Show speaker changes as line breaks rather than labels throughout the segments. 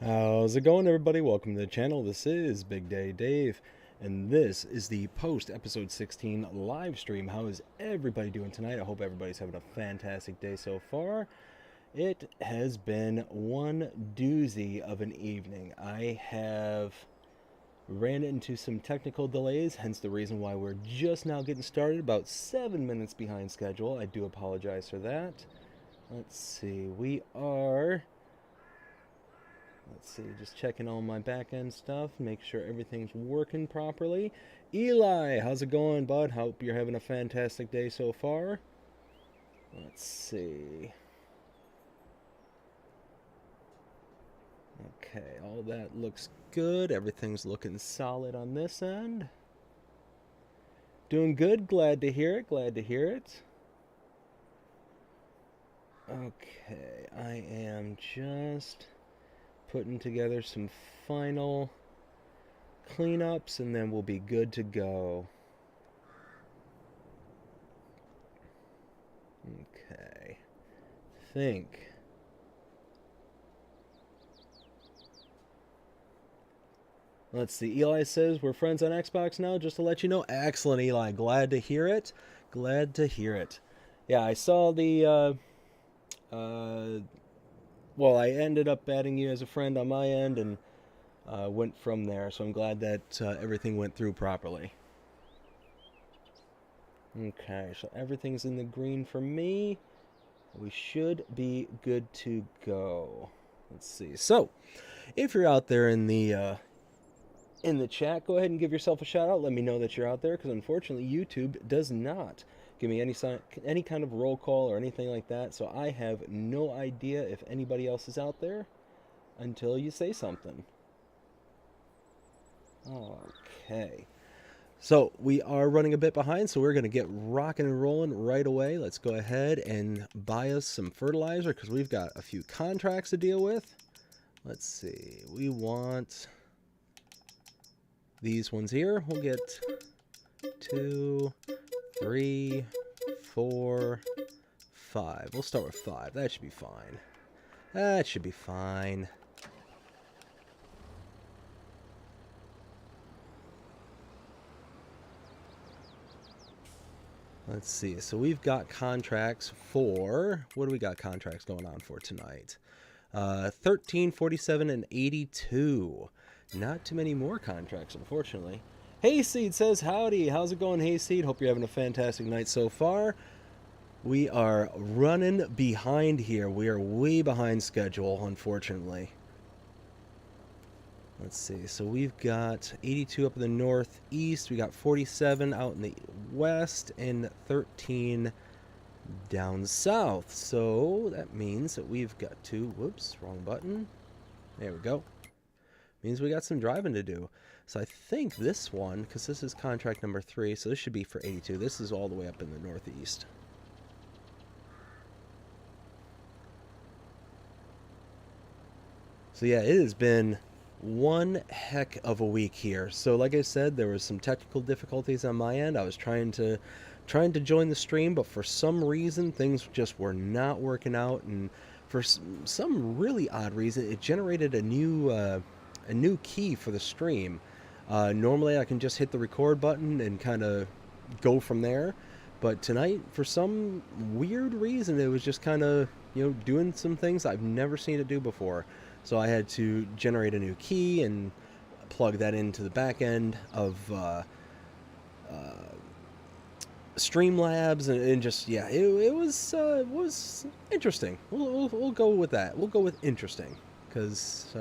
How's it going, everybody? Welcome to the channel. This is Big Day Dave, and this is the post episode 16 live stream. How is everybody doing tonight? I hope everybody's having a fantastic day so far. It has been one doozy of an evening. I have ran into some technical delays, hence the reason why we're just now getting started, about 7 minutes behind schedule. I do apologize for that. Let's see, just checking all my back end stuff, make sure everything's working properly. Eli, how's it going, bud? Hope you're having a fantastic day so far. Let's see. Okay, all that looks good. Everything's looking solid on this end. Doing good. Glad to hear it. Glad to hear it. Okay, I am just putting together some final cleanups and then we'll be good to go. Okay. Think. Let's see. Eli says we're friends on Xbox now, just to let you know. Excellent, Eli. Glad to hear it. Glad to hear it. Yeah, I saw the well, I ended up adding you as a friend on my end and went from there. So I'm glad that everything went through properly. Okay, so everything's in the green for me. We should be good to go. Let's see. So, if you're out there in the chat, go ahead and give yourself a shout out. Let me know that you're out there, because unfortunately YouTube does not give me any kind of roll call or anything like that. So I have no idea if anybody else is out there until you say something. Okay. So we are running a bit behind, so we're going to get rocking and rolling right away. Let's go ahead and buy us some fertilizer because we've got a few contracts to deal with. Let's see. We want these ones here. We'll get 2, 3, 4, 5. We'll start with 5. That should be fine. That should be fine. Let's see. So we've got contracts for... What do we got contracts going on for tonight? 13, 47, and 82. Not too many more contracts, unfortunately. Hayseed says, howdy. How's it going, Hayseed? Hope you're having a fantastic night so far. We are running behind here. We are way behind schedule, unfortunately. Let's see. So we've got 82 up in the northeast. We got 47 out in the west and 13 down south. So that means that we've got to... Whoops, wrong button. There we go. Means we got some driving to do. So I think this one, because this is contract number 3, so this should be for 82. This is all the way up in the northeast. So yeah, it has been one heck of a week here. So like I said, there was some technical difficulties on my end. I was trying to join the stream, but for some reason things just were not working out, and for some really odd reason it generated a new key for the stream. Normally I can just hit the record button and kind of go from there, but tonight for some weird reason it was just kind of, you know, doing some things I've never seen it do before. So I had to generate a new key and plug that into the back end of Streamlabs, and just, yeah, it was interesting. We'll go with that. We'll go with interesting, because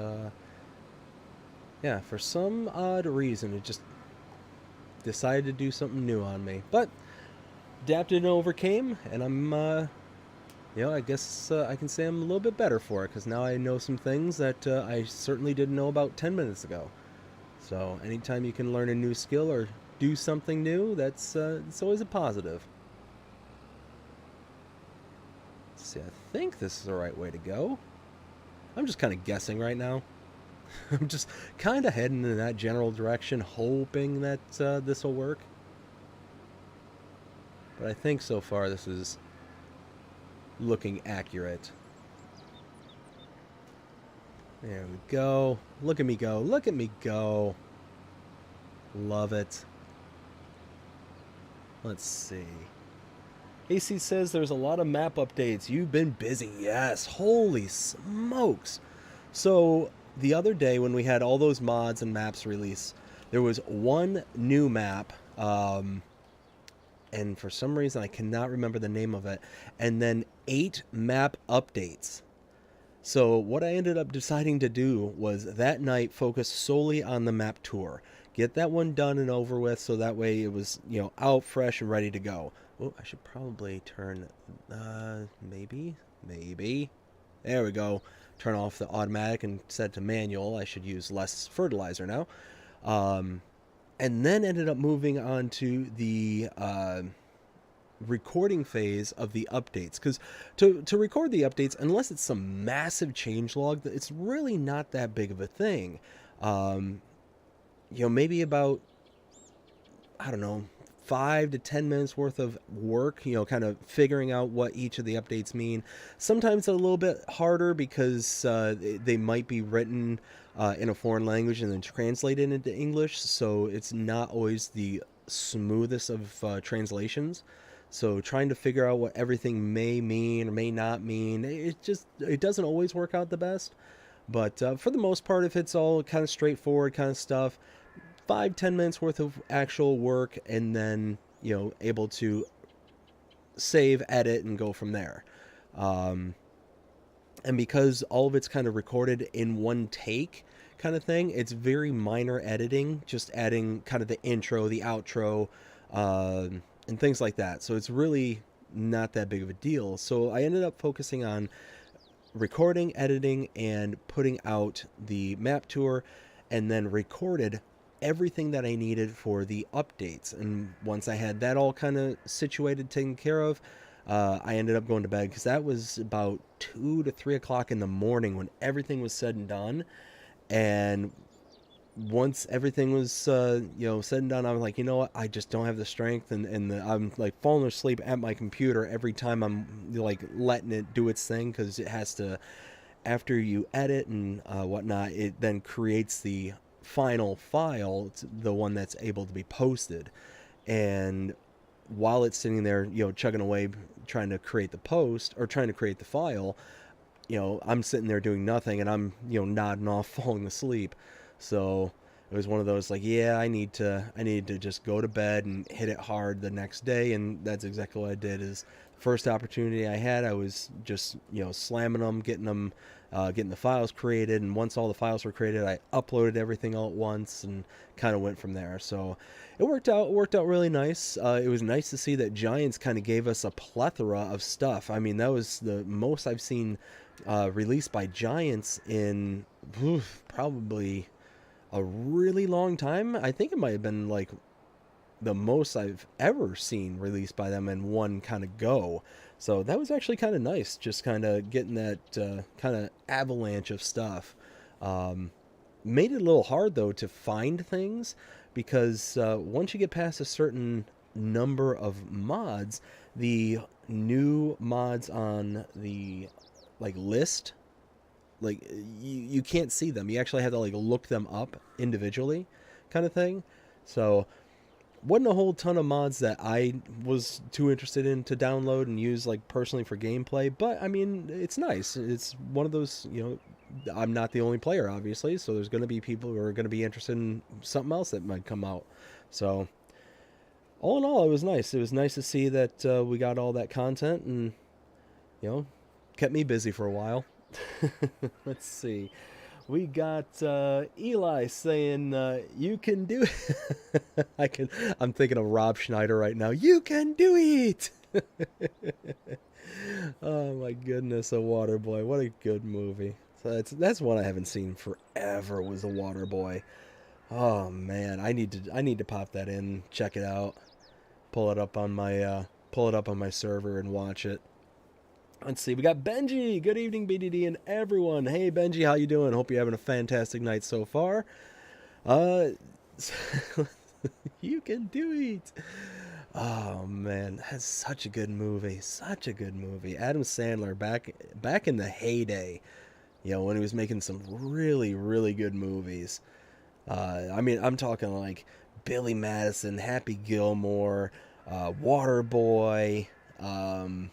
yeah, for some odd reason it just decided to do something new on me, but adapted and overcame, and I'm you know, I guess I can say I'm a little bit better for it, because now I know some things that I certainly didn't know about 10 minutes ago. So anytime you can learn a new skill or do something new, that's it's always a positive. Let's see, I think this is the right way to go. I'm just kind of guessing right now. I'm just kind of heading in that general direction, hoping that this will work. But I think so far this is looking accurate. There we go. Look at me go. Look at me go. Love it. Let's see. AC says there's a lot of map updates. You've been busy. Yes. Holy smokes. So the other day when we had all those mods and maps release, there was one new map, and for some reason I cannot remember the name of it, and then 8 map updates. So what I ended up deciding to do was that night focus solely on the map tour. Get that one done and over with so that way it was, out fresh and ready to go. Oh, I should probably turn maybe. There we go. Turn off the automatic and set to manual. I should use less fertilizer now. And then ended up moving on to the recording phase of the updates, because to record the updates, unless it's some massive change log, it's really not that big of a thing. Maybe about, I don't know, 5 to 10 minutes worth of work, kind of figuring out what each of the updates mean. Sometimes it's a little bit harder because they might be written in a foreign language and then translated into English, so it's not always the smoothest of translations. So trying to figure out what everything may mean or may not mean, it doesn't always work out the best. But for the most part, if it's all kind of straightforward kind of stuff, 5-10 minutes worth of actual work, and then able to save, edit, and go from there. And because all of it's kind of recorded in one take kind of thing, it's very minor editing, just adding kind of the intro, the outro, and things like that. So it's really not that big of a deal. So I ended up focusing on recording, editing, and putting out the map tour, and then recorded everything that I needed for the updates. And once I had that all kind of situated, taken care of, I ended up going to bed, because that was about 2 to 3 o'clock in the morning when everything was said and done. And once everything was said and done, I was like, you know what, I just don't have the strength, and I'm like falling asleep at my computer every time I'm like letting it do its thing, because it has to, after you edit and whatnot, it then creates the final file, the one that's able to be posted. And while it's sitting there chugging away trying to create the post, or trying to create the file, I'm sitting there doing nothing, and I'm nodding off, falling asleep. So it was one of those, like, yeah, I need to just go to bed and hit it hard the next day. And that's exactly what I did. Is first opportunity I had, I was just slamming them, getting the files created. And once all the files were created, I uploaded everything all at once and kind of went from there. So it worked out really nice. It was nice to see that Giants kind of gave us a plethora of stuff. I mean, that was the most I've seen released by Giants in probably a really long time. I think it might have been like the most I've ever seen released by them in one kind of go. So that was actually kind of nice, just kind of getting that kind of avalanche of stuff. Made it a little hard though to find things, because once you get past a certain number of mods, the new mods on the list, you can't see them. You actually have to look them up individually, kind of thing. So wasn't a whole ton of mods that I was too interested in to download and use personally for gameplay, but I mean, it's nice. It's one of those, I'm not the only player, obviously, so there's going to be people who are going to be interested in something else that might come out. So all in all, it was nice. It was nice to see that we got all that content, and kept me busy for a while. Let's see. We got Eli saying, "You can do it." I'm thinking of Rob Schneider right now. You can do it. Oh my goodness, a Waterboy. What a good movie. So that's one I haven't seen forever. Was a Waterboy. Oh man, I need to pop that in, check it out, pull it up on my server and watch it. Let's see, we got Benji. Good evening, BDD and everyone. Hey, Benji, how you doing? Hope you're having a fantastic night so far. You can do it. Oh, man, that's such a good movie. Such a good movie. Adam Sandler, back in the heyday. You know, when he was making some really, really good movies. I mean, I'm talking like Billy Madison, Happy Gilmore, Waterboy. Um,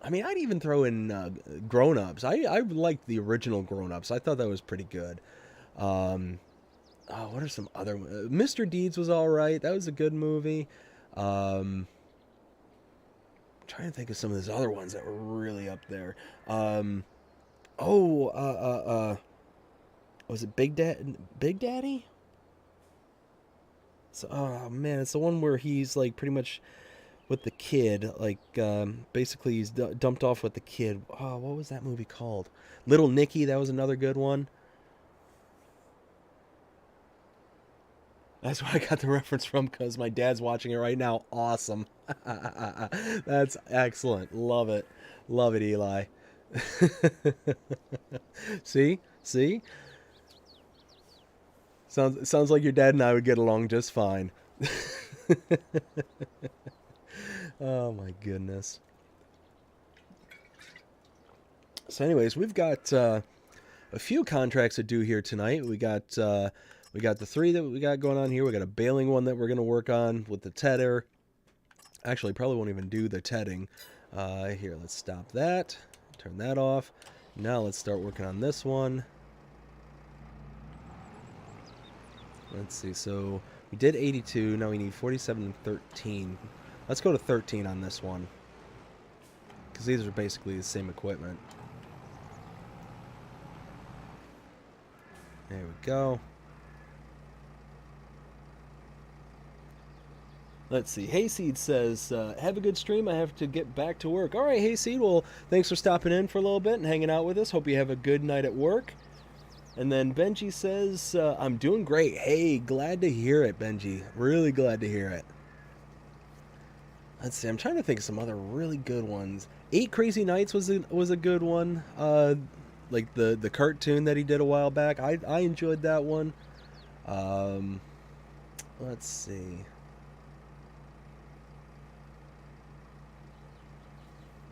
I mean, I'd even throw in Grown Ups. I liked the original Grown Ups. I thought that was pretty good. Um, what are some other? Mr. Deeds was all right. That was a good movie. Um, Trying to think of some of those other ones that were really up there. Um, oh, was it Big Daddy? So, oh man, it's the one where he's like pretty much with the kid, like basically he's dumped off with the kid. Oh, what was that movie called? Little Nicky. That was another good one. That's where I got the reference from because my dad's watching it right now. Awesome. That's excellent. Love it, Eli. See. Sounds like your dad and I would get along just fine. Oh my goodness. So, anyways, we've got a few contracts to do here tonight. We got the three that we got going on here. We got a baling one that we're gonna work on with the tedder. Actually, probably won't even do the tedding. Here, let's stop that. Turn that off. Now let's start working on this one. Let's see. So we did 82. Now we need 47 and 13. Let's go to 13 on this one because these are basically the same equipment. There we go. Let's see. Hayseed says, have a good stream. I have to get back to work. All right, Hayseed. Well, thanks for stopping in for a little bit and hanging out with us. Hope you have a good night at work. And then Benji says, I'm doing great. Hey, glad to hear it, Benji. Really glad to hear it. Let's see. I'm trying to think of some other really good ones. 8 Crazy Nights was a good one. Like the cartoon that he did a while back. I enjoyed that one. Let's see.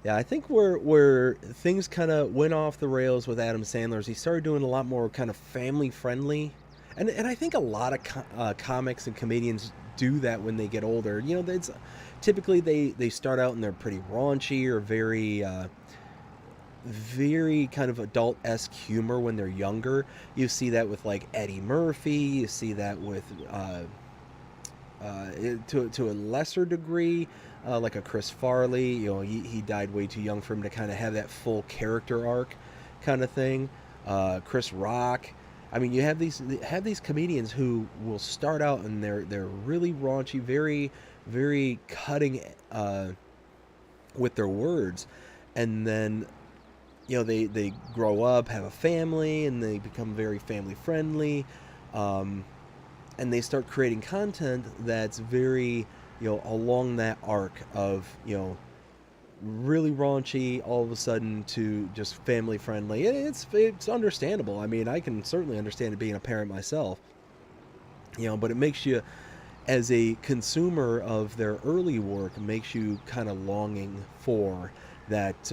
Yeah, I think where things kind of went off the rails with Adam Sandler is he started doing a lot more kind of family friendly, and I think a lot of comics and comedians do that when they get older. You know, it's typically they start out and they're pretty raunchy or very kind of adult-esque humor when they're younger. You see that with like Eddie Murphy. You see that with to a lesser degree, like a Chris Farley. You know, he died way too young for him to kind of have that full character arc, kind of thing. Chris Rock. I mean, you have these comedians who will start out and they're really raunchy, very cutting with their words, and then you know they grow up, have a family, and they become very family friendly. And they start creating content that's very, you know, along that arc of, you know, really raunchy all of a sudden to just family friendly. And it's understandable. I mean, I can certainly understand it being a parent myself, you know, but it makes you, as a consumer of their early work, makes you kind of longing for that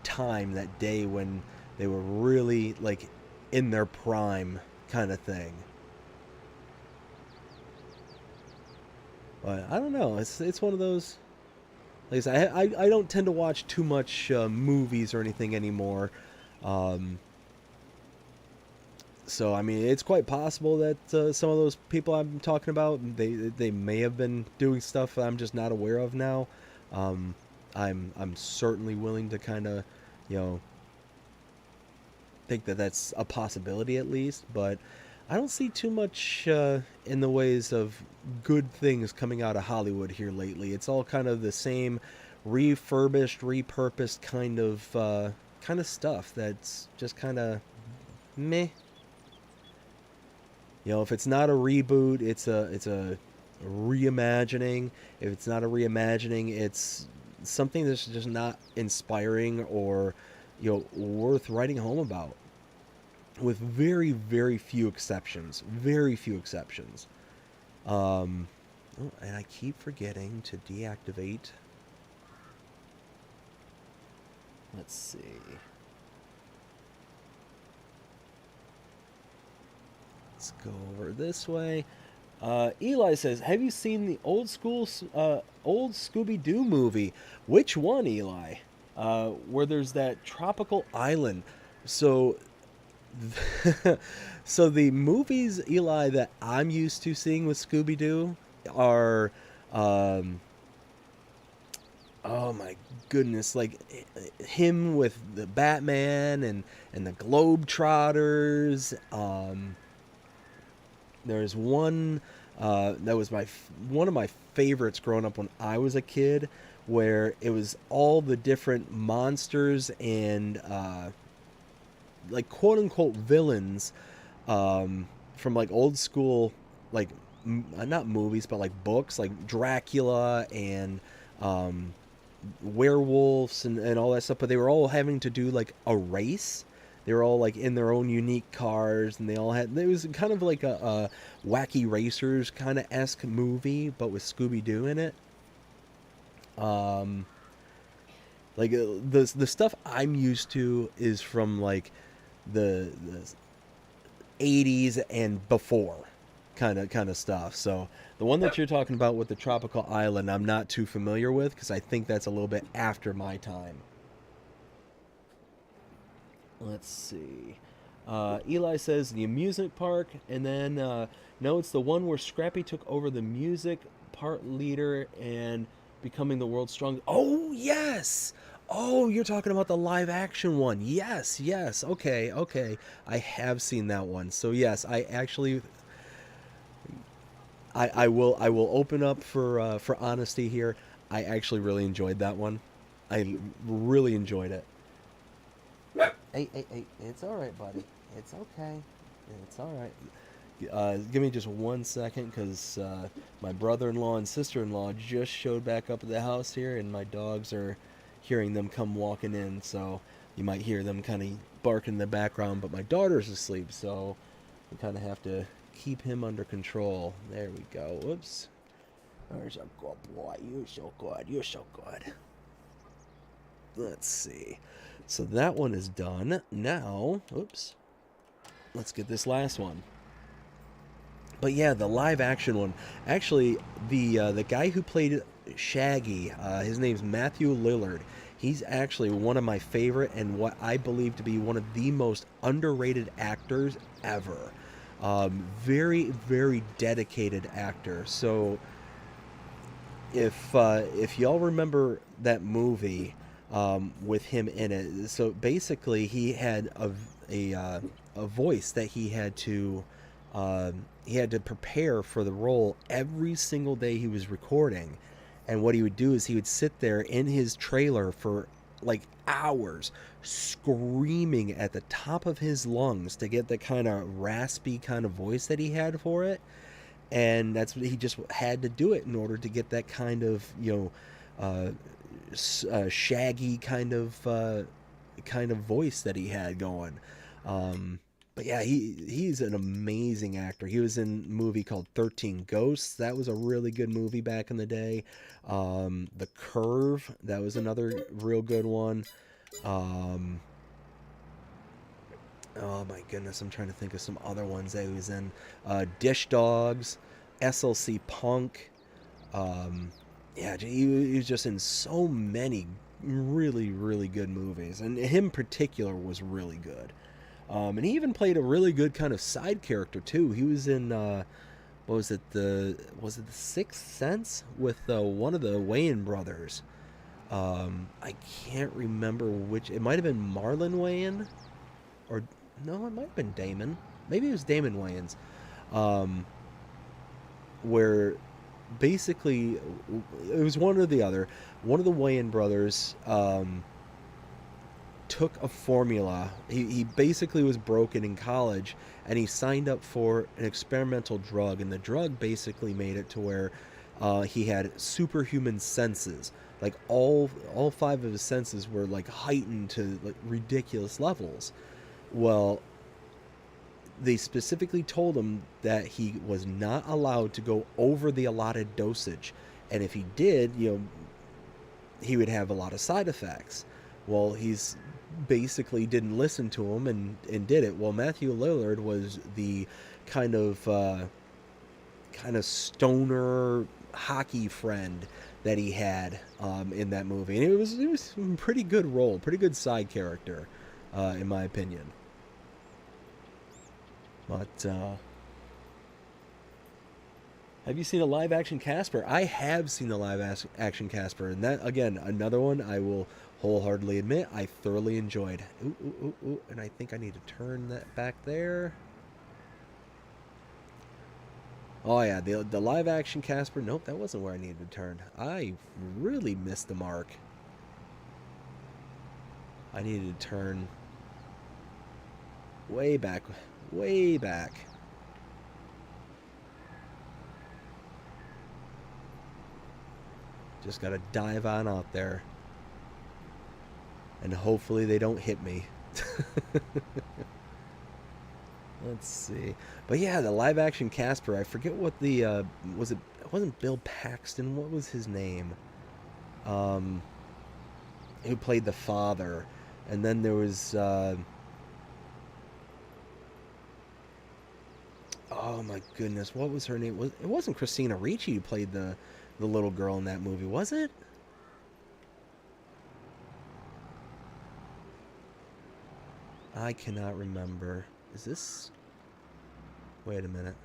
time, that day when they were really like in their prime kind of thing. But I don't know. It's one of those. Like I said, I don't tend to watch too much movies or anything anymore. Um, so I mean, it's quite possible that some of those people I'm talking about they may have been doing stuff I'm just not aware of now. Um, I'm certainly willing to kind of, you know, think that that's a possibility at least, but I don't see too much in the ways of good things coming out of Hollywood here lately. It's all kind of the same refurbished, repurposed kind of stuff that's just kind of meh. You know, if it's not a reboot, it's a reimagining. If it's not a reimagining, it's something that's just not inspiring or, you know, worth writing home about, with very few exceptions. Very few exceptions. Oh, and I keep forgetting to deactivate. Let's see. Let's go over this way. Eli says, "Have you seen the old Scooby Doo movie? Which one, Eli? Where there's that tropical island." So, so the movies, Eli, that I'm used to seeing with Scooby Doo are, um, oh my goodness, like him with the Batman and the Globetrotters. There's one that was one of my favorites growing up when I was a kid, where it was all the different monsters and like quote unquote villains from like old school, like not movies but like books, like Dracula and um, werewolves and all that stuff. But they were all having to do like a race. They were all like in their own unique cars, and they all had. It was kind of like a wacky racers kind of esque movie, but with Scooby Doo in it. Um, like the stuff I'm used to is from like the 80s and before kind of stuff. So the one that you're talking about with the tropical island, I'm not too familiar with because I think that's a little bit after my time. Let's see. Eli says the amusement park, and then no, it's the one where Scrappy took over the music part leader and becoming the world's strongest. Oh yes. Oh, you're talking about the live action one. Yes, yes. Okay, okay. I have seen that one. So yes, I actually I will open up for honesty here. I actually really enjoyed that one. I really enjoyed it. Hey, hey, hey! It's all right, buddy. It's okay. It's all right. Give me just 1 second, because my brother-in-law and sister-in-law just showed back up at the house here, and my dogs are hearing them come walking in. So you might hear them kind of bark in the background, but my daughter's asleep, so we kind of have to keep him under control. There we go. Whoops. There's a good boy. You're so good. You're so good. Let's see. So that one is done. Now, oops. Let's get this last one. But yeah, the live action one. Actually, the guy who played Shaggy, his name's Matthew Lillard. He's actually one of my favorite and what I believe to be one of the most underrated actors ever. Very, very dedicated actor. So if y'all remember that movie with him in it, so basically he had a voice that he had to prepare for the role every single day he was recording. And what he would do is he would sit there in his trailer for like hours, screaming at the top of his lungs to get the kind of raspy kind of voice that he had for it. And that's what he just had to do it in order to get that kind of, shaggy kind of voice that he had going. But yeah, he's an amazing actor. He was in a movie called 13 Ghosts. That was a really good movie back in the day. The Curve, that was another real good one. Oh my goodness, I'm trying to think of some other ones that he was in. Dish Dogs, SLC Punk. Yeah, he was just in so many really, really good movies. And him in particular was really good. And he even played a really good kind of side character too. He was in what was it, the Sixth Sense with one of the Wayans brothers. I can't remember which. It might have been Marlon Wayans, or no, it might have been Damon. Maybe it was Damon Wayans. Where basically it was one or the other. One of the Wayans brothers took a formula. He basically was broken in college, and he signed up for an experimental drug, and the drug basically made it to where he had superhuman senses. Like all five of his senses were like heightened to like ridiculous levels. Well, they specifically told him that he was not allowed to go over the allotted dosage, and if he did, he would have a lot of side effects. Well, he's basically didn't listen to him and did it. Well, Matthew Lillard was the kind of stoner hockey friend that he had in that movie, and it was a pretty good role, pretty good side character, in my opinion. But have you seen a live action Casper? I have seen the live action Casper, and that again another one I will wholeheartedly admit I thoroughly enjoyed. Ooh, ooh, ooh, ooh. And I think I need to turn that back there. Oh yeah, the live action Casper. Nope, that wasn't where I needed to turn. I really missed the mark. I needed to turn way back, way back. Just gotta dive on out there, and hopefully they don't hit me. Let's see. But yeah, the live action Casper, I forget what the was it wasn't Bill Paxton, what was his name? Um who played the father. And then there was oh my goodness, what was her name? It wasn't Christina Ricci who played the little girl in that movie, was it? I cannot remember. Is this Wait a minute.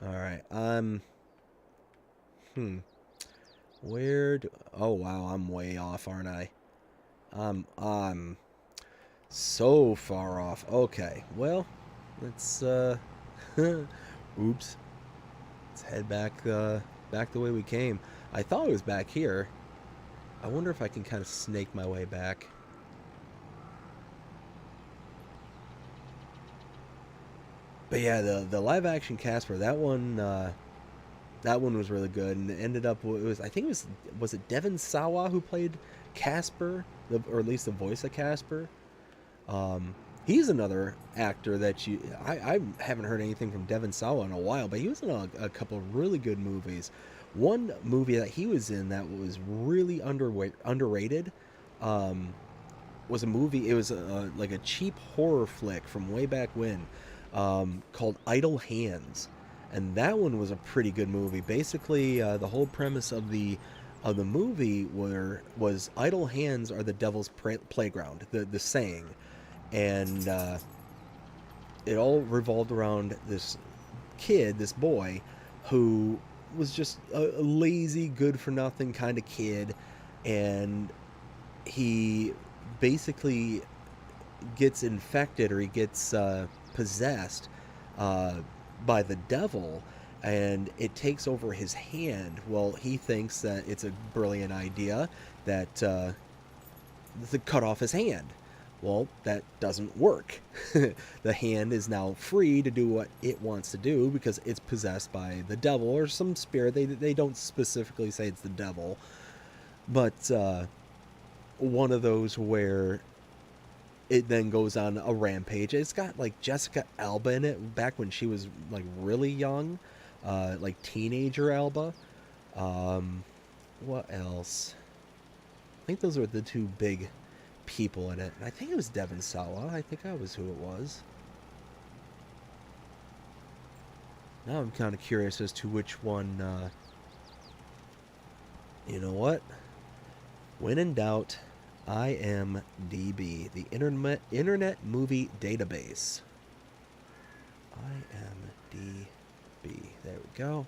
All right. Hmm. Where do Oh wow, I'm way off, aren't I? I'm so far off. Okay. Well, let's oops. Let's head back the way we came. I thought it was back here. I wonder if I can kind of snake my way back. But yeah, the live action Casper, that one was really good, and it ended up it was I think was it Devon Sawa who played Casper, or at least the voice of Casper. Um, he's another actor that I haven't heard anything from Devon Sawa in a while, but he was in a couple of really good movies. One movie that he was in that was really underrated um, was a movie. It was like a cheap horror flick from way back when, called Idle Hands, and that one was a pretty good movie. Basically, the whole premise of the movie was idle hands are the devil's playground. The saying, and it all revolved around this kid, this boy, who was just a lazy, good for nothing kind of kid, and he basically gets infected, or he gets possessed uh, by the devil, and it takes over his hand. Well, he thinks that it's a brilliant idea that to cut off his hand. Well, that doesn't work. The hand is now free to do what it wants to do because it's possessed by the devil or some spirit. They don't specifically say it's the devil, but one of those where it then goes on a rampage. It's got like Jessica Alba in it back when she was like really young, like teenager Alba. Um, what else? I think those were the two big people in it. I think it was Devon Sawa. I think that was who it was. Now I'm kind of curious as to which one. You know what? When in doubt, IMDb, the Internet Movie Database. IMDb. There we go.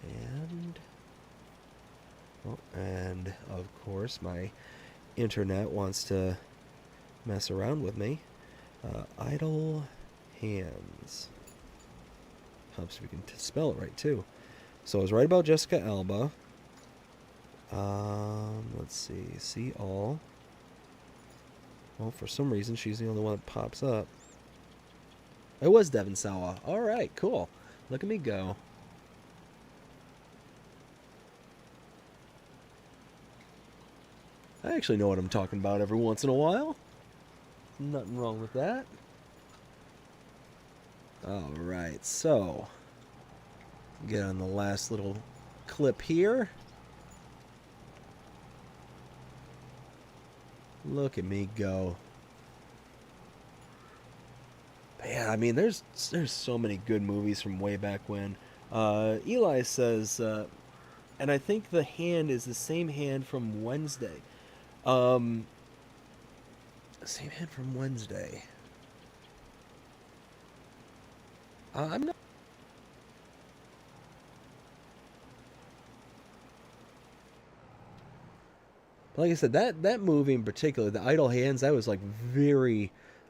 And and of course my internet wants to mess around with me. Idle hands. Helps if we can spell it right too. So I was right about Jessica Alba. Let's see. See all. Well, for some reason, she's the only one that pops up. It was Devon Sawa. All right, cool. Look at me go. I actually know what I'm talking about every once in a while. Nothing wrong with that. All right, so get on the last little clip here. Look at me go. But yeah, I mean, there's so many good movies from way back when. Eli says, and I think the hand is the same hand from Wednesday. Um, Same hand from Wednesday. I'm not. Like I said, that movie in particular, The Idle Hands, that was like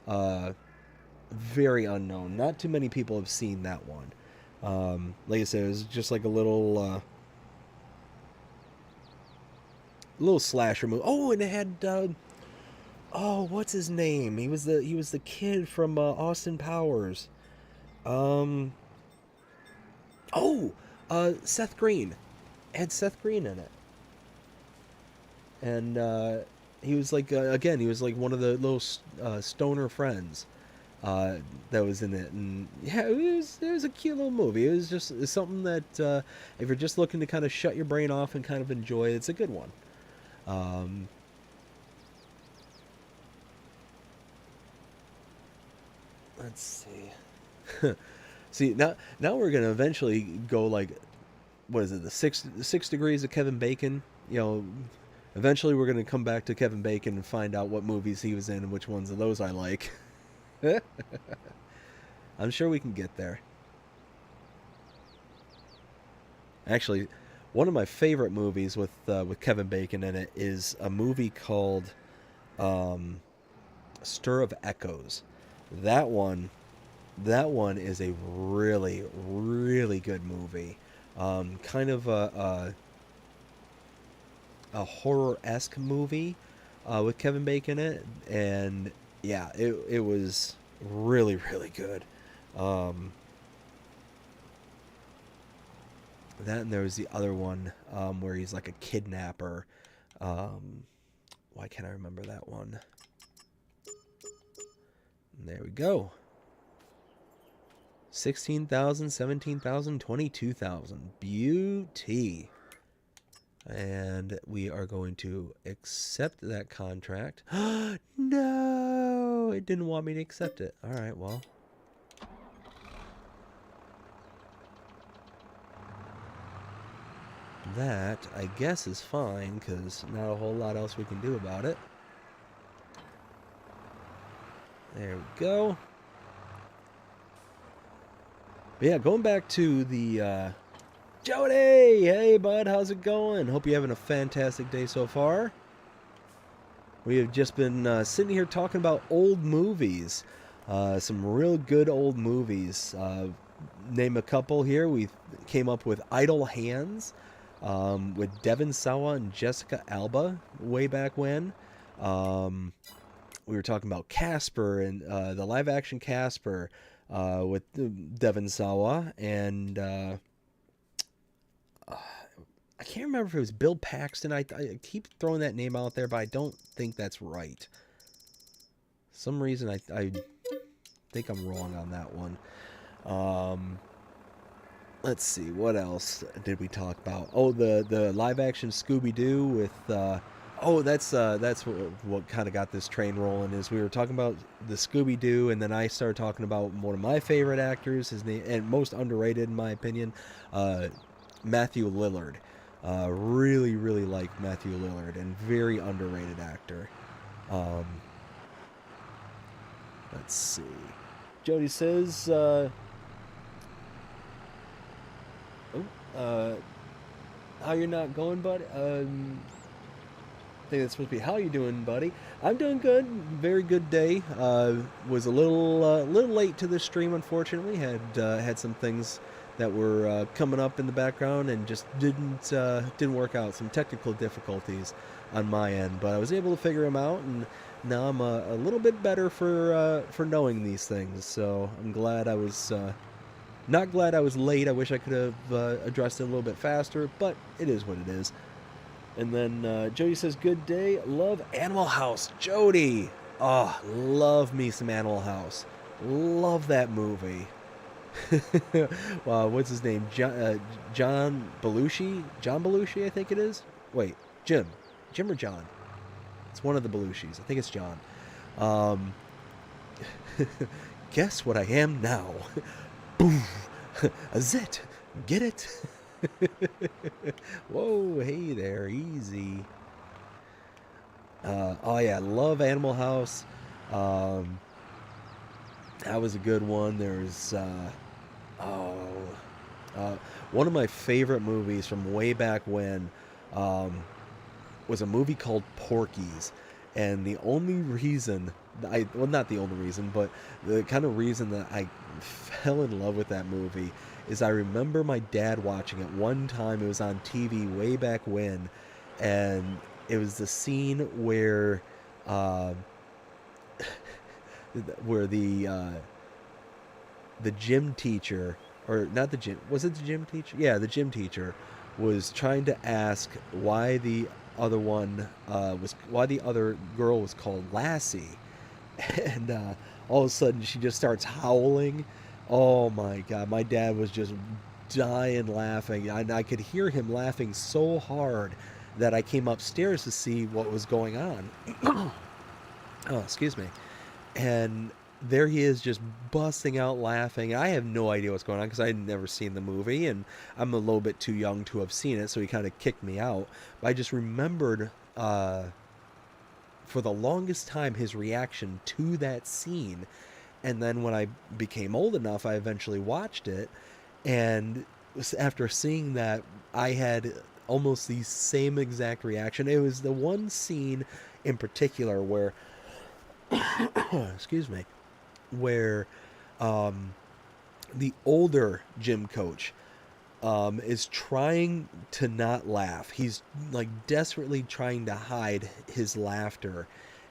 uh, very unknown. Not too many people have seen that one. Like I said, it was just like a little slasher movie. Oh, and it had oh, what's his name? He was the kid from Austin Powers. Um, oh, Seth Green. It had Seth Green in it, and he was like again, he was like one of the little stoner friends uh, that was in it, and yeah, it was a cute little movie. It's something that if you're just looking to kind of shut your brain off and kind of enjoy, it's a good one. Um, let's see. See, now we're gonna eventually go like, what is it, the six degrees of Kevin Bacon? You know, eventually we're gonna come back to Kevin Bacon and find out what movies he was in and which ones of those I like. I'm sure we can get there. Actually, one of my favorite movies with Kevin Bacon in it is a movie called um, Stir of Echoes. That one, that one is a really, really good movie. Kind of a horror-esque movie with Kevin Bacon in it, and yeah, it was really, really good. Um, that, and there was the other one where he's like a kidnapper. Um, why can't I remember that one? There we go. 16,000, 17,000, 22,000. Beauty. And we are going to accept that contract. No, it didn't want me to accept it. All right, well. That, I guess, is fine, because not a whole lot else we can do about it. There we go. But yeah, going back to the Jody! Hey, bud, how's it going? Hope you're having a fantastic day so far. We have just been sitting here talking about old movies. Some real good old movies. Name a couple here. We came up with Idle Hands with Devon Sawa and Jessica Alba way back when. We were talking about Casper and the live action Casper with Devon Sawa and I can't remember if it was Bill Paxton. I keep throwing that name out there, but I don't think that's right. Some reason I think I'm wrong on that one. Um, let's see, what else did we talk about? Oh, the live action Scooby Doo with oh, that's what kind of got this train rolling. Is we were talking about the Scooby Doo, and then I started talking about one of my favorite actors, his name, and most underrated in my opinion, Matthew Lillard. Really, really like Matthew Lillard, and very underrated actor. Um, let's see. Jody says, how you're not going, bud? I think that's supposed to be how you doing, buddy. I'm doing good. Very good day. Was a little late to this stream, unfortunately. Had some things that were coming up in the background and just didn't work out. Some technical difficulties on my end, but I was able to figure them out, and now I'm a little bit better for knowing these things. So I'm glad I was not glad I was late. I wish I could have addressed it a little bit faster, but it is what it is. And then Jody says, "Good day. Love Animal House." Jody, oh, love me some Animal House. Love that movie. Wow, what's his name? John Belushi? John Belushi, I think it is. Wait, Jim or John? It's one of the Belushis. I think it's John. Um, guess what I am now? Boom! A zit! Get it? Whoa, hey there, easy. Oh yeah, love Animal House. Um, that was a good one. There's oh, uh, one of my favorite movies from way back when um, was a movie called Porky's, and the only reason well, not the only reason, but the kind of reason that I fell in love with that movie is I remember my dad watching it one time. It was on TV way back when, and it was the scene uh, where the gym teacher, or not the gym, was it the gym teacher? Yeah, the gym teacher was trying to ask why the other girl was called Lassie, and all of a sudden she just starts howling. Oh my god, my dad was just dying laughing. I could hear him laughing so hard that I came upstairs to see what was going on. Oh, excuse me. And there he is just busting out laughing. I have no idea what's going on because I had never seen the movie and I'm a little bit too young to have seen it, so he kind of kicked me out. But I just remembered for the longest time his reaction to that scene. And then when I became old enough, I eventually watched it. And after seeing that, I had almost the same exact reaction. It was the one scene in particular where, excuse me, where the older gym coach is trying to not laugh. He's like desperately trying to hide his laughter.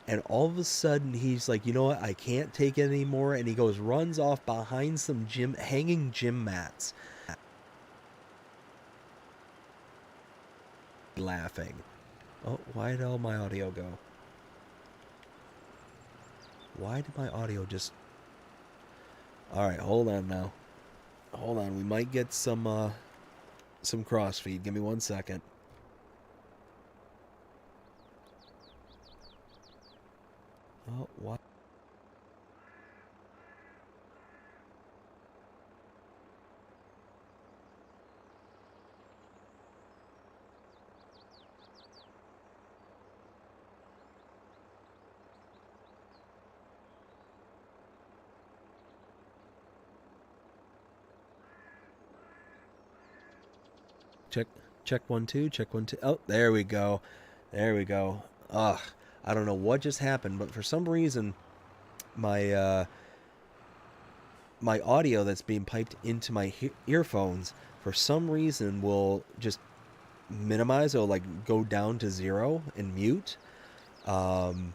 And all of a sudden, he's like, you know what? I can't take it anymore. And he runs off behind some hanging gym mats, laughing. Oh, why did all my audio go? Why did my audio just... All right, hold on now. Hold on, we might get some cross feed. Give me 1 second. Oh, what? Check, check 1 2, check 1 2. Oh, there we go. There we go. Ugh, I don't know what just happened, but for some reason, my my audio that's being piped into my earphones for some reason will just minimize. It'll like go down to 0 and mute. Um,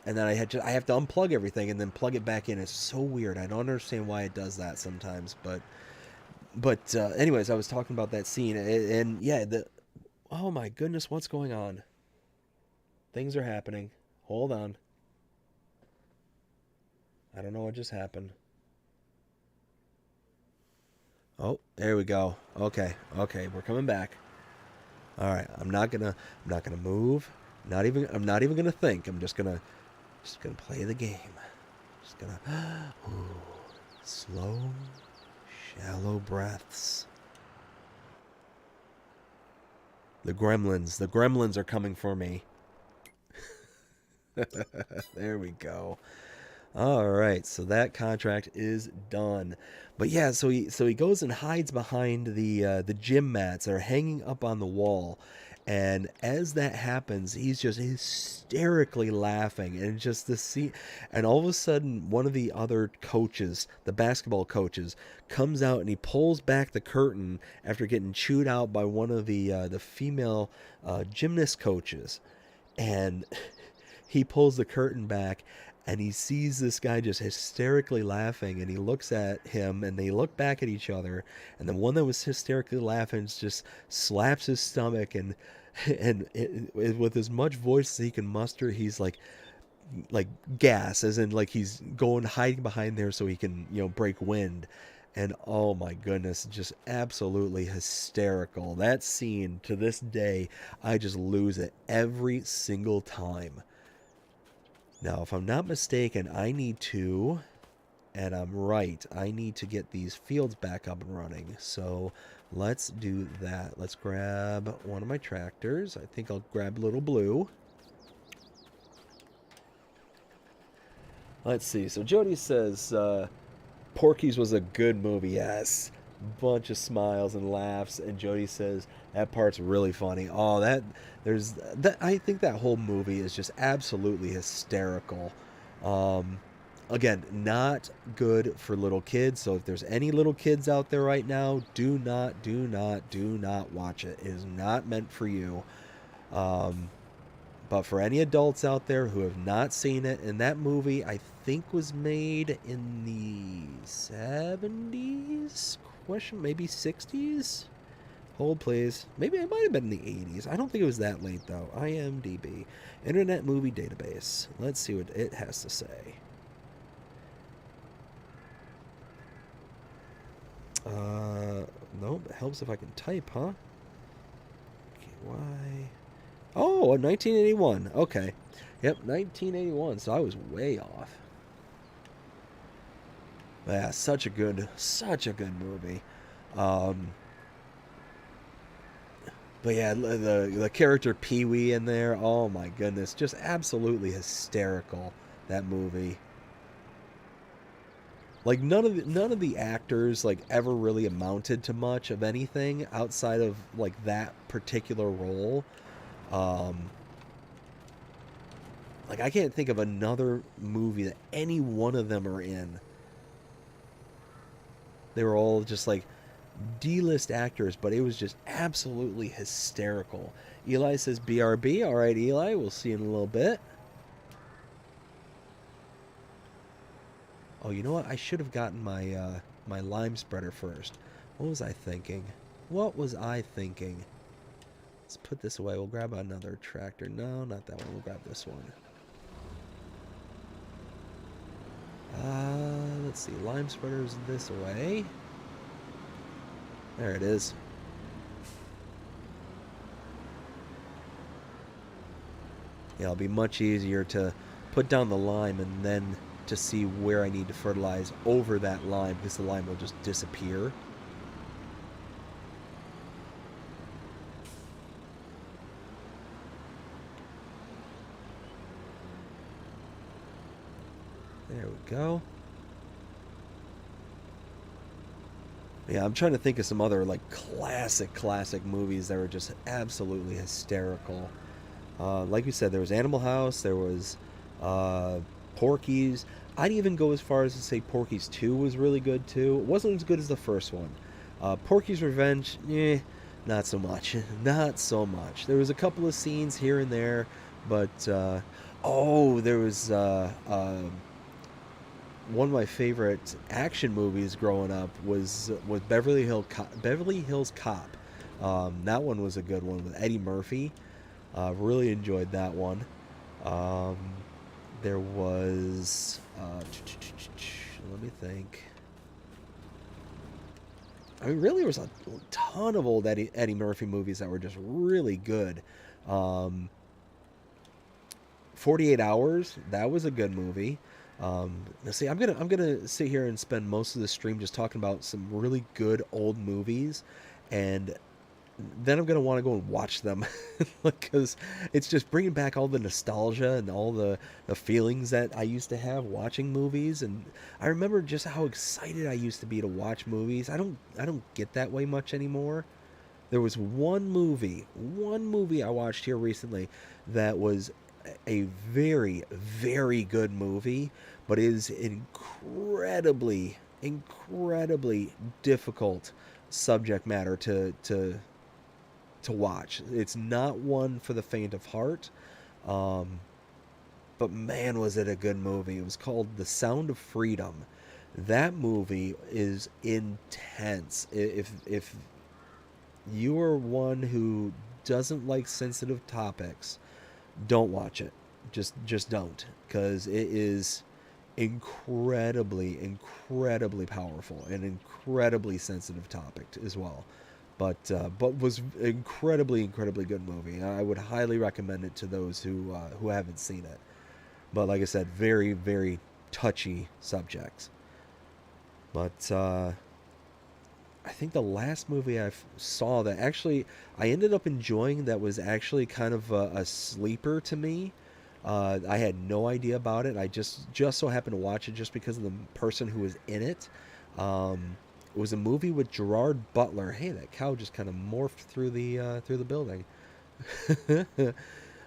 and then I have to unplug everything and then plug it back in. It's so weird. I don't understand why it does that sometimes, but anyways, I was talking about that scene, and yeah, oh my goodness, what's going on? Things are happening. Hold on. I don't know what just happened. Oh, there we go. Okay, okay, we're coming back. All right, I'm not gonna move. I'm not even gonna think. I'm just gonna play the game. Just gonna, ooh, slow, shallow breaths. The gremlins are coming for me. There we go. All right, so that contract is done. But yeah, so he goes and hides behind the gym mats that are hanging up on the wall. And as that happens, he's just hysterically laughing, and just the scene. And all of a sudden, one of the other coaches, the basketball coaches, comes out and he pulls back the curtain after getting chewed out by one of the female gymnast coaches, and he pulls the curtain back and he sees this guy just hysterically laughing, and he looks at him and they look back at each other, and the one that was hysterically laughing just slaps his stomach, and with as much voice as he can muster, he's like gas, as in like he's going hiding behind there so he can break wind. And oh my goodness, just absolutely hysterical. That scene, to this day, I just lose it every single time. Now, if I'm not mistaken, I need to, and I'm right, I need to get these fields back up and running. So let's do that. Let's grab one of my tractors. I think I'll grab Little Blue. Let's see. So Jody says, Porky's was a good movie. Yes. Bunch of smiles and laughs. And Jody says that part's really funny. Oh, there's that. I think that whole movie is just absolutely hysterical. Um, Again, not good for little kids. So if there's any little kids out there right now, do not watch it. It is not meant for you. Um, but for any adults out there who have not seen it, and that movie I think was made in the 70s? Question, maybe 60s? Hold please. Maybe it might have been in the 80s. I don't think it was that late though. IMDb. Internet Movie Database. Let's see what it has to say. Nope. It helps if I can type, huh? Okay, why? Oh, 1981. Okay. Yep, 1981. So I was way off. But yeah, such a good movie. Um, but yeah, the character Pee Wee in there. Oh my goodness, just absolutely hysterical. That movie. Like none of the actors like ever really amounted to much of anything outside of like that particular role. Um, like I can't think of another movie that any one of them are in. They were all just like D-list actors, but it was just absolutely hysterical. Eli says BRB. All right, Eli, we'll see you in a little bit. Oh, you know what? I should have gotten my lime spreader first. What was I thinking? What was I thinking? Let's put this away. We'll grab another tractor. No, not that one. We'll grab this one. Let's see. Lime spreader's this way. There it is. Yeah, it'll be much easier to put down the lime and then to see where I need to fertilize over that lime because the lime will just disappear. There we go. Yeah, I'm trying to think of some other like classic movies that were just absolutely hysterical. Like you said, there was Animal House, there was uh, Porky's. I'd even go as far as to say Porky's 2 was really good too. It wasn't as good as the first one. Porky's Revenge, not so much. Not so much. There was a couple of scenes here and there, but oh, there was one of my favorite action movies growing up was Beverly Hills Cop. That one was a good one with Eddie Murphy. Really enjoyed that one. Um, there was let me think. I mean, really, there was a ton of old Eddie Murphy movies that were just really good. Um, 48 Hours, that was a good movie. Now see, I'm gonna sit here and spend most of the stream just talking about some really good old movies, and then I'm gonna want to go and watch them because it's just bringing back all the nostalgia and all the feelings that I used to have watching movies. And I remember just how excited I used to be to watch movies. I don't get that way much anymore. There was one movie I watched here recently that was a very good movie, but is incredibly difficult subject matter to watch. It's not one for the faint of heart. Um, but man, was it a good movie. It was called The Sound of Freedom. That movie is intense. If you are one who doesn't like sensitive topics, don't watch it. Just don't, because incredibly powerful and incredibly sensitive topic as well. But was incredibly good movie. I would highly recommend it to those who haven't seen it. But like I said, very touchy subjects. But I think the last movie saw that actually I ended up enjoying that was actually kind of a sleeper to me. I had no idea about it. I just so happened to watch it just because of the person who was in it. It was a movie with Gerard Butler. Hey, that cow just kind of morphed through the building. It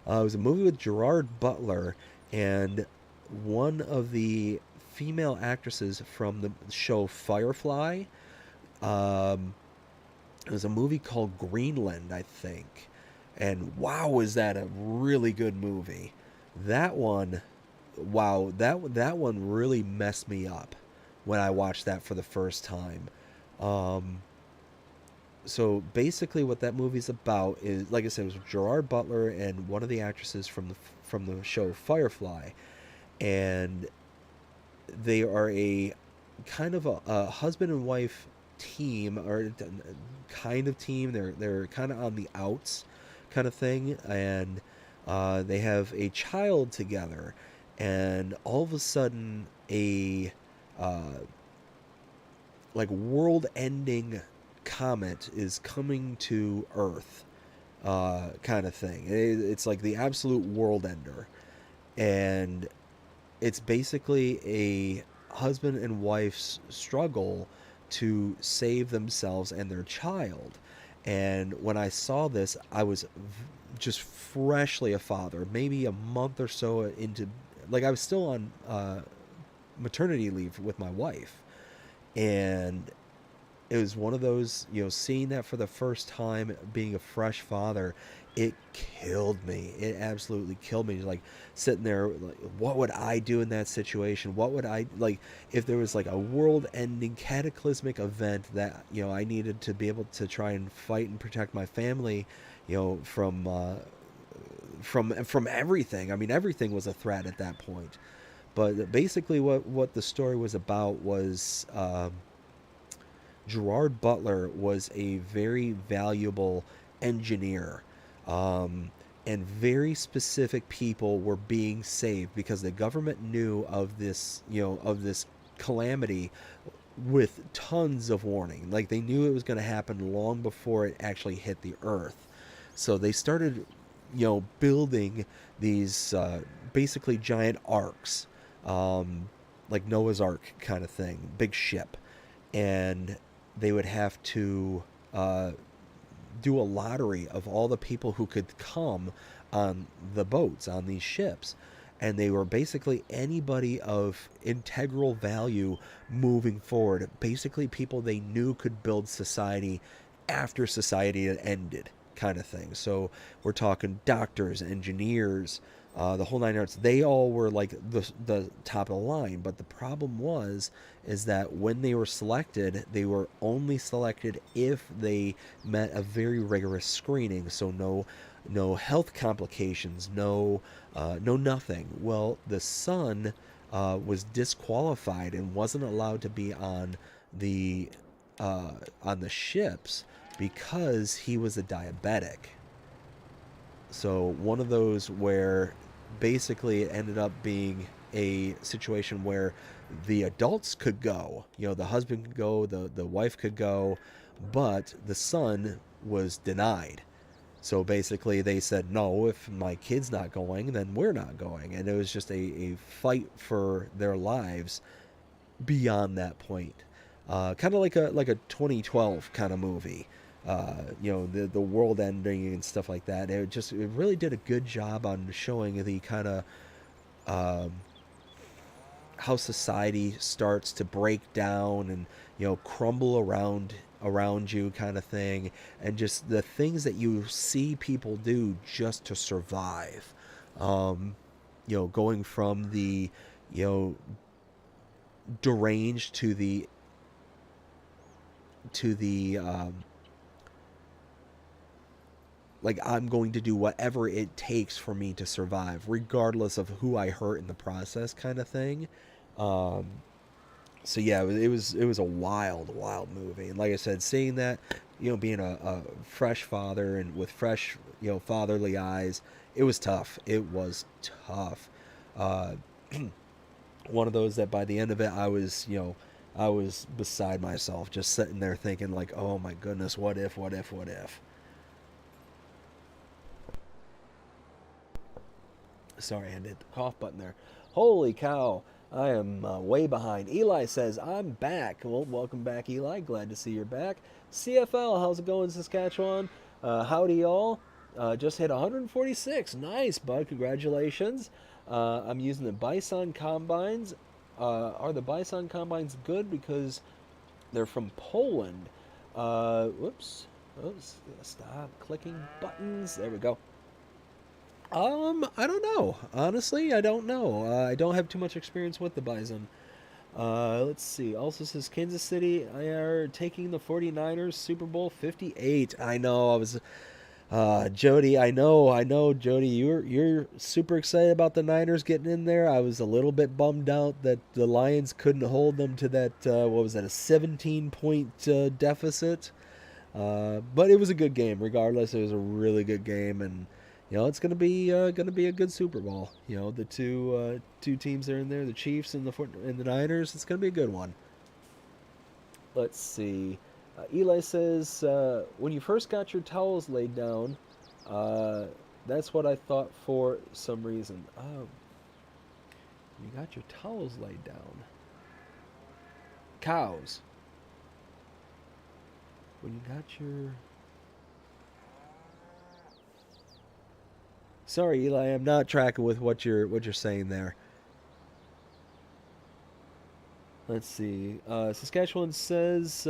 was a movie with Gerard Butler and one of the female actresses from the show Firefly. Um, it was a movie called Greenland, I think. And wow, is that a really good movie. That one, wow, that one really messed me up when I watched that for the first time. Um, so basically, what that movie's about is, like I said, it was Gerard Butler and one of the actresses from the show Firefly, and they are a kind of a husband and wife team, or kind of team. They're kind of on the outs, kind of thing, and they have a child together, and all of a sudden a uh, like world-ending comet is coming to Earth, kind of thing. It's like the absolute world ender, and it's basically a husband and wife's struggle to save themselves and their child. And when I saw this, I was just freshly a father, maybe a month or so into, like I was still on maternity leave with my wife, and it was one of those, seeing that for the first time, being a fresh father, it killed me. It absolutely killed me. Like sitting there, like, what would I do in that situation? What would I like if there was like a world-ending cataclysmic event that I needed to be able to try and fight and protect my family, from everything. I mean, everything was a threat at that point. But basically, what the story was about was. Gerard Butler was a very valuable engineer. And very specific people were being saved because the government knew of this calamity with tons of warning. Like they knew it was going to happen long before it actually hit the earth. So they started, building these basically giant arcs, like Noah's Ark kind of thing, big ship, and they would have to do a lottery of all the people who could come on the boats, on these ships. And they were basically anybody of integral value moving forward. Basically, people they knew could build society after society had ended, kind of thing. So we're talking doctors, engineers, the whole nine yards. They all were like the top of the line. But the problem is that when they were selected, they were only selected if they met a very rigorous screening. So no health complications, no nothing. Well, the son was disqualified and wasn't allowed to be on the ships because he was a diabetic. So one of those where basically it ended up being a situation where the adults could go, the husband could go, the wife could go, but the son was denied. So basically they said, no, if my kid's not going, then we're not going. And it was just a fight for their lives beyond that point. Kind of like a 2012 kind of movie. The world ending and stuff like that. It really did a good job on showing the kind of um, how society starts to break down and crumble around you, kind of thing, and just the things that you see people do just to survive. Um, going from the you know deranged to the like I'm going to do whatever it takes for me to survive, regardless of who I hurt in the process, kind of thing. Um, so yeah, it was a wild movie. And like I said, seeing that, being a fresh father and with fresh, fatherly eyes, it was tough. It was tough. Uh, One of those that by the end of it, I was beside myself, just sitting there thinking like, oh my goodness, what if, what if, what if? Sorry, I hit the cough button there. Holy cow. I am way behind. Eli says, I'm back. Well, welcome back, Eli. Glad to see you're back. CFL, how's it going, Saskatchewan? Howdy, y'all. Just hit 146. Nice, bud. Congratulations. I'm using the Bison Combines. Are the Bison Combines good? Because they're from Poland. Whoops. Oops. Stop clicking buttons. There we go. I don't know. Honestly, I don't know. I don't have too much experience with the Bison. Let's see. Also says Kansas City are taking the 49ers Super Bowl 58. I know. I was Jody, I know, Jody, you're super excited about the Niners getting in there. I was a little bit bummed out that the Lions couldn't hold them to that what was that, a 17-point deficit. But it was a good game. Regardless, it was a really good game, and it's gonna be a good Super Bowl. The two teams that are in there, the Chiefs and the Niners. It's gonna be a good one. Let's see. Eli says, when you first got your towels laid down, uh, that's what I thought for some reason. You got your towels laid down. Cows. When you got your Sorry, Eli, I'm not tracking with what you're saying there. Let's see. Saskatchewan says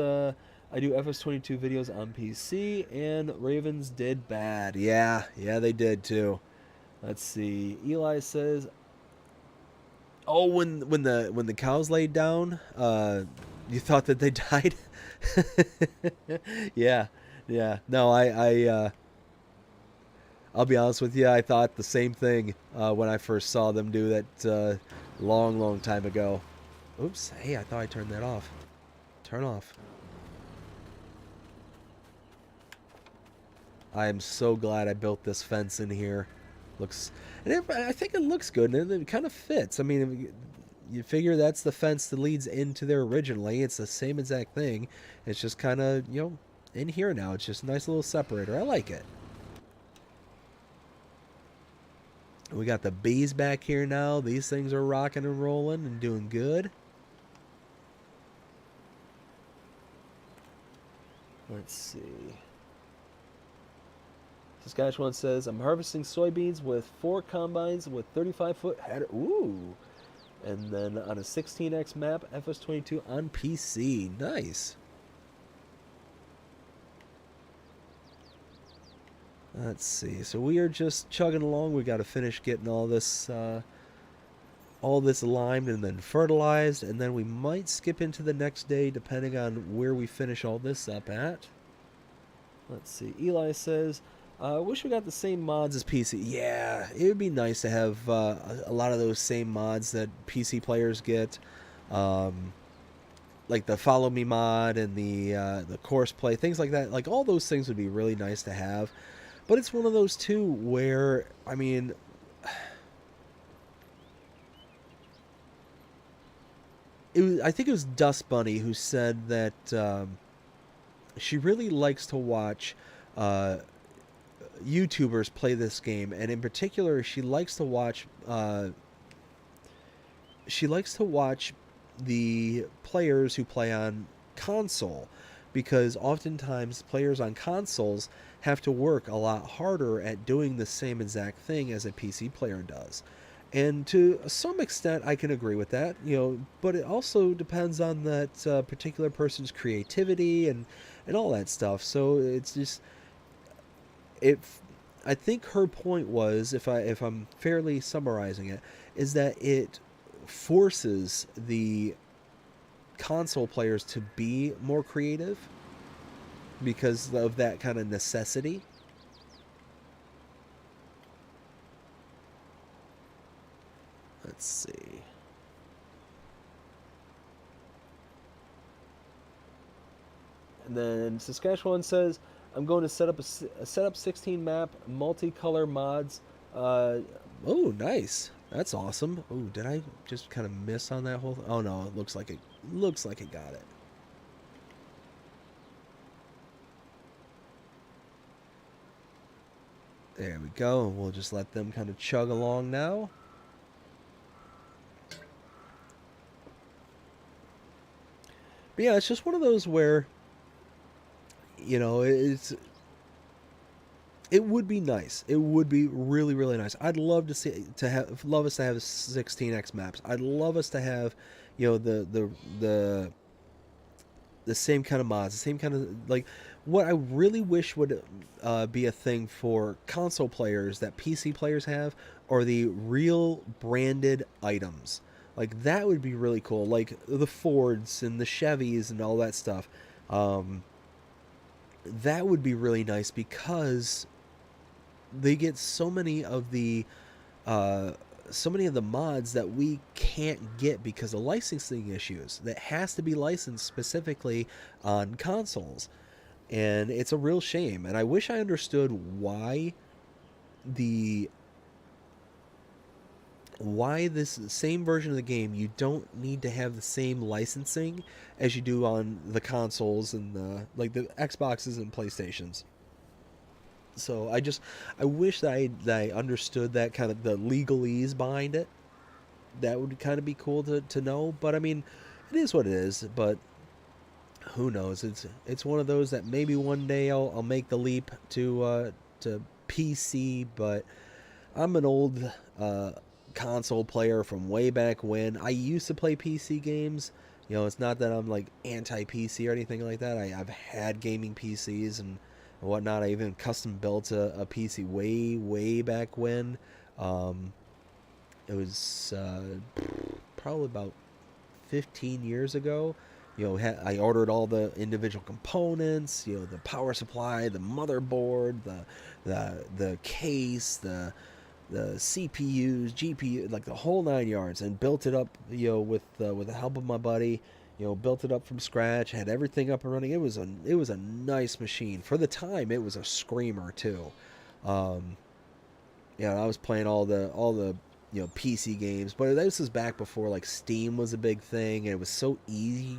I do FS22 videos on PC, and Ravens did bad. Yeah, they did too. Let's see. Eli says, "Oh, when the cows laid down, you thought that they died." Yeah, yeah. No, I'll be honest with you. I thought the same thing when I first saw them do that long time ago. Oops. Hey, I thought I turned that off. Turn off. I am so glad I built this fence in here. Looks, I think it looks good, and it kind of fits. I mean, you figure that's the fence that leads into there originally. It's the same exact thing. It's just kind of, in here now. It's just a nice little separator. I like it. We got the bees back here now. These things are rocking and rolling and doing good. Let's see. Saskatchewan says, I'm harvesting soybeans with 4 combines with 35-foot header. Ooh. And then on a 16x map, FS22 on PC. Nice. Let's see. So we are just chugging along. We got to finish getting all this limed and then fertilized, and then we might skip into the next day depending on where we finish all this up at. Let's see. Eli says, I wish we got the same mods as PC. Yeah, it would be nice to have a lot of those same mods that PC players get. Um, like the follow me mod and the course play, things like that. Like all those things would be really nice to have. But it's one of those too where, I mean, I think it was Dust Bunny who said that she really likes to watch uh, YouTubers play this game, and in particular, she likes to watch the players who play on console, because oftentimes players on consoles have to work a lot harder at doing the same exact thing as a PC player does. And to some extent, I can agree with that, but it also depends on that particular person's creativity and all that stuff. So it's just, if I think her point was, if I'm fairly summarizing it, is that it forces the console players to be more creative because of that kind of necessity. Let's see. And then Saskatchewan says, I'm going to set up a setup 16 map, multicolor mods. Uh, oh, nice. That's awesome. Oh, did I just kind of miss on that whole? Oh no, it looks like it got it. There we go. We'll just let them kind of chug along now. But yeah, it's just one of those where, it would be nice. It would be really, really nice. I'd love to see to have love us to have 16x maps. I'd love us to have, the the same kind of mods, the same kind of like what I really wish would be a thing for console players that PC players have are the real branded items. Like that would be really cool. Like the Fords and the Chevys and all that stuff. Um, that would be really nice because they get uh, so many of the mods that we can't get because of licensing issues. That has to be licensed specifically on consoles, and it's a real shame. And I wish I understood the why this same version of the game you don't need to have the same licensing as you do on the consoles and the Xboxes and PlayStations. So I wish that I understood that kind of the legalese behind it. That would kind of be cool to know. But I mean, it is what it is. But who knows? It's one of those that maybe one day I'll make the leap to PC. But I'm an old console player from way back when. I used to play PC games. It's not that I'm like anti PC or anything like that. I've had gaming PCs and whatnot. I even custom built a PC way back when. Um, it was probably about 15 years ago. I ordered all the individual components. The power supply, the motherboard, the case, the CPUs, GPU, like the whole nine yards, and built it up. With the help of my buddy. Built it up from scratch, had everything up and running. It was a nice machine for the time. It was a screamer too. Um, I was playing all the PC games, but this was back before like Steam was a big thing, and it was so easy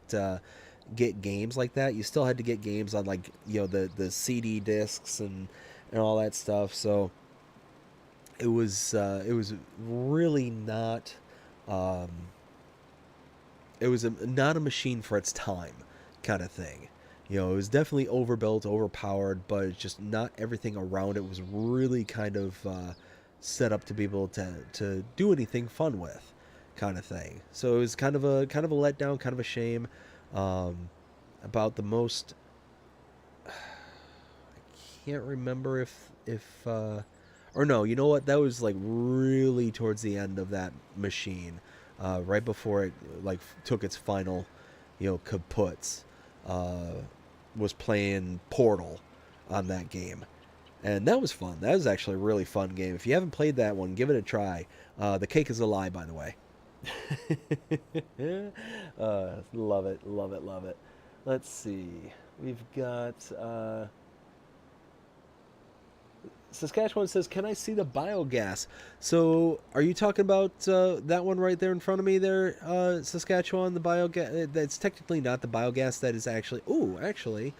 to get games like that. You still had to get games on like the CD discs and all that stuff. So it was really not. Um, it was not a machine for its time, kind of thing. It was definitely overbuilt, overpowered, but it's just not everything around it was really kind of set up to be able to do anything fun with, kind of thing. So it was kind of a letdown, kind of a shame. Um, about the most, I can't remember if or no, you know what? That was like really towards the end of that machine, right before it like took its final, kaputs. Uh, was playing Portal on that game, and that was fun. That was actually a really fun game. If you haven't played that one, give it a try. The cake is a lie, by the way. Love it, love it, love it. Let's see. We've got. Saskatchewan says, "Can I see the biogas?" So, are you talking about that one right there in front of me there, Saskatchewan? The biogas. That's technically not the biogas. That is actually. Oh, actually,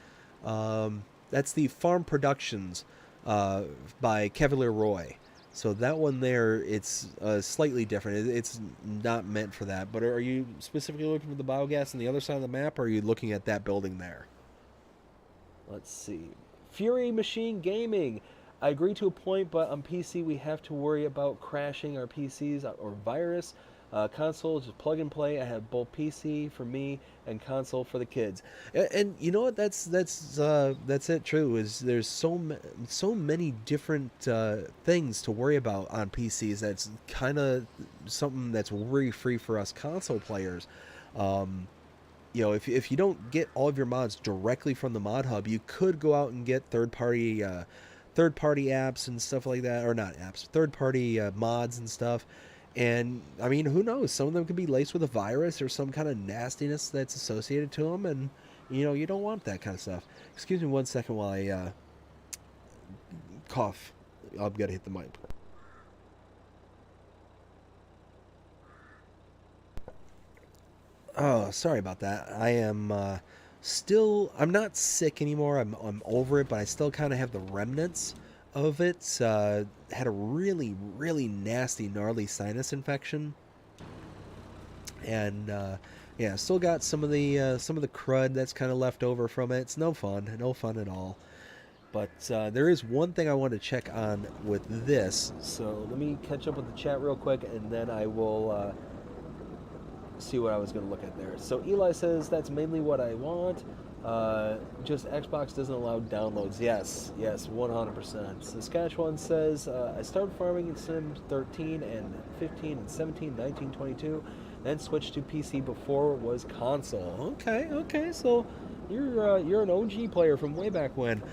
that's the Farm Productions by Cavalier Roy. So that one there, it's slightly different. It's not meant for that. But are you specifically looking for the biogas on the other side of the map, or are you looking at that building there? Let's see. Fury Machine Gaming. I agree to a point, but on PC we have to worry about crashing our PCs or virus. Console, just plug and play. I have both PC for me and console for the kids. And you know what? That's it. True is there's so many different things to worry about on PCs. That's kind of something that's worry free for us console players. Um, if you don't get all of your mods directly from the mod hub, you could go out and get third party apps and stuff like that, or not apps, third party mods and stuff. And I mean, who knows? Some of them could be laced with a virus or some kind of nastiness that's associated to them, and You know, you don't want that kind of stuff. Excuse me 1 second while I cough. I've got to hit the mic. Oh, sorry about that. I am still. I'm not sick anymore. I'm over it, but I still kind of have the remnants of it. Had a really nasty, gnarly sinus infection, and yeah, still got some of the crud that's kind of left over from it. It's no fun at all. But there is one thing I want to check on with this. So let me catch up with the chat real quick, and then I will see what I was going to look at there. So Eli says that's mainly what I want. Just Xbox doesn't allow downloads. Yes, 100%. Saskatchewan says I started farming in Sims 13 and 15 and 17, 19, 22, then switched to PC before it was console. Okay. So you're an OG player from way back when.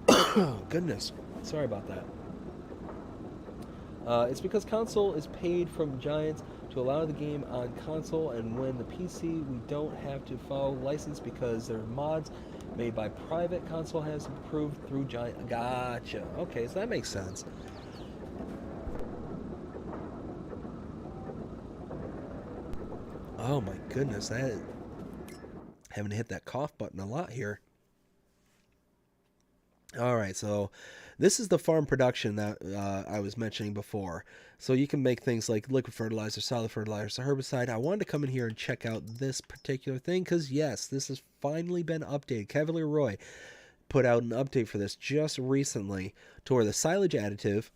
Oh, goodness. Sorry about that. It's because console is paid from Giants to allow the game on console, and when the PC, we don't have to follow license because their mods made by private console has approved through Giant. Gotcha. Okay, so that makes sense. Oh my goodness, I haven't hit that cough button a lot here. All right, so this is the farm production that I was mentioning before. So you can make things like liquid fertilizer, solid fertilizer, herbicide. I wanted to come in here and check out this particular thing because, yes, this has finally been updated. Cavalier Roy put out an update for this just recently to where the silage additive,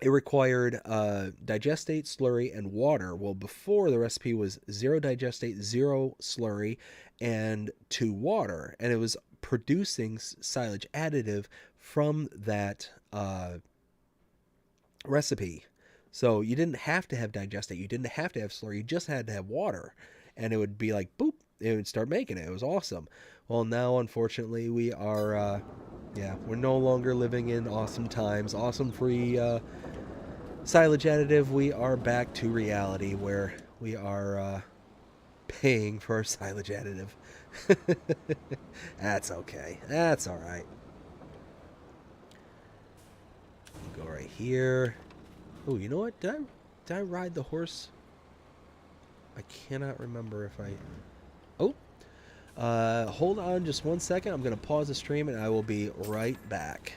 it required digestate, slurry, and water. Well, before the recipe was 0 digestate, 0 slurry, and 2 water. And it was producing silage additive from that recipe. So you didn't have to have digestate, you didn't have to have slurry, you just had to have water. And it would be like, boop, it would start making it. It was awesome. Well, now, unfortunately, we are, we're no longer living in awesome times, awesome free silage additive. We are back to reality where we are paying for silage additive. That's okay. That's all right. Go right here. Oh, you know what? Did I ride the horse? I cannot remember if I. Oh, hold on just 1 second. I'm gonna pause the stream and I will be right back.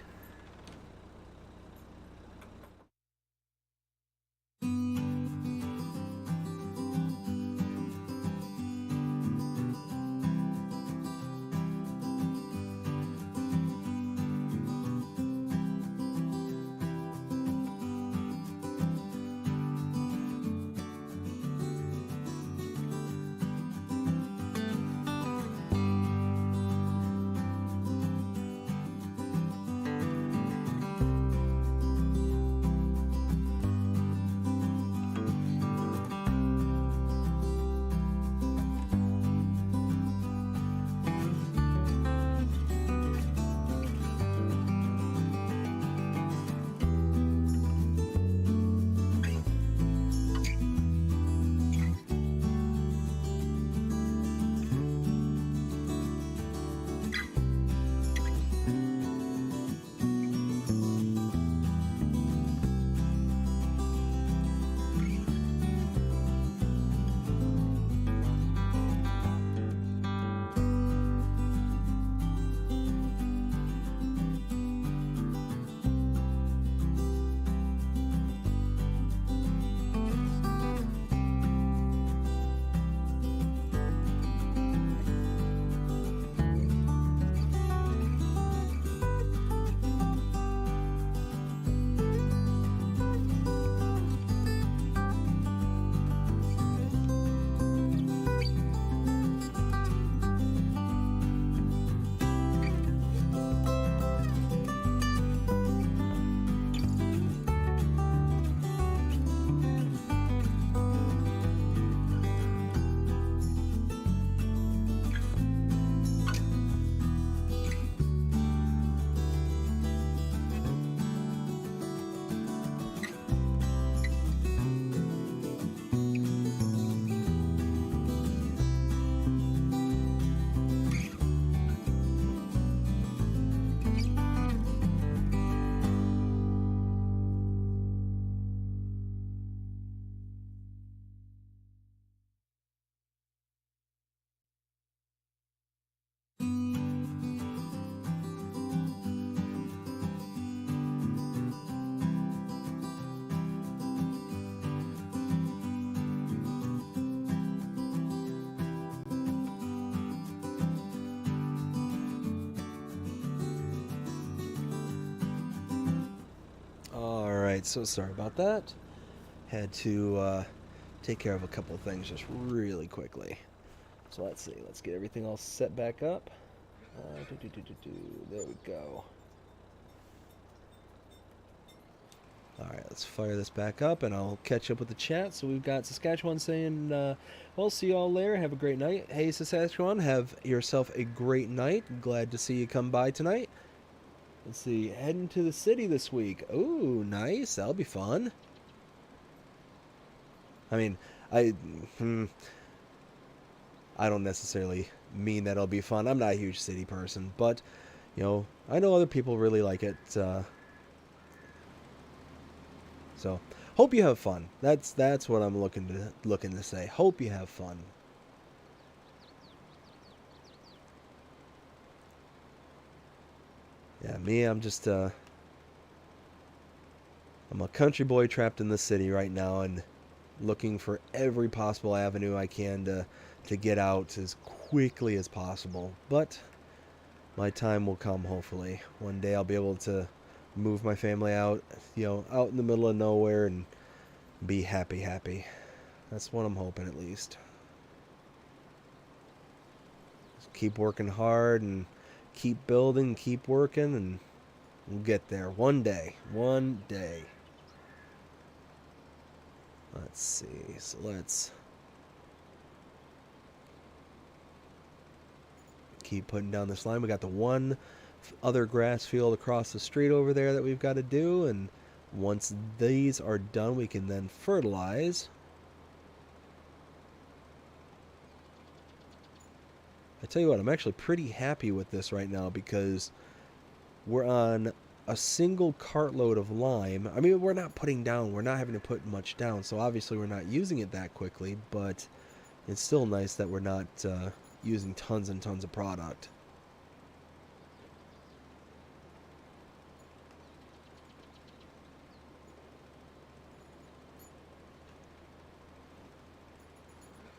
Alright, so sorry about that. Had to take care of a couple of things just really quickly. So let's see. Let's get everything all set back up. There we go. Alright, let's fire this back up and I'll catch up with the chat. So we've got Saskatchewan saying, well, see you all later. Have a great night. Hey, Saskatchewan, have yourself a great night. Glad to see you come by tonight. Let's see, heading to the city this week. Ooh, nice. That'll be fun. I mean, I don't necessarily mean that it'll be fun. I'm not a huge city person, but, you know, I know other people really like it. So, hope you have fun. That's what I'm looking to say. Hope you have fun. Yeah, me, I'm just I'm a country boy trapped in the city right now and looking for every possible avenue I can to get out as quickly as possible. But my time will come, hopefully. One day I'll be able to move my family out, you know, out in the middle of nowhere and be happy. That's what I'm hoping, at least. Just keep working hard and keep building, keep working, and we'll get there one day. One day. Let's see. So let's keep putting down this line. We got the one other grass field across the street over there that we've got to do, and once these are done, we can then fertilize. I tell you what, I'm actually pretty happy with this right now because we're on a single cartload of lime. I mean, we're not having to put much down, so obviously we're not using it that quickly, but it's still nice that we're not using tons and tons of product.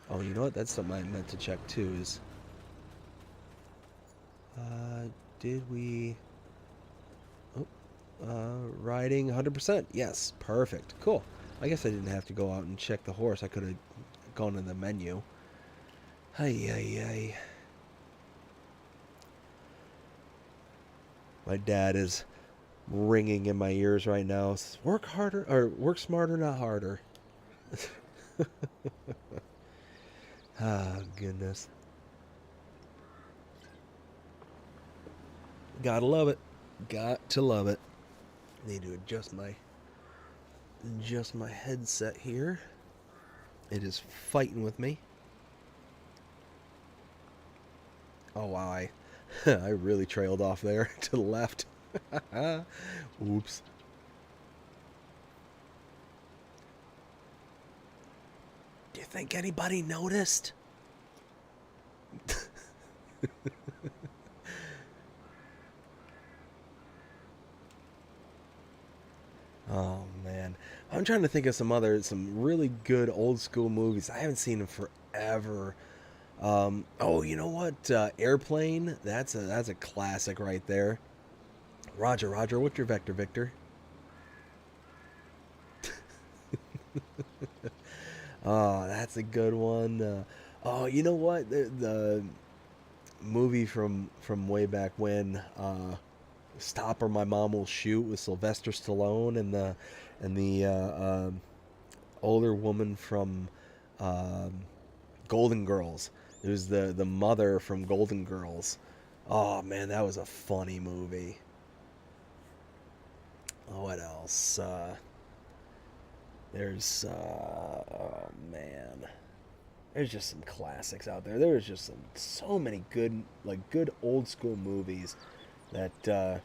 Oh, you know what? That's something I meant to check too is... did we... Oh, riding 100%. Yes, perfect. Cool. I guess I didn't have to go out and check the horse. I could have gone in the menu. Ay. My dad is ringing in my ears right now. Says, work harder, or work smarter, not harder. Ah, goodness. Gotta love it. Got to love it. Need to adjust my headset here. It is fighting with me. Oh wow, I really trailed off there to the left. Oops. Do you think anybody noticed? Oh man, I'm trying to think of some really good old school movies. I haven't seen them forever. Oh, you know what? Airplane. That's a classic right there. Roger. What's your vector, Victor? Oh, that's a good one. Oh, you know what? The movie from way back when, Stop or My Mom Will Shoot with Sylvester Stallone and the older woman from Golden Girls. It was the mother from Golden Girls. Oh man, that was a funny movie. Oh, what else? There's oh man, there's just some classics out there. There's just so many good old school movies that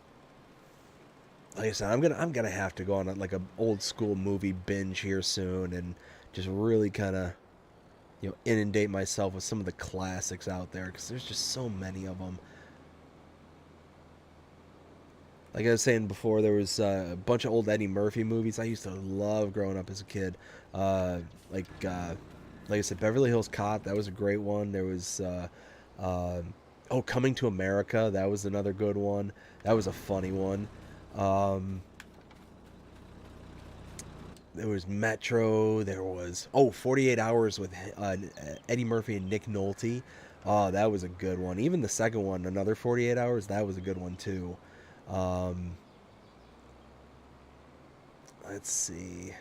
like I said, I'm gonna have to go on a old school movie binge here soon and just really kind of, you know, inundate myself with some of the classics out there because there's just so many of them. Like I was saying before, there was a bunch of old Eddie Murphy movies I used to love growing up as a kid. Like I said, Beverly Hills Cop, that was a great one. There was Coming to America, that was another good one. That was a funny one. There was Metro. There was, oh, 48 Hours with Eddie Murphy and Nick Nolte. Oh, that was a good one. Even the second one, another 48 Hours, that was a good one too. Um, let's see.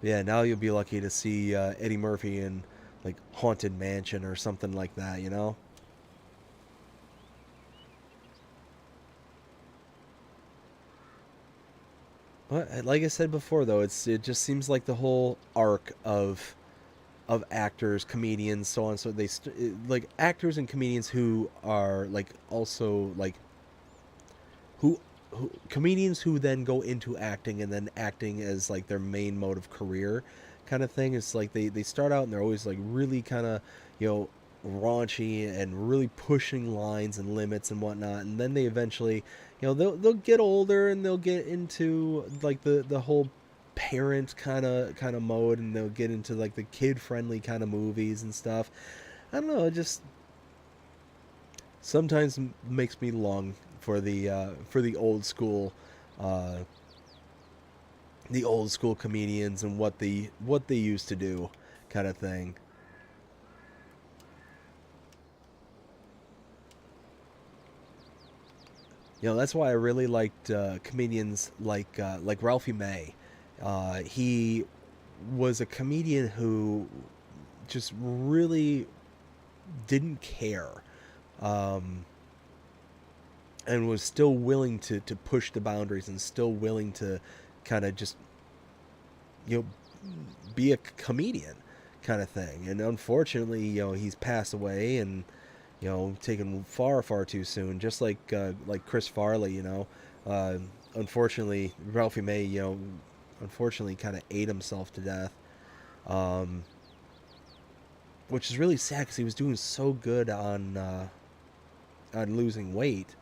Yeah, now you'll be lucky to see Eddie Murphy in like Haunted Mansion or something like that, you know? But like I said before, though, it just seems like the whole arc of actors, comedians, so on. So like actors and comedians who are like also like who comedians who then go into acting and then acting as like their main mode of career kind of thing. It's like they start out and they're always like really kind of, you know, raunchy and really pushing lines and limits and whatnot, and then they eventually, you know, they'll get older and they'll get into like the whole parent kind of mode, and they'll get into like the kid friendly kind of movies and stuff. I don't know, it just sometimes makes me long for uh, the old school comedians and what they used to do, kind of thing. You know, that's why I really liked comedians like Ralphie May. He was a comedian who just really didn't care, um, and was still willing to push the boundaries and still willing to kind of just, you know, be a comedian kind of thing. And unfortunately, you know, he's passed away, and you know, taken far too soon. Just like Chris Farley, you know. Uh, Unfortunately, Ralphie May, you know, unfortunately, kind of ate himself to death, um, which is really sad because he was doing so good on losing weight,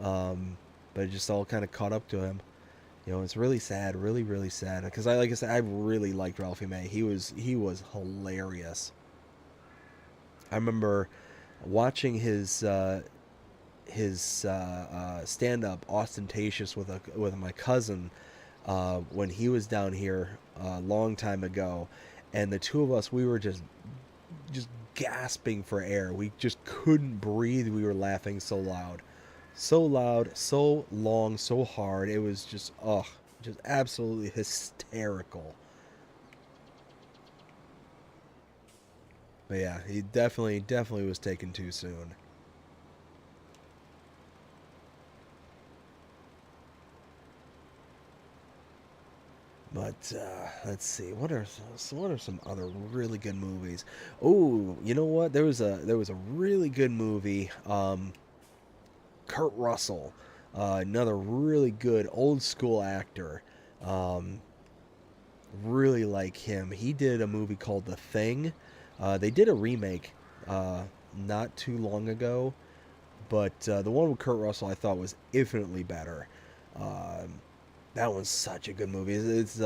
um, but it just all kind of caught up to him. You know, it's really sad, really sad. Because like I said, I really liked Ralphie May. He was hilarious. I remember watching his stand up ostentatious with my cousin when he was down here a long time ago, and the two of us, we were just gasping for air. We just couldn't breathe. We were laughing so loud, so long, so hard. It was just just absolutely hysterical. But yeah, he definitely was taken too soon. But let's see, what are some other really good movies? Oh, you know what? There was a really good movie. Kurt Russell, another really good old school actor. Um, Really like him. He did a movie called The Thing. They did a remake not too long ago, but the one with Kurt Russell I thought was infinitely better. Um, that one's such a good movie. It's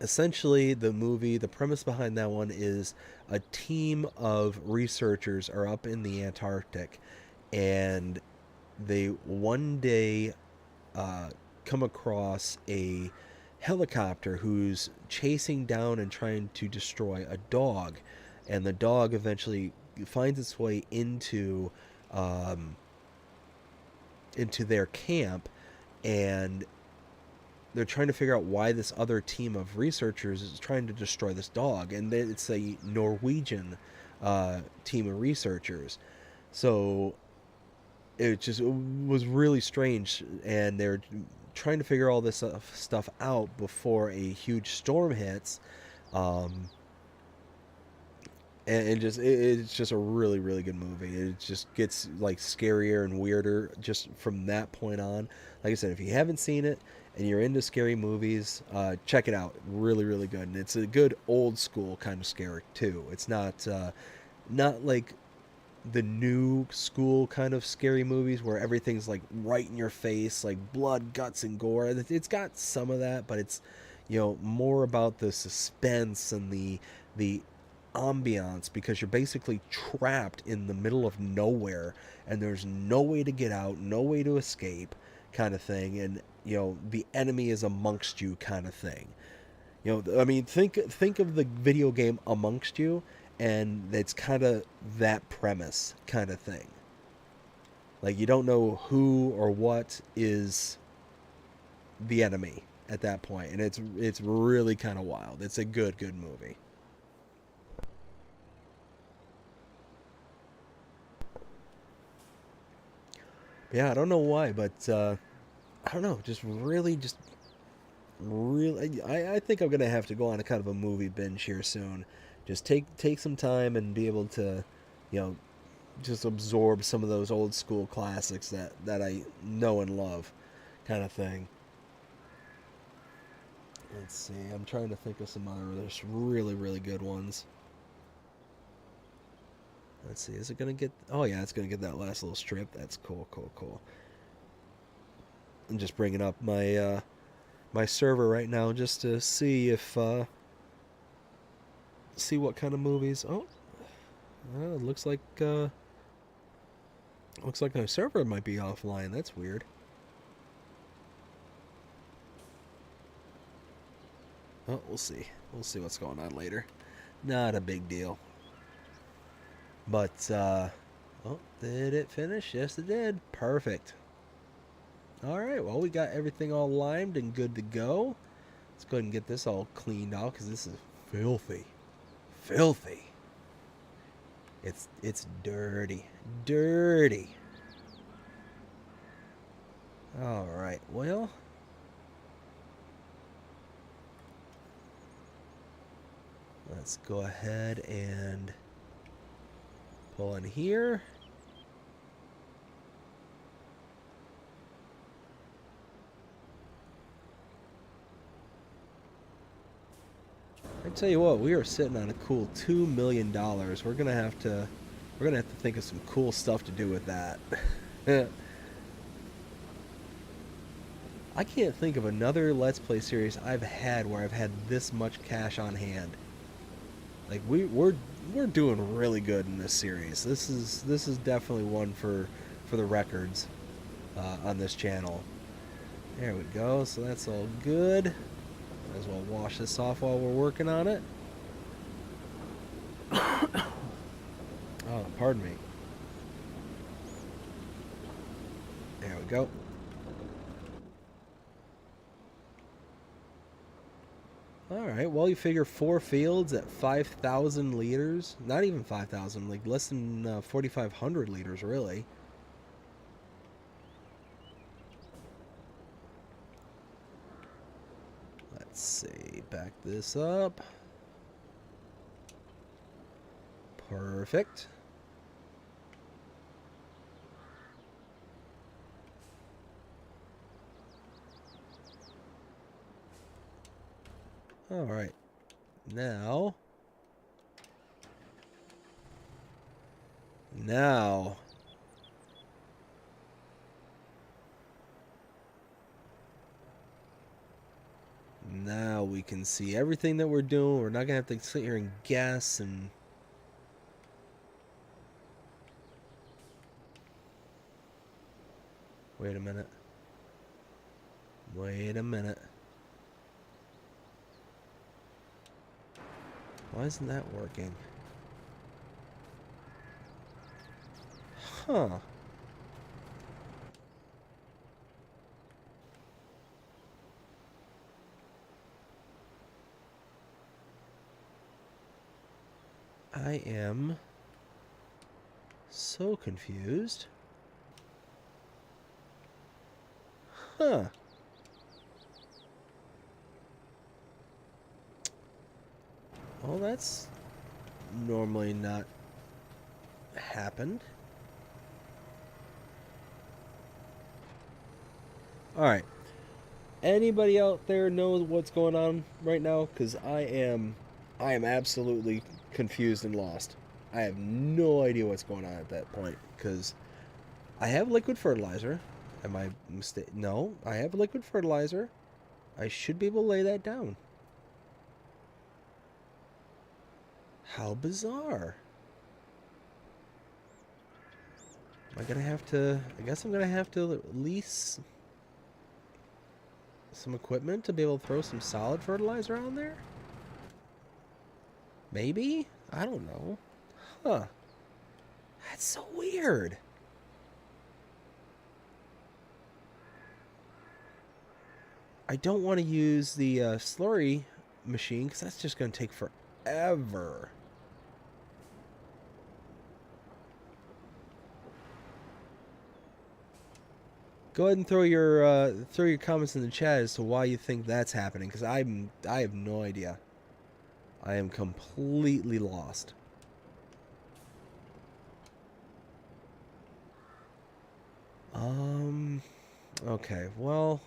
essentially the movie. The premise behind that one is a team of researchers are up in the Antarctic, and they one day uh, come across a helicopter who's chasing down and trying to destroy a dog, and the dog eventually finds its way um, into their camp, and they're trying to figure out why this other team of researchers is trying to destroy this dog, and then it's a Norwegian team of researchers. So it just was really strange, and they're trying to figure all this stuff out before a huge storm hits, um, and it's just a really good movie. It just gets like scarier and weirder just from that point on. Like I said, if you haven't seen it and you're into scary movies, check it out. Really good, and it's a good old school kind of scary too. It's not like the new school kind of scary movies where everything's like right in your face, like blood, guts, and gore. It's got some of that, but it's, you know, more about the suspense and the ambiance because you're basically trapped in the middle of nowhere and there's no way to get out, no way to escape, kind of thing. And the enemy is amongst you, kind of thing. I mean, think of the video game Amongst You, and it's kind of that premise, kind of thing. Like, you don't know who or what is the enemy at that point, and it's really kind of wild. It's a good movie. Yeah, I don't know why, but I don't know, just really, I think I'm gonna have to go on a kind of a movie binge here soon. Just take some time and be able to, you know, just absorb some of those old school classics that I know and love, kind of thing. Let's see. I'm trying to think of some other just really good ones. Let's see. Is it gonna get? Oh yeah, it's gonna get that last little strip. That's cool. I'm just bringing up my server right now just to see if see what kind of movies. Oh, it looks like my server might be offline. That's weird. Oh, we'll see. We'll see what's going on later. Not a big deal. But oh, did it finish? Yes, it did. Perfect. All right. Well, we got everything all limed and good to go. Let's go ahead and get this all cleaned out because this is filthy, filthy. It's dirty. All right. Well, let's go ahead and pull in here. I tell you what, we are sitting on a cool $2 million. We're gonna have to think of some cool stuff to do with that. I can't think of another Let's Play series I've had where I've had this much cash on hand. Like we're doing really good in this series. This is definitely one for the records on this channel. There we go. So that's all good. Might as well wash this off while we're working on it. Oh, pardon me. There we go. Alright, well, you figure 4 fields at 5,000 liters. Not even 5,000, like less than 4,500 liters, really. Let's see, back this up. Perfect. All right. Now we can see everything that we're doing. We're not gonna have to sit here and guess and wait a minute. Why isn't that working? Huh. I am so confused. Huh. Well, that's normally not happened. Alright. Anybody out there know what's going on right now? Because I am absolutely confused and lost. I have no idea what's going on at that point. Because I have liquid fertilizer. Am I mistaken? No, I have liquid fertilizer. I should be able to lay that down. How bizarre. Am I gonna have to... I guess I'm gonna have to lease some equipment to be able to throw some solid fertilizer on there? Maybe? I don't know. Huh. That's so weird. I don't want to use the slurry machine because that's just going to take forever. Go ahead and throw your comments in the chat as to why you think that's happening, because I have no idea. I am completely lost. Okay, well,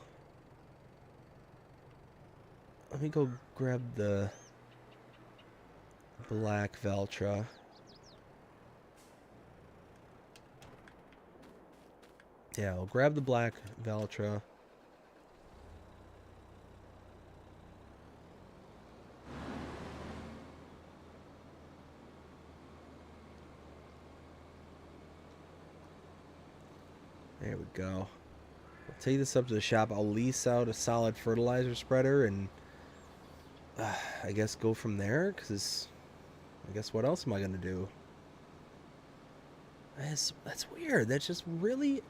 let me go grab the black Veltra. Yeah, I'll grab the black Veltra. There we go. I'll take this up to the shop. I'll lease out a solid fertilizer spreader and I guess go from there, because I guess what else am I going to do? That's weird. That's just really...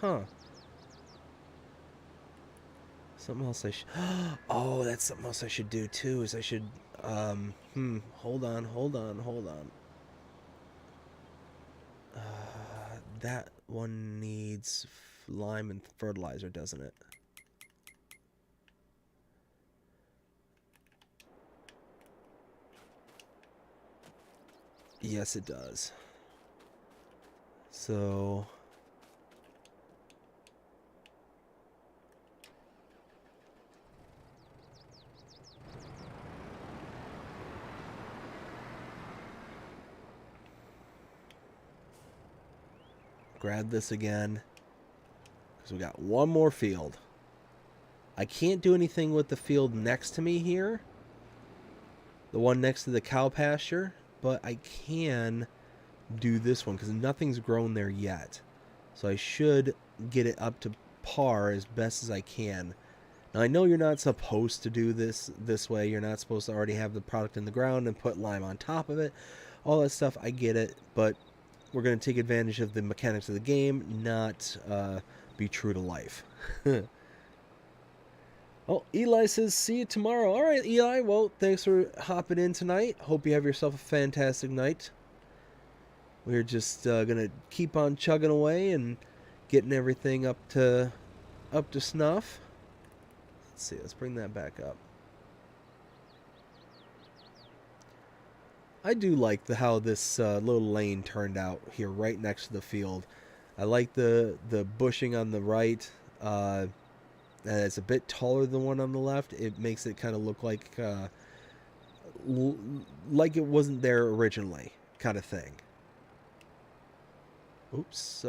Huh. Something else I should... Oh, that's something else I should do, too, is I should... Hold on. That one needs lime and fertilizer, doesn't it? Yes, it does. So... grab this again, because we got one more field. I can't do anything with the field next to me here, the one next to the cow pasture, but I can do this one because nothing's grown there yet. So I should get it up to par as best as I can. Now I know you're not supposed to do this way. You're not supposed to already have the product in the ground and put lime on top of it. All that stuff, I get it, but we're going to take advantage of the mechanics of the game, not be true to life. Oh, Eli says, see you tomorrow. All right, Eli. Well, thanks for hopping in tonight. Hope you have yourself a fantastic night. We're just going to keep on chugging away and getting everything up to snuff. Let's see. Let's bring that back up. I do like how this little lane turned out here right next to the field. I like the bushing on the right. And it's a bit taller than the one on the left. It makes it kind of look like it wasn't there originally, kind of thing. Oops.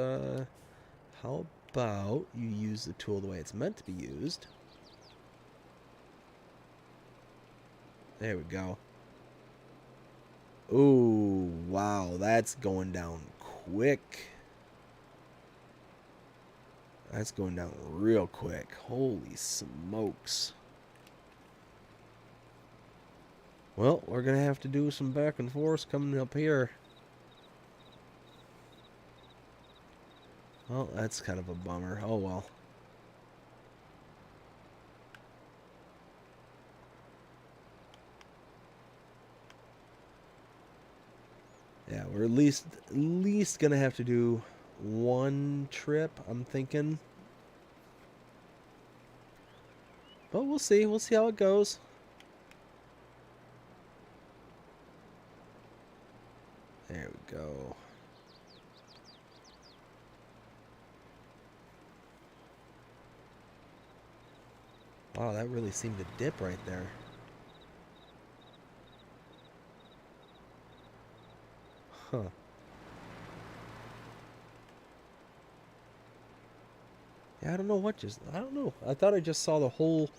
How about you use the tool the way it's meant to be used? There we go. Ooh, wow, that's going down quick. That's going down real quick. Holy smokes. Well, we're going to have to do some back and forth coming up here. Well, that's kind of a bummer. Oh, well. Yeah, we're at least going to have to do one trip, I'm thinking. But we'll see. We'll see how it goes. There we go. Wow, that really seemed to dip right there. Huh. Yeah, I don't know what just... I don't know. I thought I just saw the whole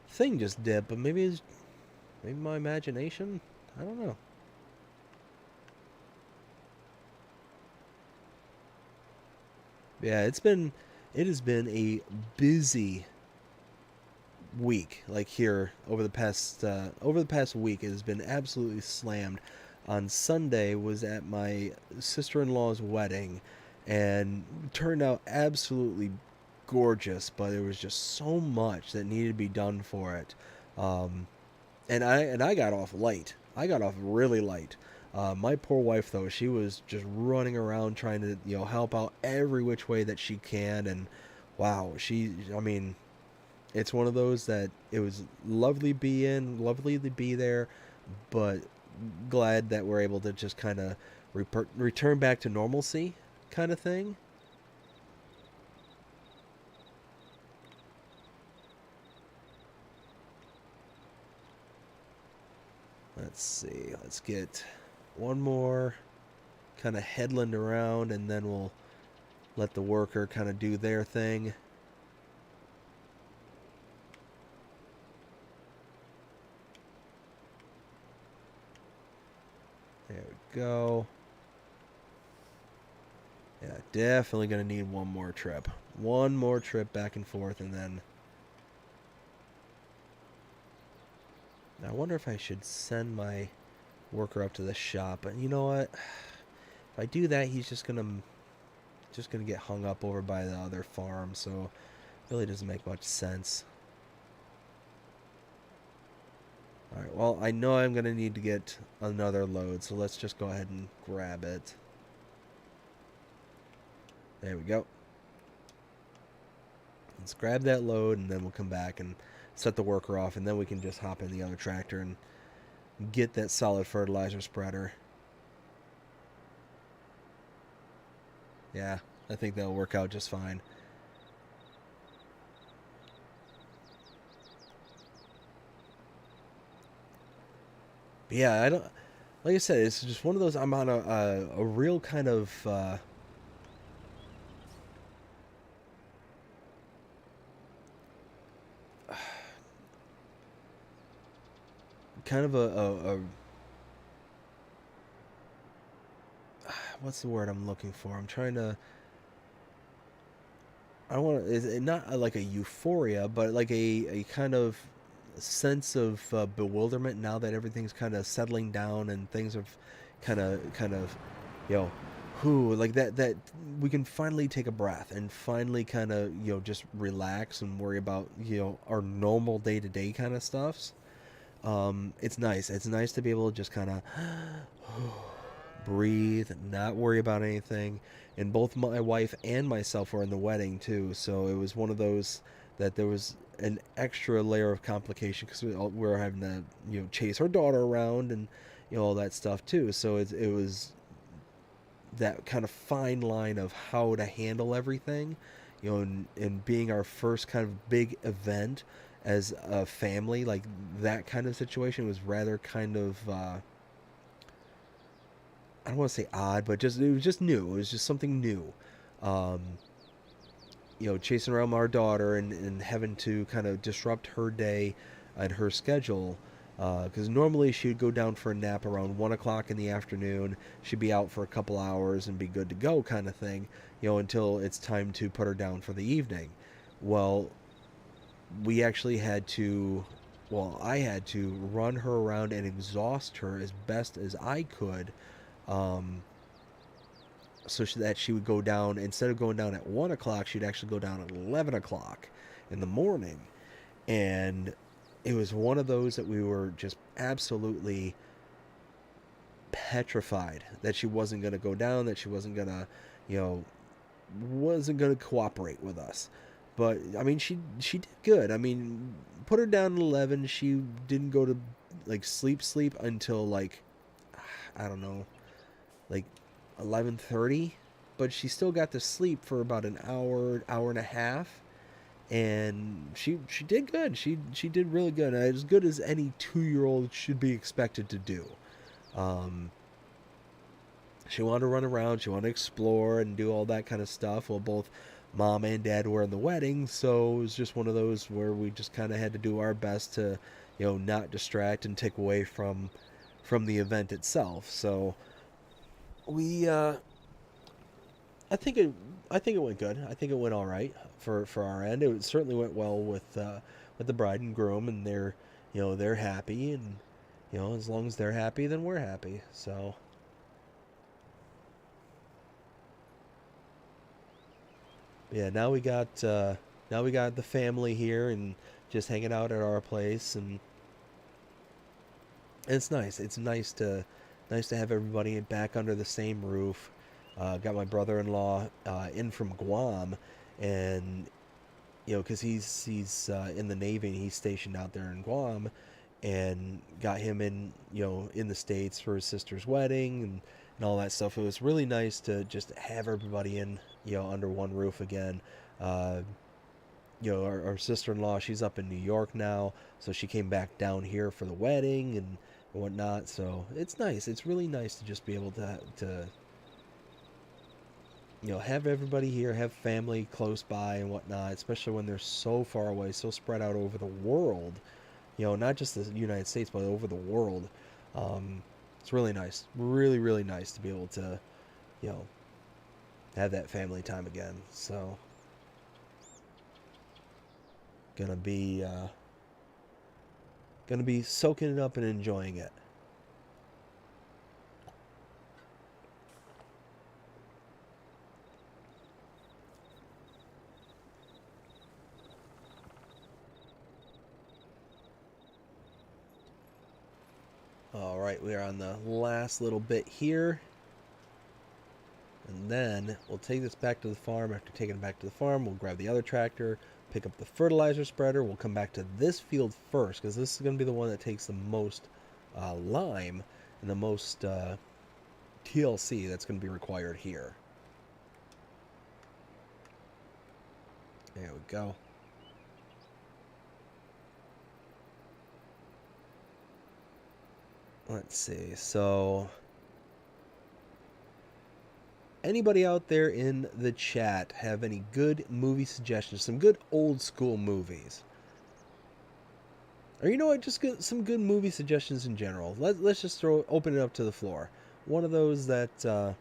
thing just dip, but maybe my imagination? I don't know. Yeah, it has been a busy week. Like here over the past week, it has been absolutely slammed. On Sunday was at my sister-in-law's wedding, and turned out absolutely gorgeous. But there was just so much that needed to be done for it. Um, and I got off late. I got off really late. My poor wife, though, she was just running around trying to help out every which way that she can, and wow, I mean, it's one of those that it was lovely to be there, but glad that we're able to just kind of return back to normalcy, kind of thing. Let's see. Let's get one more kind of headland around, and then we'll let the worker kind of do their thing. There we go. Yeah, definitely going to need one more trip. One more trip back and forth, and then... I wonder if I should send my worker up to the shop. But you know what? If I do that, he's just gonna get hung up over by the other farm, so it really doesn't make much sense. Alright, well, I know I'm gonna need to get another load, so let's just go ahead and grab it. There we go. Let's grab that load, and then we'll come back and set the worker off, and then we can just hop in the other tractor and get that solid fertilizer spreader. Yeah, I think that'll work out just fine. But yeah, I don't. Like I said, it's just one of those. I'm on a real kind of kind of a what's the word I'm looking for? I'm trying to. I don't want to. Is it not like a euphoria, but like a kind of sense of bewilderment now that everything's kind of settling down and things have kind of you know who like that we can finally take a breath and finally kind of just relax and worry about our normal day-to-day kind of stuffs. It's nice to be able to just kind of breathe, not worry about anything. And both my wife and myself were in the wedding too, so it was one of those that there was an extra layer of complication because we were having to chase our daughter around and all that stuff too. So it was that kind of fine line of how to handle everything, and being our first kind of big event as a family, like that kind of situation was rather kind of I don't want to say odd, but just it was just new. It was just something new. Um, chasing around our daughter and having to kind of disrupt her day and her schedule. Because normally she would go down for a nap around 1 o'clock in the afternoon. She'd be out for a couple hours and be good to go, kind of thing, until it's time to put her down for the evening. Well, we actually had to, well, I had to run her around and exhaust her as best as I could, um, that she would go down, instead of going down at 1 o'clock, she'd actually go down at 11 o'clock in the morning. And it was one of those that we were just absolutely petrified that she wasn't going to go down, that she wasn't going to, you know, wasn't going to cooperate with us. But I mean, she did good. I mean, put her down at 11. She didn't go to like sleep until like I don't know, like 11:30, but she still got to sleep for about an hour and a half, and she did good. She did really good, as good as any 2-year-old should be expected to do. Um, she wanted to run around, she wanted to explore and do all that kind of stuff. Well, both mom and dad were in the wedding, so it was just one of those where we just kind of had to do our best to, not distract and take away from from the event itself. So we I think it I think it went good. I think it went all right for our end. It certainly went well with the bride and groom, and they're happy, and as long as they're happy, then we're happy. So yeah, now we got the family here and just hanging out at our place, and it's nice. It's nice to have everybody back under the same roof. Got my brother-in-law in from Guam, and because he's in the Navy and he's stationed out there in Guam, and got him in in the States for his sister's wedding and all that stuff. It was really nice to just have everybody in under one roof again. Uh, our sister-in-law, she's up in New York now, so she came back down here for the wedding and whatnot. So it's nice. It's really nice to just be able to have everybody here, have family close by and whatnot, especially when they're so far away, so spread out over the world. Not just the United States, but over the world. It's really nice, really, really nice to be able to, you know, have that family time again. So, gonna be, uh, gonna be soaking it up and enjoying it. All right, we are on the last little bit here. And then we'll take this back to the farm. After taking it back to the farm, we'll grab the other tractor, pick up the fertilizer spreader. We'll come back to this field first because this is going to be the one that takes the most lime and the most TLC that's going to be required here. There we go. Let's see. So, anybody out there in the chat have any good movie suggestions? Some good old school movies? Or you know what? Just some good movie suggestions in general. Let's just open it up to the floor. One of those that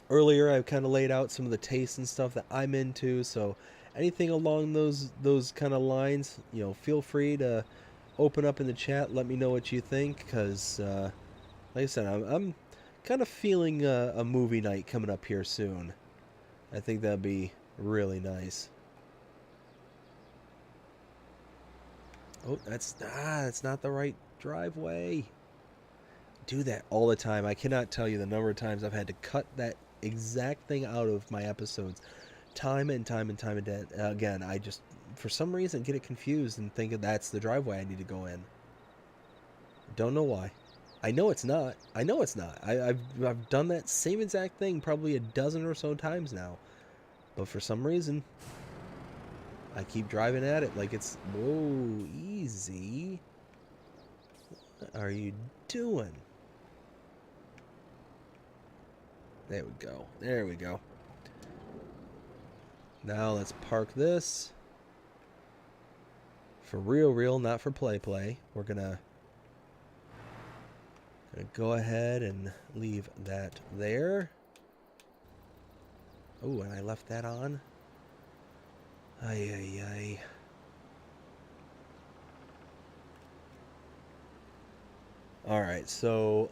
earlier I kind of laid out some of the tastes and stuff that I'm into. So anything along those kind of lines, feel free to open up in the chat. Let me know what you think, because like I said, I'm kind of feeling a movie night coming up here soon. I think that'd be really nice. Oh, that's not the right driveway. Do that all the time. I cannot tell you the number of times I've had to cut that exact thing out of my episodes, time and time and time again. I just, for some reason, get it confused and think that's the driveway I need to go in. Don't know why. I know it's not. I know it's not. I've done that same exact thing probably a dozen or so times now, but for some reason, I keep driving at it like it's, whoa, easy. What are you doing? There we go. There we go. Now let's park this. For real, not for play. We're gonna go ahead and leave that there. Oh, and I left that on. Ay. Alright, so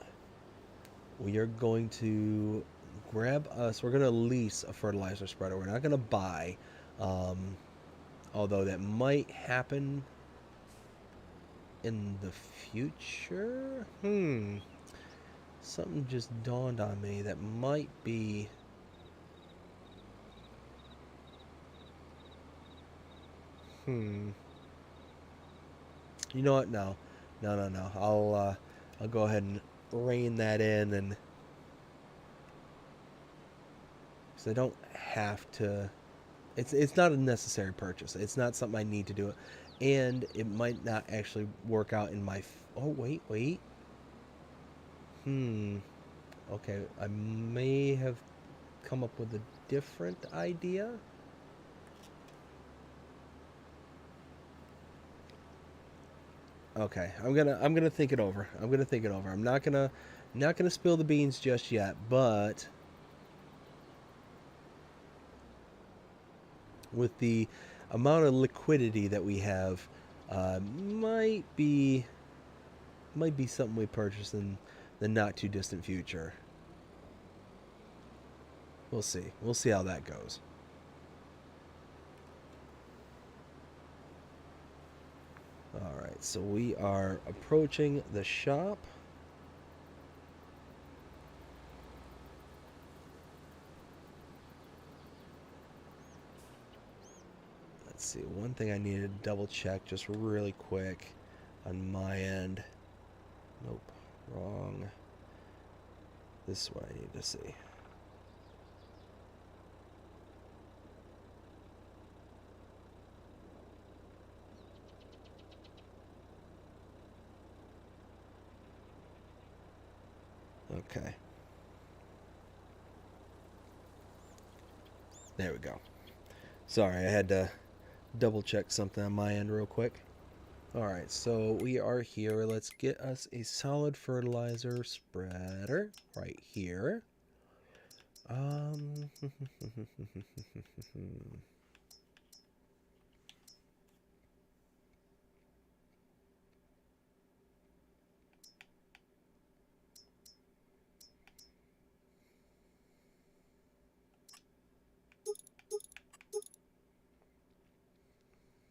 we are going to grab us. We're going to lease a fertilizer spreader. We're not going to buy. Although that might happen in the future. Something just dawned on me that might be... You know what? No. I'll go ahead and rein that in, and because I don't have to. It's not a necessary purchase. It's not something I need to do it, and it might not actually work out in my. Oh wait. Okay, I may have come up with a different idea. Okay, I'm gonna think it over. I'm gonna think it over. I'm not gonna spill the beans just yet, but with the amount of liquidity that we have, might be something we purchase in the not too distant future. We'll see. We'll see how that goes. All right, so we are approaching the shop. Let's see. One thing I need to double check just really quick on my end. Nope, wrong. This is what I need to see. Okay. There we go. Sorry, I had to double check something on my end real quick. Alright, so we are here. Let's get us a solid fertilizer spreader right here.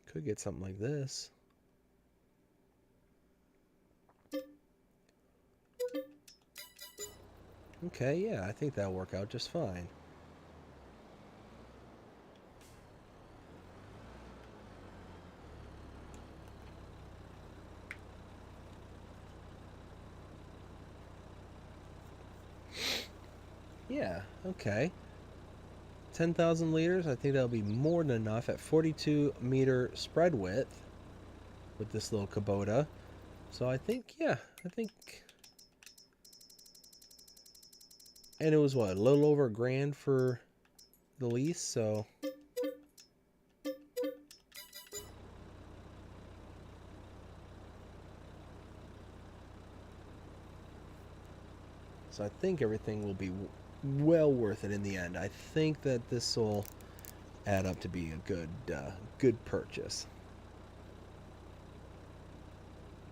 Could get something like this. Okay, yeah, I think that'll work out just fine. Yeah, okay. 10,000 liters, I think that'll be more than enough at 42-meter spread width with this little Kubota. So I think, yeah, I think... And it was, what, a little over $1,000 for the lease, so... So I think everything will be well worth it in the end. I think that this will add up to be a good purchase.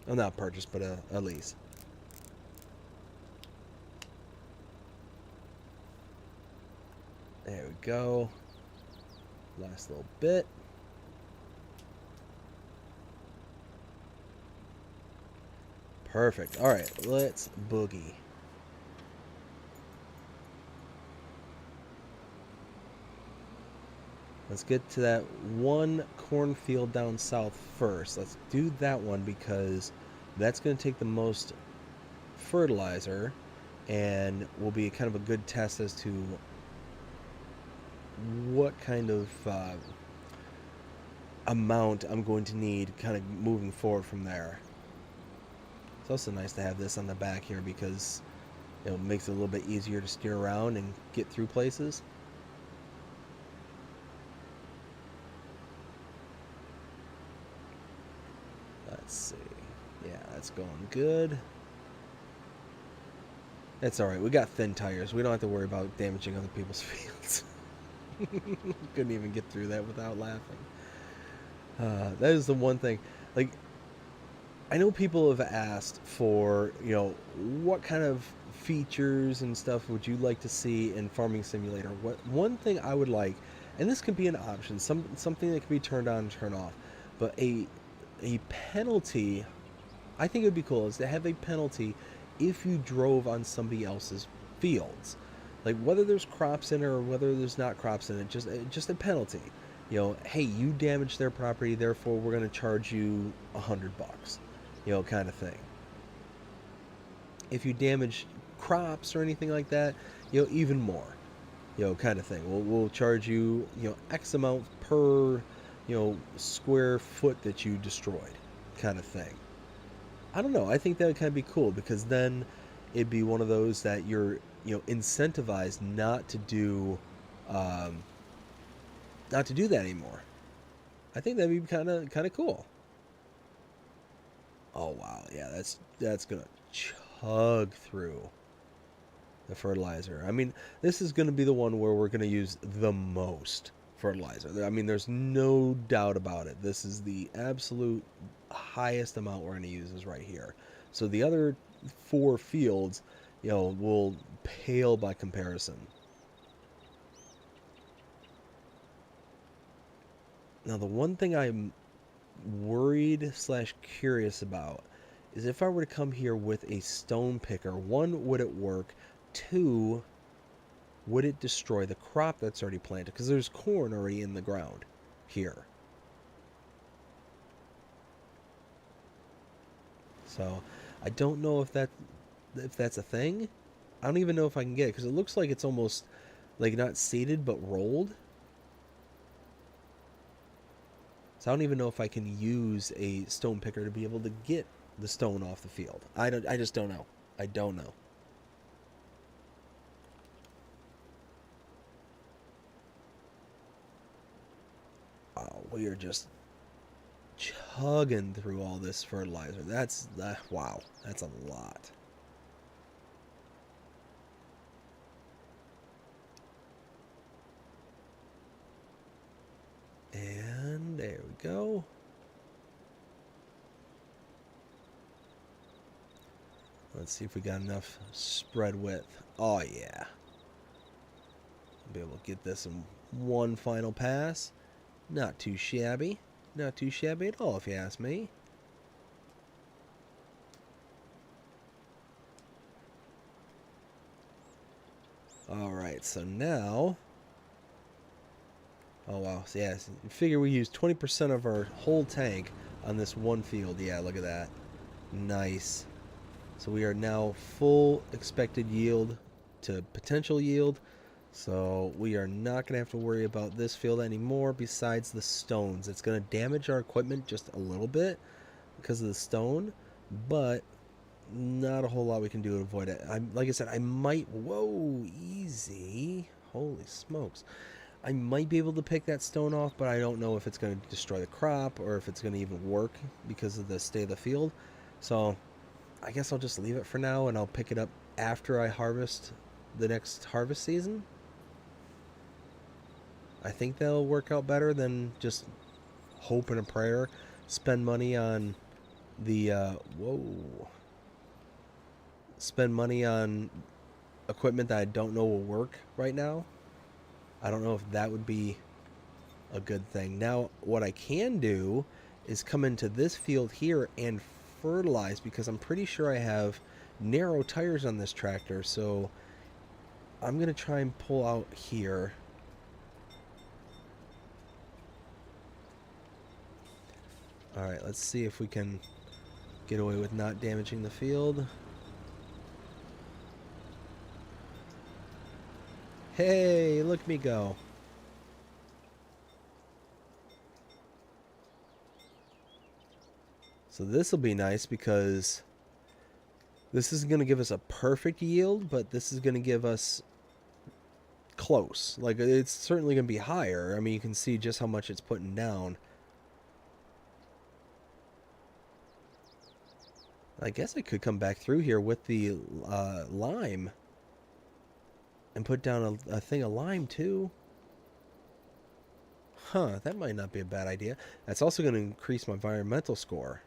Well, not purchase, but a lease. There we go. Last little bit. Perfect. All right, let's boogie. Let's get to that one cornfield down south first. Let's do that one because that's going to take the most fertilizer and will be kind of a good test as to what kind of amount I'm going to need kind of moving forward from there. It's also nice to have this on the back here because it makes it a little bit easier to steer around and get through places. Let's see. Yeah, that's going good. It's alright. We got thin tires. We don't have to worry about damaging other people's fields. Couldn't even get through that without laughing. That is the one thing. Like, I know people have asked for, what kind of features and stuff would you like to see in Farming Simulator? One thing I would like, and this could be an option, something that can be turned on and turned off, but a penalty, I think it would be cool, is to have a penalty if you drove on somebody else's fields. Like, whether there's crops in it or whether there's not crops in it, just a penalty. Hey, you damaged their property, therefore we're going to charge you $100, kind of thing. If you damage crops or anything like that, even more, kind of thing. We'll charge you, X amount per, square foot that you destroyed, kind of thing. I don't know. I think that would kind of be cool because then it'd be one of those that you're, incentivized not to do that anymore. I think that'd be kind of cool. Oh wow, yeah, that's gonna chug through the fertilizer. I mean, this is gonna be the one where we're gonna use the most fertilizer. I mean, there's no doubt about it. This is the absolute highest amount we're gonna use is right here. So the other four fields, will pale by comparison. Now, the one thing I'm worried slash curious about is if I were to come here with a stone picker, one, would it work? Two, would it destroy the crop that's already planted? Because there's corn already in the ground here. So I don't know if that's a thing. I don't even know if I can get it because it looks like it's almost like not seeded but rolled. So I don't even know if I can use a stone picker to be able to get the stone off the field. I just don't know. I don't know. Oh, we are just chugging through all this fertilizer. That's wow. That's a lot. And there we go. Let's see if we got enough spread width. Oh yeah. Be able to get this in one final pass. Not too shabby. Not too shabby at all if you ask me. Alright, so now... Oh wow, so yeah, so figure we use 20% of our whole tank on this one field. Yeah, look at that. Nice. So we are now full expected yield to potential yield. So we are not going to have to worry about this field anymore besides the stones. It's going to damage our equipment just a little bit because of the stone, but not a whole lot we can do to avoid it. Like I said, I might... Whoa, easy. Holy smokes. I might be able to pick that stone off, but I don't know if it's going to destroy the crop or if it's going to even work because of the state of the field. So I guess I'll just leave it for now and I'll pick it up after I harvest the next harvest season. I think that'll work out better than just hope and a prayer. Spend money on the spend money on equipment that I don't know will work right now. I don't know if that would be a good thing. Now, what I can do is come into this field here and fertilize because I'm pretty sure I have narrow tires on this tractor. So I'm going to try and pull out here. Alright, let's see if we can get away with not damaging the field. Hey, look me go. So this will be nice because this is going to give us a perfect yield, but this is going to give us close. Like, it's certainly going to be higher. I mean, you can see just how much it's putting down. I guess I could come back through here with the lime and put down a thing of lime too. Huh, that might not be a bad idea. That's also going to increase my environmental score.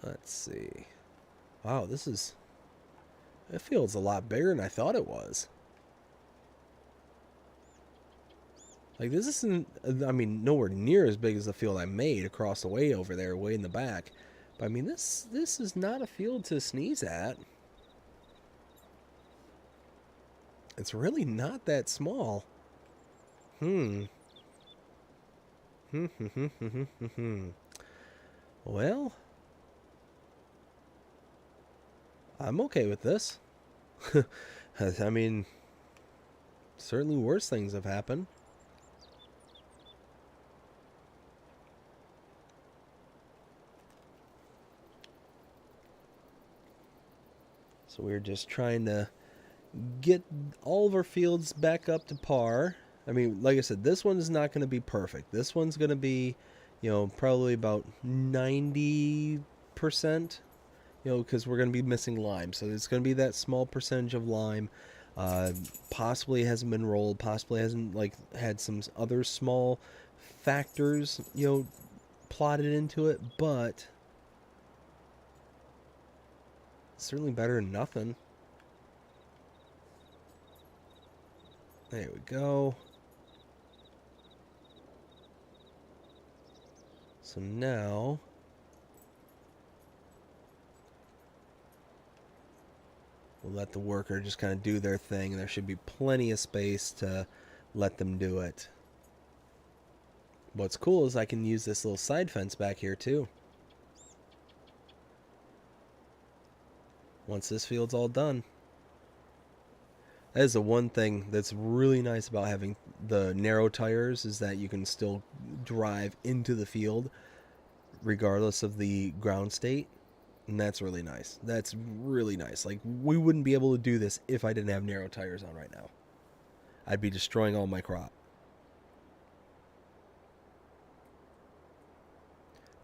Let's see. Wow, it feels a lot bigger than I thought it was. Like, this isn't, I mean, nowhere near as big as the field I made across the way over there, way in the back. But, I mean, this is not a field to sneeze at. It's really not that small. Well, I'm okay with this. I mean, certainly worse things have happened. So we're just trying to get all of our fields back up to par. I mean, like I said, this one is not going to be perfect. This one's going to be, probably about 90%, because we're going to be missing lime. So it's going to be that small percentage of lime. Possibly hasn't been rolled. Possibly hasn't had some other small factors, plotted into it. But it's certainly better than nothing. There we go. So now we'll let the worker just kind of do their thing. There should be plenty of space to let them do it. What's cool is I can use this little side fence back here too. Once this field's all done. That is the one thing that's really nice about having the narrow tires, is that you can still drive into the field regardless of the ground state. And that's really nice. That's really nice. Like, we wouldn't be able to do this if I didn't have narrow tires on right now. I'd be destroying all my crop.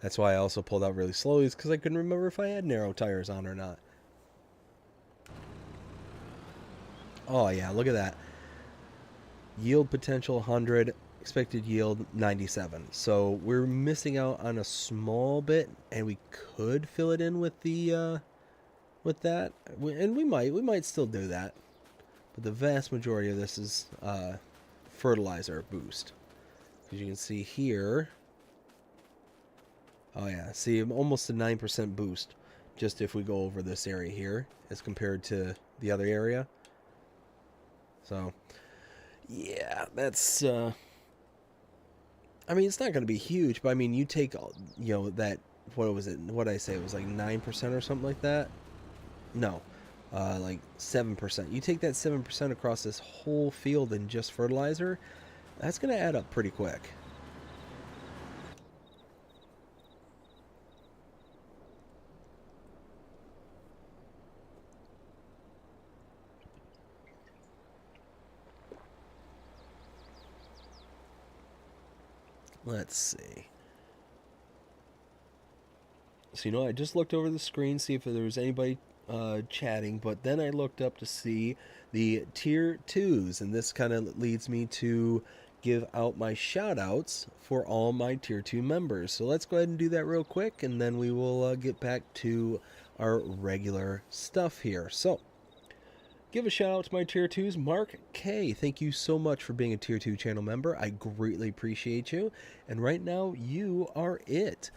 That's why I also pulled out really slowly, is because I couldn't remember if I had narrow tires on or not. Oh yeah, look at that. Yield potential 100, expected yield 97. So we're missing out on a small bit, and we could fill it in with the with that, and we might still do that. But the vast majority of this is fertilizer boost. As you can see here, oh yeah, see, almost a 9% boost just if we go over this area here as compared to the other area. So yeah, that's I mean, it's not going to be huge, but I mean, you take, that, what was it, what did I say, it was like 9% or something like that. No, like 7%. You take that 7% across this whole field in just fertilizer, that's going to add up pretty quick. Let's see. So, I just looked over the screen, see if there was anybody chatting, but then I looked up to see the tier 2s, and this kind of leads me to give out my shout outs for all my tier 2 members. So let's go ahead and do that real quick, and then we will get back to our regular stuff here. So give a shout out to my tier 2s. Mark K, thank you so much for being a tier 2 channel member. I greatly appreciate you, and right now you are it.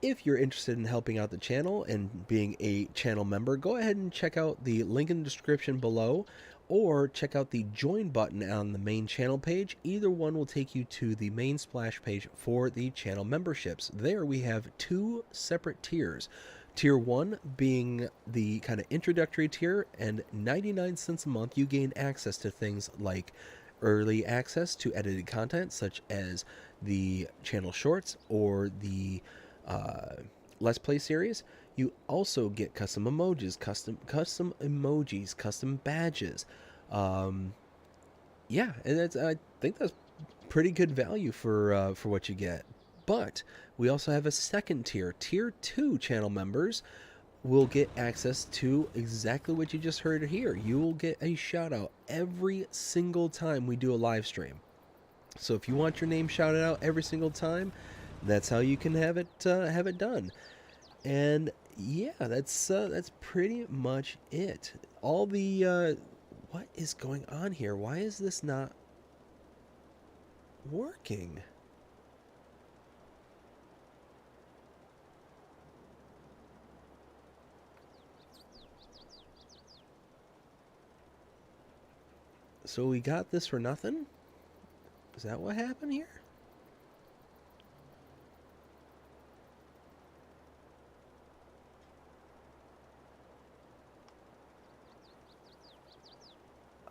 If you're interested in helping out the channel and being a channel member, go ahead and check out the link in the description below, or check out the join button on the main channel page. Either one will take you to the main splash page for the channel memberships. There we have 2 separate tiers. Tier 1 being the kind of introductory tier, and 99 cents a month you gain access to things like early access to edited content, such as the channel shorts or the Let's Play series. You also get custom emojis, custom badges. Yeah, and I think that's pretty good value for what you get. But we also have a second tier. Tier 2 channel members will get access to exactly what you just heard here. You will get a shout out every single time we do a live stream. So if you want your name shouted out every single time, that's how you can have it done. And yeah, that's pretty much it. All the what is going on here? Why is this not working? So we got this for nothing? Is that what happened here?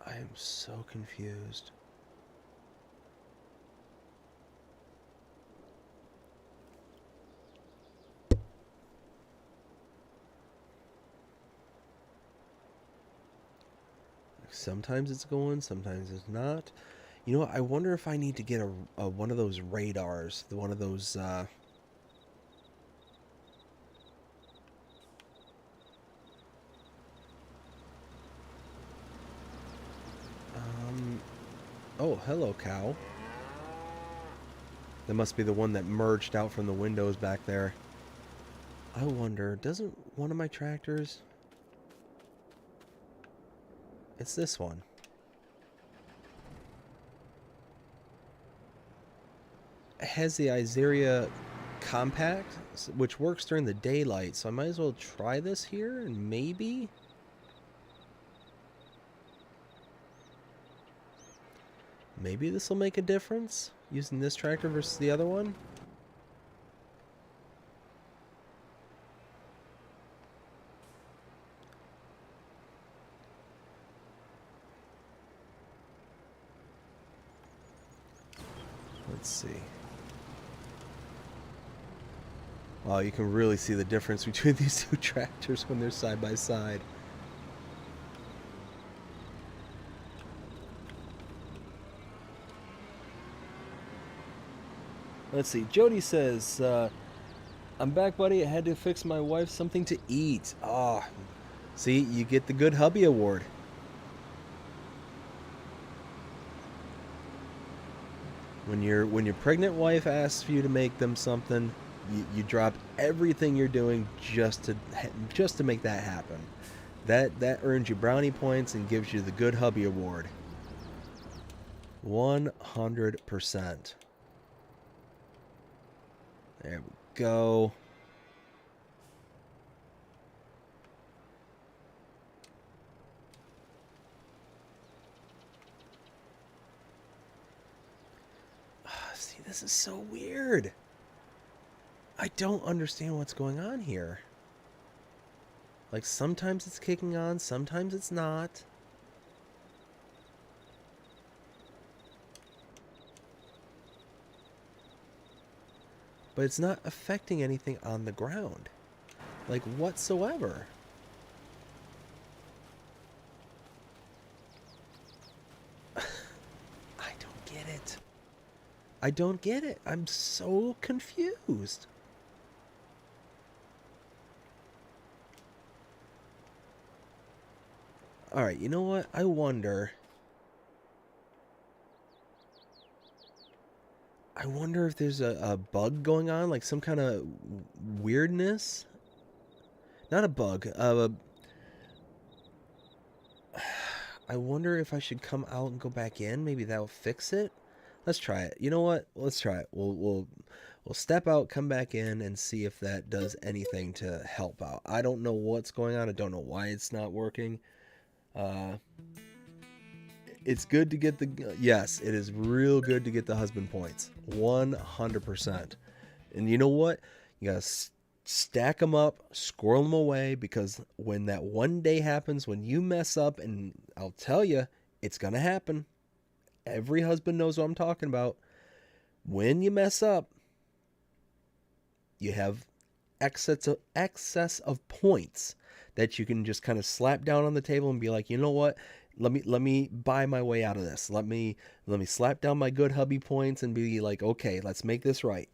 I am so confused. Sometimes it's going, sometimes it's not. You know what? I wonder if I need to get a one of those radars, one of those. Um. Oh, hello, cow. That must be the one that merged out from the windows back there. I wonder, doesn't one of my tractors... It's this one. It has the Iseria Compact, which works during the daylight, so I might as well try this here, and maybe... Maybe this will make a difference, using this tractor versus the other one? Let's see. Wow, you can really see the difference between these two tractors when they're side by side. Let's see. Jody says, I'm back, buddy. I had to fix my wife something to eat. Ah, oh, see, you get the Good Hubby Award. When your pregnant wife asks you to make them something, you drop everything you're doing just to make that happen. That earns you brownie points and gives you the Good Hubby Award. 100%. There we go. See, this is so weird. I don't understand what's going on here. Like, sometimes it's kicking on, sometimes it's not. But it's not affecting anything on the ground. Like, whatsoever. I don't get it. I don't get it. I'm so confused. Alright, you know what? I wonder if there's a bug going on, like some kind of weirdness. Not a bug. I wonder if I should come out and go back in. Maybe that'll fix it. Let's try it. You know what? Let's try it. We'll step out, come back in, and see if that does anything to help out. I don't know what's going on. I don't know why it's not working. It's good to get the... Yes, it is real good to get the husband points. 100%. And you know what? You gotta stack them up, squirrel them away, because when that one day happens, when you mess up, and I'll tell you, it's gonna happen. Every husband knows what I'm talking about. When you mess up, you have excess of points that you can just kind of slap down on the table and be like, you know what? Let me buy my way out of this. Let me slap down my Good Hubby points and be like, okay, let's make this right.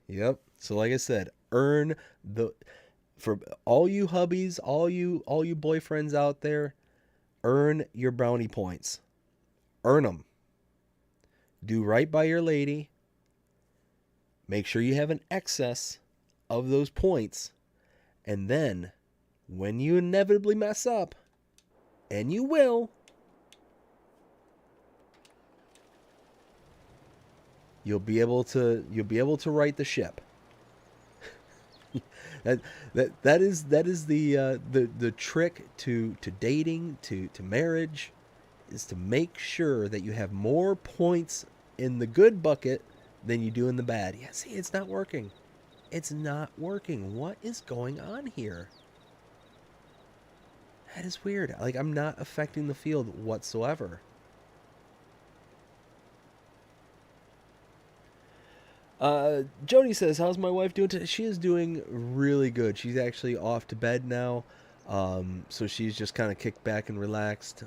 Yep. So like I said, earn the... For all you hubbies, all you boyfriends out there, earn your brownie points. Earn them. Do right by your lady. Make sure you have an excess of those points. And then, when you inevitably mess up, and you will, you'll be able to right the ship. that is the trick to dating, to marriage, is to make sure that you have more points in the good bucket than you do in the bad. Yeah, see, it's not working. It's not working. What is going on here? That is weird. Like, I'm not affecting the field whatsoever. Jody says, "How's my wife doing today?" She is doing really good. She's actually off to bed now, so she's just kind of kicked back and relaxed.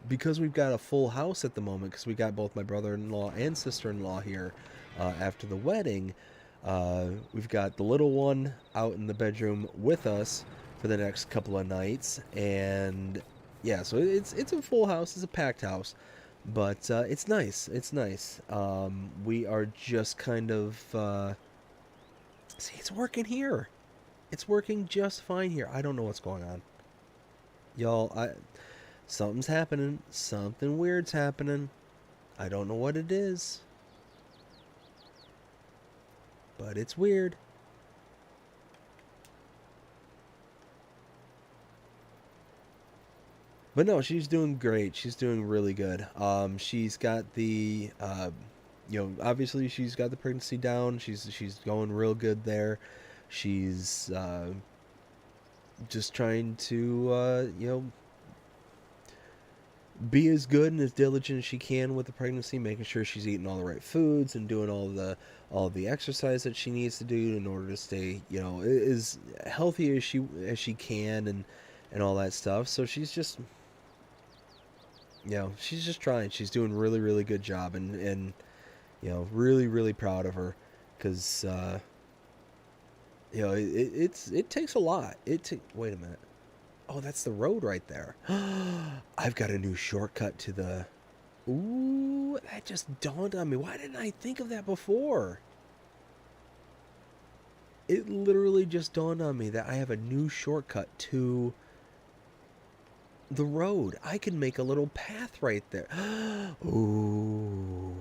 Because we've got a full house at the moment, because we got both my brother-in-law and sister-in-law here after the wedding. We've got the little one out in the bedroom with us for the next couple of nights, and yeah, so it's a full house. It's a packed house. But it's nice. It's nice. We are just kind of see. It's working here. It's working just fine here. I don't know what's going on, y'all. Something's happening. Something weird's happening. I don't know what it is, but it's weird. But no, she's doing great. She's doing really good. She's got the obviously she's got the pregnancy down. She's going real good there. She's just trying to be as good and as diligent as she can with the pregnancy, making sure she's eating all the right foods and doing all the exercise that she needs to do in order to stay as healthy as she can and all that stuff. So she's just trying. She's doing really, really good job, and really, really proud of her, because it takes a lot. Wait a minute. Oh, that's the road right there. I've got a new shortcut to the. Ooh, that just dawned on me. Why didn't I think of that before? It literally just dawned on me that I have a new shortcut to the road. I can make a little path right there. Ooh.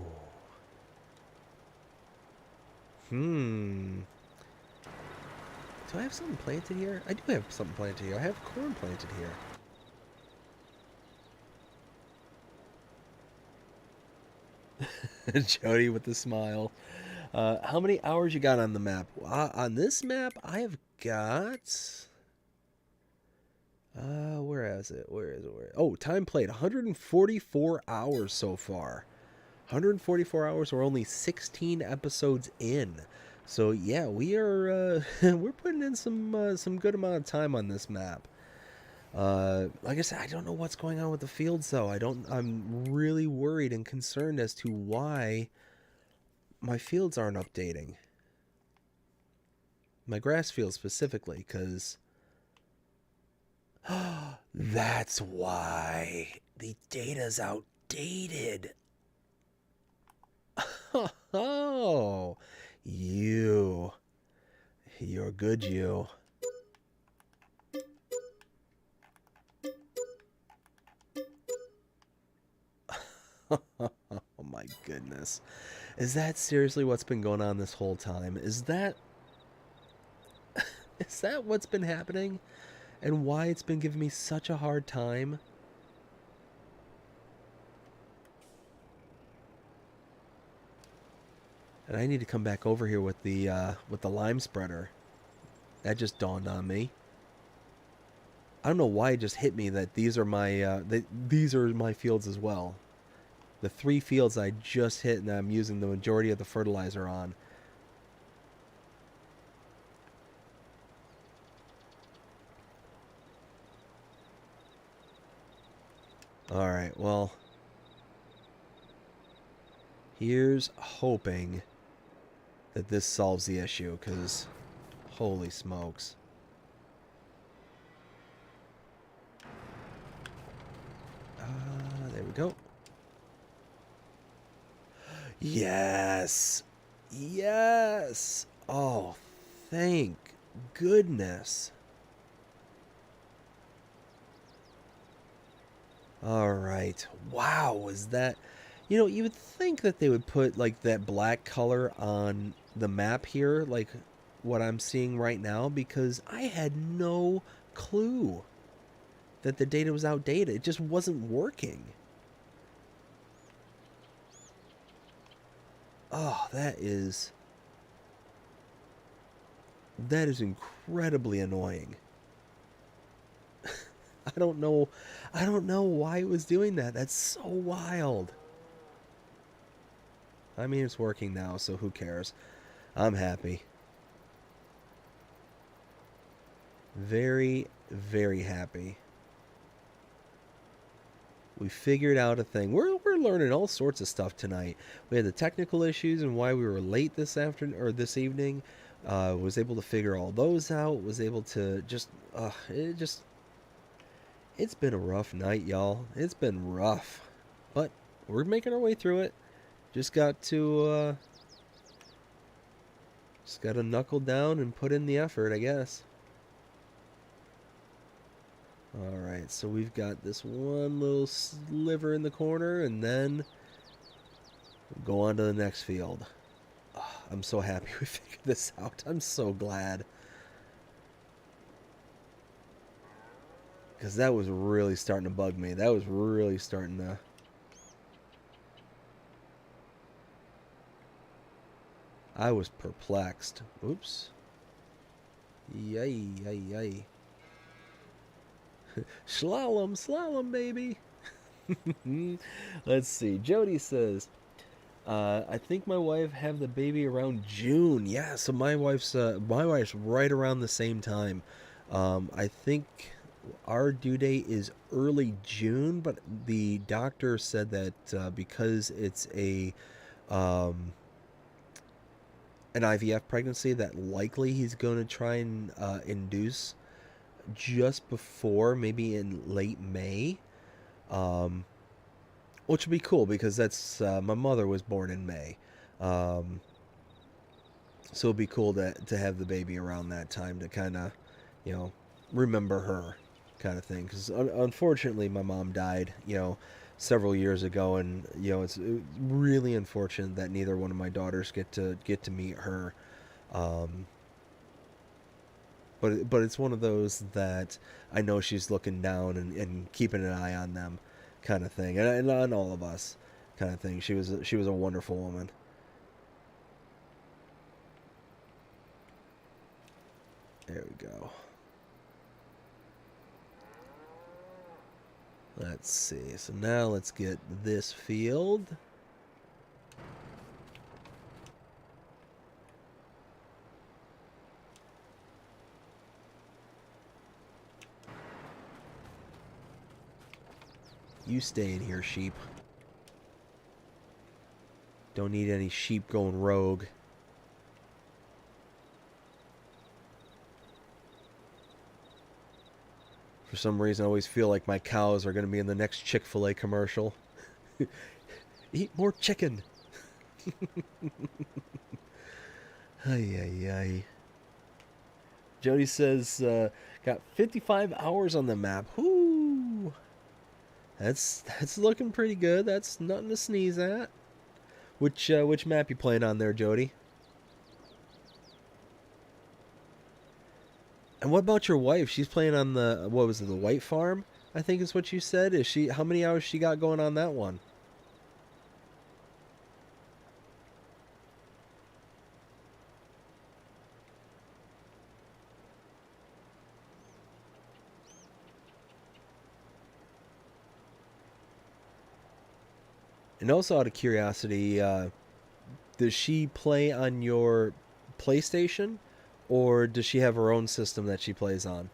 Hmm. Do I have something planted here? I do have something planted here. I have corn planted here. Jody with the smile. How many hours you got on the map? On this map, I have got. Where is it? Where is it? Oh, time played 144 hours so far. 144 hours. We're only 16 episodes in. So yeah, we are we're putting in some good amount of time on this map. Like I said, I don't know what's going on with the fields though. I'm really worried and concerned as to why my fields aren't updating. My grass field specifically, because that's why the data's outdated. Oh, you're good, you. Oh my goodness. Is that seriously what's been going on this whole time? Is that what's been happening? And why it's been giving me such a hard time? And I need to come back over here with the lime spreader. That just dawned on me. I don't know why it just hit me that these are my fields as well. The 3 fields I just hit and I'm using the majority of the fertilizer on. Alright, well, here's hoping that this solves the issue, because holy smokes. There we go. Yes! Yes! Oh, thank goodness. Alright. Wow, was that... you would think that they would put, like, that black color on the map here, like what I'm seeing right now, because I had no clue that the data was outdated. It just wasn't working. Oh, that is incredibly annoying. I don't know why it was doing that. That's so wild. I mean, it's working now, so who cares? I'm happy. Very, very happy. We figured out a thing. We're learning all sorts of stuff tonight. We had the technical issues and why we were late this afternoon or this evening. Was able to figure all those out. Was able to it's been a rough night, y'all. It's been rough, but we're making our way through it. Just got to just got to knuckle down and put in the effort, I guess. All right, so we've got this one little sliver in the corner, and then go on to the next field. Oh, I'm so happy we figured this out. I'm so glad. Because that was really starting to bug me. That was really starting to... I was perplexed. Oops. Yay, yay, yay. Slalom, slalom, baby. Let's see. Jody says, I think my wife have the baby around June. Yeah, so my wife's right around the same time. I think our due date is early June, but the doctor said that because it's um, an IVF pregnancy, that likely he's going to try and induce just before, maybe in late May. Um, which would be cool because that's my mother was born in May, um, so it'd be cool to have the baby around that time to kind of, you know, remember her, kind of thing. Because unfortunately, my mom died, several years ago, and it's really unfortunate that neither one of my daughters get to meet her. Um, but it's one of those that I know she's looking down and keeping an eye on them, kind of thing, and on all of us, kind of thing. She was a wonderful woman. There we go. Let's see. So now let's get this field. You stay in here, sheep. Don't need any sheep going rogue. For some reason, I always feel like my cows are going to be in the next Chick-fil-A commercial. Eat more chicken. Ay, ay, ay. Jody says, got 55 hours on the map. Whoo! That's looking pretty good. That's nothing to sneeze at. Which map you playing on there, Jody? And what about your wife? She's playing on the what was it, the White Farm? I think is what you said. Is she? How many hours she got going on that one? And also, out of curiosity, does she play on your PlayStation, or does she have her own system that she plays on?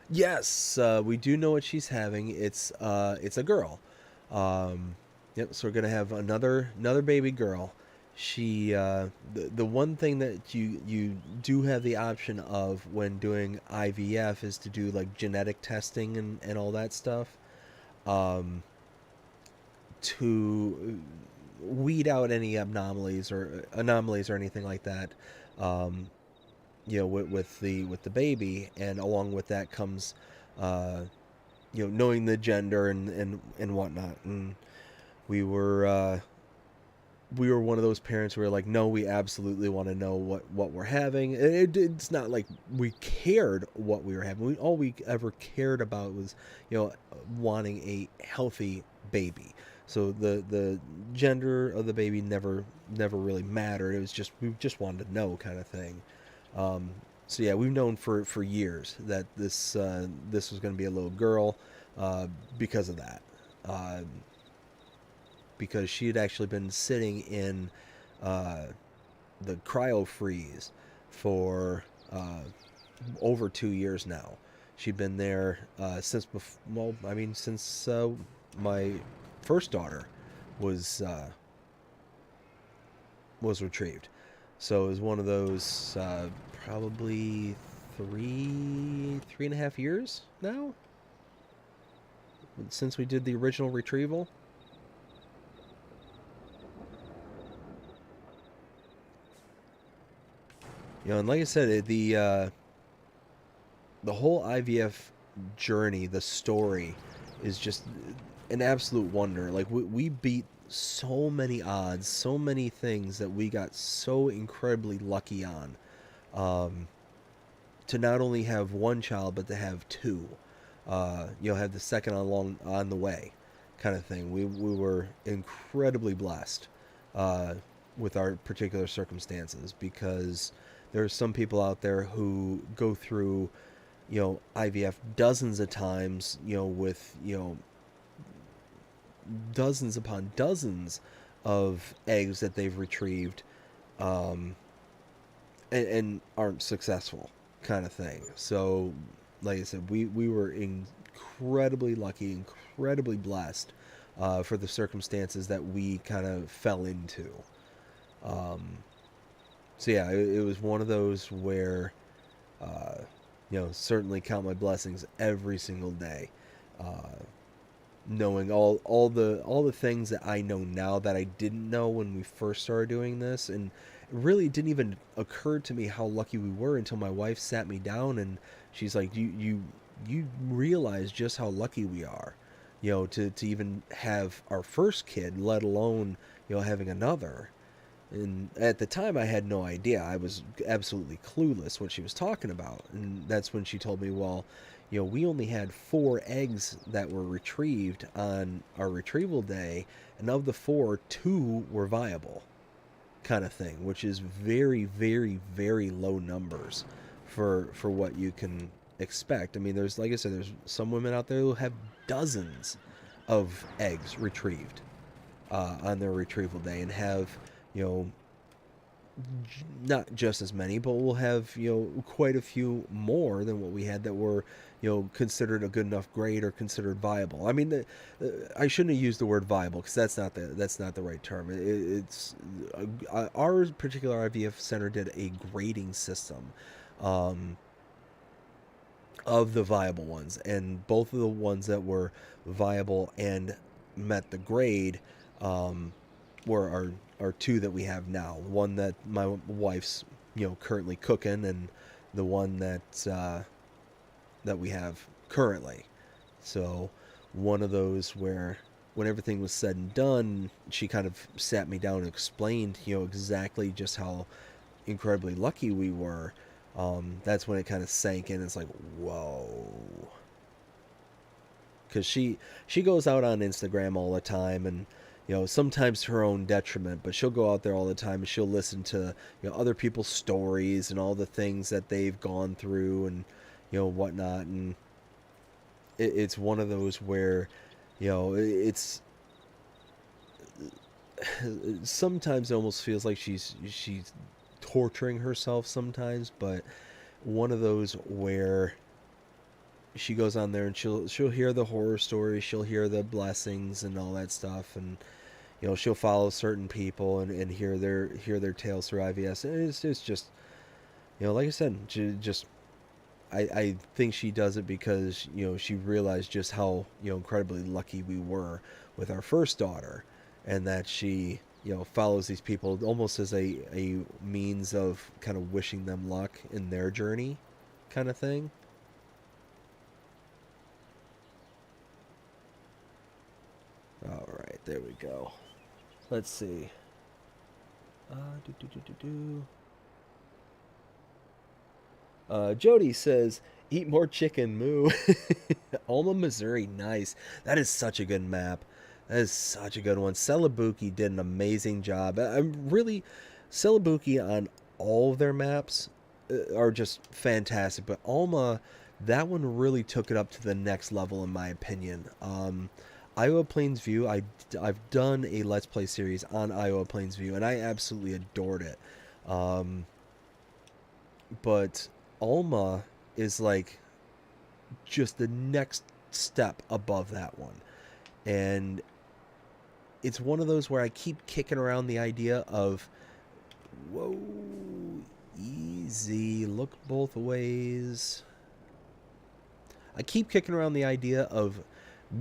Yes, we do know what she's having. It's a girl. Um, yep. So we're gonna have another baby girl. The one thing that you do have the option of when doing IVF is to do like genetic testing and all that stuff, um, to weed out any anomalies or anything like that. Um, with the baby, and along with that comes uh knowing the gender and whatnot. And we were we were one of those parents who were like, no, we absolutely want to know what we're having. It's not like we cared what we were having. All we ever cared about was wanting a healthy baby. So the gender of the baby never really mattered. It was just we just wanted to know, kind of thing. Um, so yeah, we've known for years that this was going to be a little girl, uh, because of that. Uh, because she had actually been sitting in uh, the cryo freeze for over 2 years now. She'd been there well, I mean, since my first daughter was was retrieved. So it was one of those probably 3.5 years now since we did the original retrieval. And like I said, the whole IVF journey, the story, is just an absolute wonder. Like we beat so many odds, so many things that we got so incredibly lucky on. Um, to not only have one child, but to have two. Have the second on the way, kind of thing. We were incredibly blessed with our particular circumstances, because there are some people out there who go through IVF dozens of times, with dozens upon dozens of eggs that they've retrieved, um, and aren't successful, kind of thing. So, like I said, we were incredibly lucky, incredibly blessed for the circumstances that we kind of fell into. Um, so yeah, it was one of those where, uh, certainly count my blessings every single day. Uh, Knowing all the things that I know now that I didn't know when we first started doing this, and it really didn't even occur to me how lucky we were until my wife sat me down and she's like, you realize just how lucky we are, to even have our first kid, let alone having another. And at the time, I had no idea. I was absolutely clueless what she was talking about. And that's when she told me, well, we only had 4 eggs that were retrieved on our retrieval day, and of the 4, 2 were viable, kind of thing, which is very, very, very low numbers for what you can expect. I mean, there's, like I said, there's some women out there who have dozens of eggs retrieved on their retrieval day, and have you know not just as many, but we'll have quite a few more than what we had that were considered a good enough grade or considered viable. I mean, I shouldn't have used the word viable, because that's not the right term. It's our particular IVF center did a grading system um, of the viable ones, and both of the ones that were viable and met the grade um, were our 2 that we have now. One that my wife's currently cooking, and the one that we have currently. So one of those where, when everything was said and done, she kind of sat me down and explained exactly just how incredibly lucky we were. That's when it kind of sank in. It's like, whoa. Because she goes out on Instagram all the time, and sometimes to her own detriment, but she'll go out there all the time and she'll listen to other people's stories and all the things that they've gone through, and whatnot. And it's one of those where it's sometimes it almost feels like she's torturing herself sometimes, but one of those where she goes on there and she'll hear the horror stories, she'll hear the blessings and all that stuff, and she'll follow certain people and hear their tales through IVS. And it's just like I said, she just I think she does it because she realized just how incredibly lucky we were with our first daughter, and that she follows these people almost as a means of kind of wishing them luck in their journey, kind of thing. All right, there we go. Let's see. Do, do, do, do, do. Jody says, "Eat more chicken, moo." Alma, Missouri, nice. That is such a good map. That is such a good one. Celebuki did an amazing job. I'm really Celebuki on all of their maps are just fantastic, but Alma, that one really took it up to the next level in my opinion. Iowa Plains View, I've done a Let's Play series on Iowa Plains View, and I absolutely adored it. Um, but Alma is like just the next step above that one. And it's one of those where I keep kicking around the idea of, whoa, easy, look both ways. I keep kicking around the idea of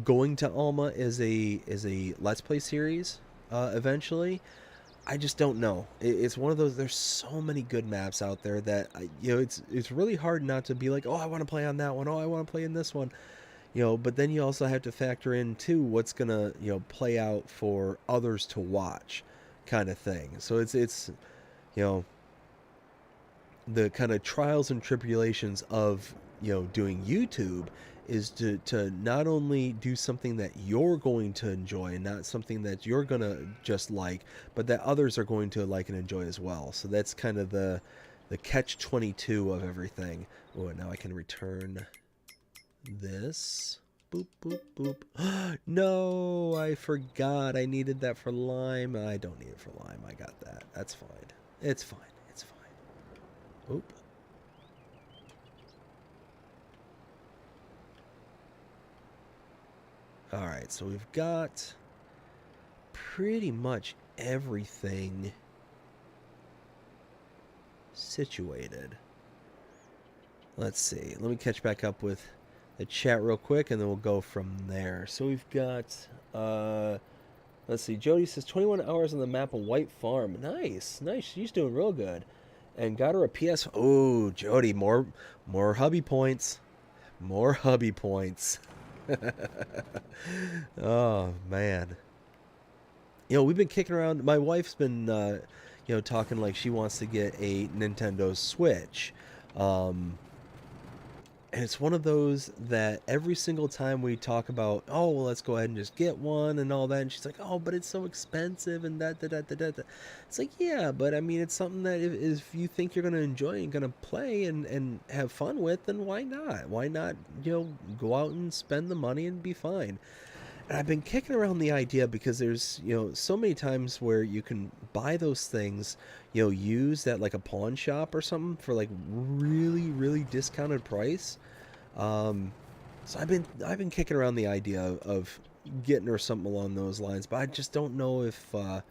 going to Alma as a Let's Play series eventually. I just don't know. It's one of those. There's so many good maps out there that it's really hard not to be like, oh, I want to play on that one. Oh, I want to play in this one. But then you also have to factor in too what's gonna play out for others to watch, kind of thing. So it's you know the kind of trials and tribulations of doing YouTube is to not only do something that you're going to enjoy and not something that you're gonna just like, but that others are going to like and enjoy as well. So that's kind of the catch 22 of everything. Oh, now I can return this. Boop, boop, boop. No, I forgot. I needed that for lime. I don't need it for lime. I got that. That's fine. It's fine. It's fine. Oop. Alright, so we've got pretty much everything situated. Let's see. Let me catch back up with the chat real quick, and then we'll go from there. So we've got, let's see. Jody says 21 hours on the map of White Farm. Nice, nice. She's doing real good, and got her a PS. Oh, Jody, more hubby points, more hubby points. Oh man, we've been kicking around. My wife's been, talking like she wants to get a Nintendo Switch. And it's one of those that every single time we talk about, oh, well, let's go ahead and just get one and all that. And she's like, oh, but it's so expensive and that. It's like, yeah, but I mean, it's something that if you think you're going to enjoy and going to play and have fun with, then why not? Why not, go out and spend the money and be fine? And I've been kicking around the idea because there's, so many times where you can buy those things, used at like a pawn shop or something for like really, really discounted price. So I've been kicking around the idea of getting her something along those lines, but I just don't know if I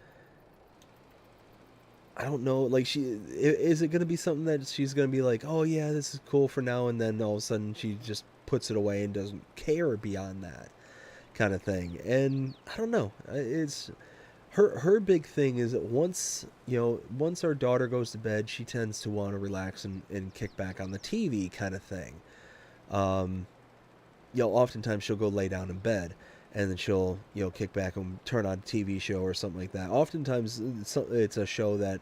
don't know, like is it going to be something that she's going to be like, oh yeah, this is cool for now, and then all of a sudden she just puts it away and doesn't care beyond that kind of thing. And I don't know. It's her big thing is that once our daughter goes to bed, she tends to want to relax and kick back on the TV kind of thing. Um, oftentimes she'll go lay down in bed and then she'll kick back and turn on a TV show or something like that. Oftentimes it's a show that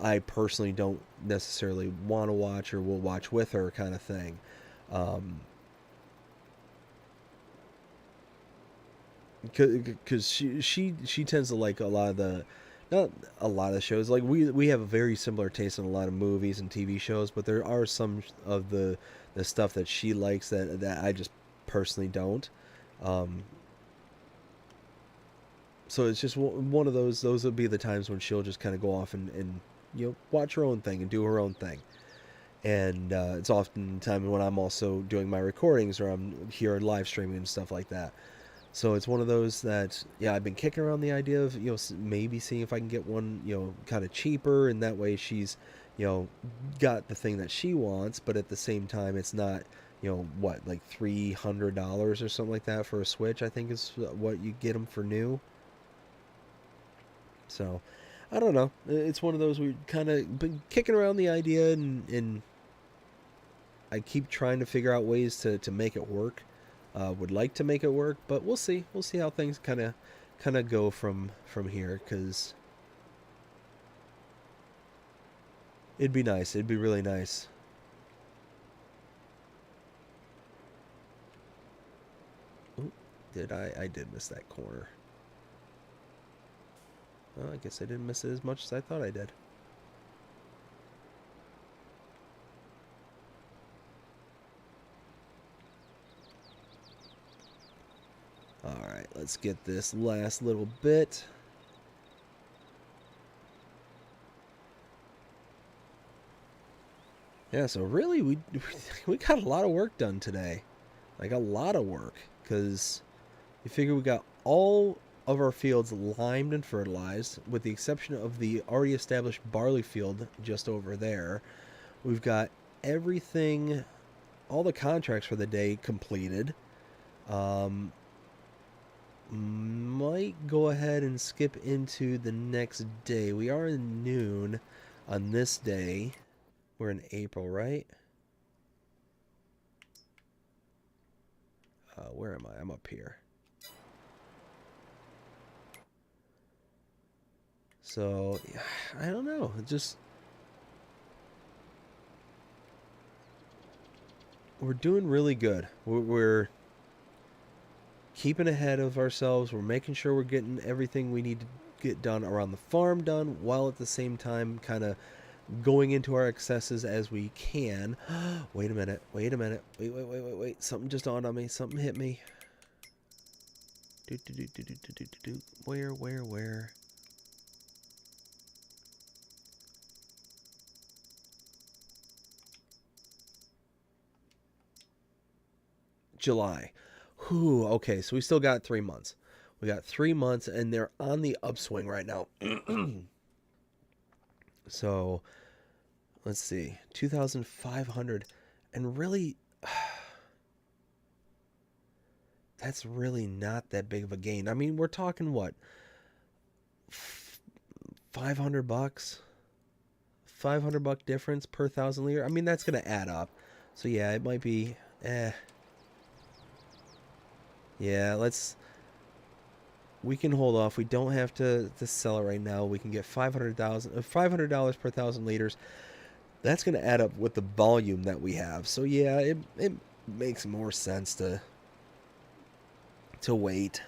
I personally don't necessarily want to watch or will watch with her kind of thing. Um, because she tends to like a lot of the not a lot of shows. Like we have a very similar taste in a lot of movies and TV shows, but there are some of the stuff that she likes that I just personally don't. Um, so it's just one of those. Those would be the times when she'll just kind of go off and watch her own thing and do her own thing. And it's often time when I'm also doing my recordings or I'm here live streaming and stuff like that. So it's one of those that, yeah, I've been kicking around the idea of, maybe seeing if I can get one, kind of cheaper, and that way she's, got the thing that she wants, but at the same time, it's not, what, like $300 or something like that for a Switch, I think is what you get them for new. So, I don't know. It's one of those we kind of been kicking around the idea, and I keep trying to figure out ways to make it work. Would like to make it work, but we'll see. We'll see how things kind of go from here, because it'd be nice. It'd be really nice. Ooh, I did miss that corner. Well, I guess I didn't miss it as much as I thought I did. Alright, let's get this last little bit. Yeah, so really, we got a lot of work done today. Like, a lot of work. Because you figure we got all of our fields limed and fertilized, with the exception of the already established barley field just over there. We've got everything, all the contracts for the day completed. Might go ahead and skip into the next day. We are in noon on this day. We're in April, right? Where am I? I'm up here. So, I don't know. Just we're doing really good. We're keeping ahead of ourselves. We're making sure we're getting everything we need to get done around the farm done, while at the same time kind of going into our excesses as we can. Wait a minute. Wait a minute. Wait. Something just dawned on me. Something hit me. Where? July. Whew, okay, so we still got 3 months. We got 3 months, and they're on the upswing right now. So, let's see. 2,500. And really, that's really not that big of a gain. I mean, we're talking what? $500? $500 difference per 1,000 liter? I mean, that's going to add up. So, yeah, it might be, yeah, we can hold off. We don't have to sell it right now. We can get $500 per 1,000 liters. That's going to add up with the volume that we have. So yeah, it makes more sense to wait.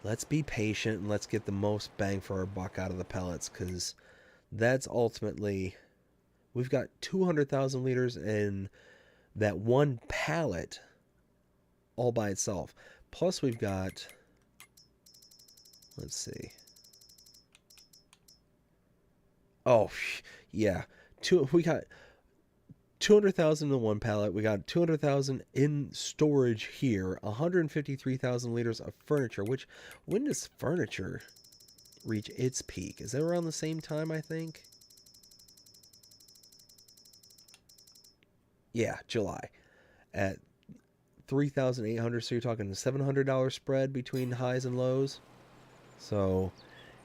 Let's be patient and let's get the most bang for our buck out of the pellets, because that's ultimately, we've got 200,000 liters in that one pallet all by itself. Plus we've got, let's see. Oh, yeah. We got 200,000 in one pallet. We got 200,000 in storage here. 153,000 liters of furniture, which, when does furniture reach its peak? Is that around the same time, I think? Yeah, July. At 3,800, so you're talking a $700 spread between highs and lows. So,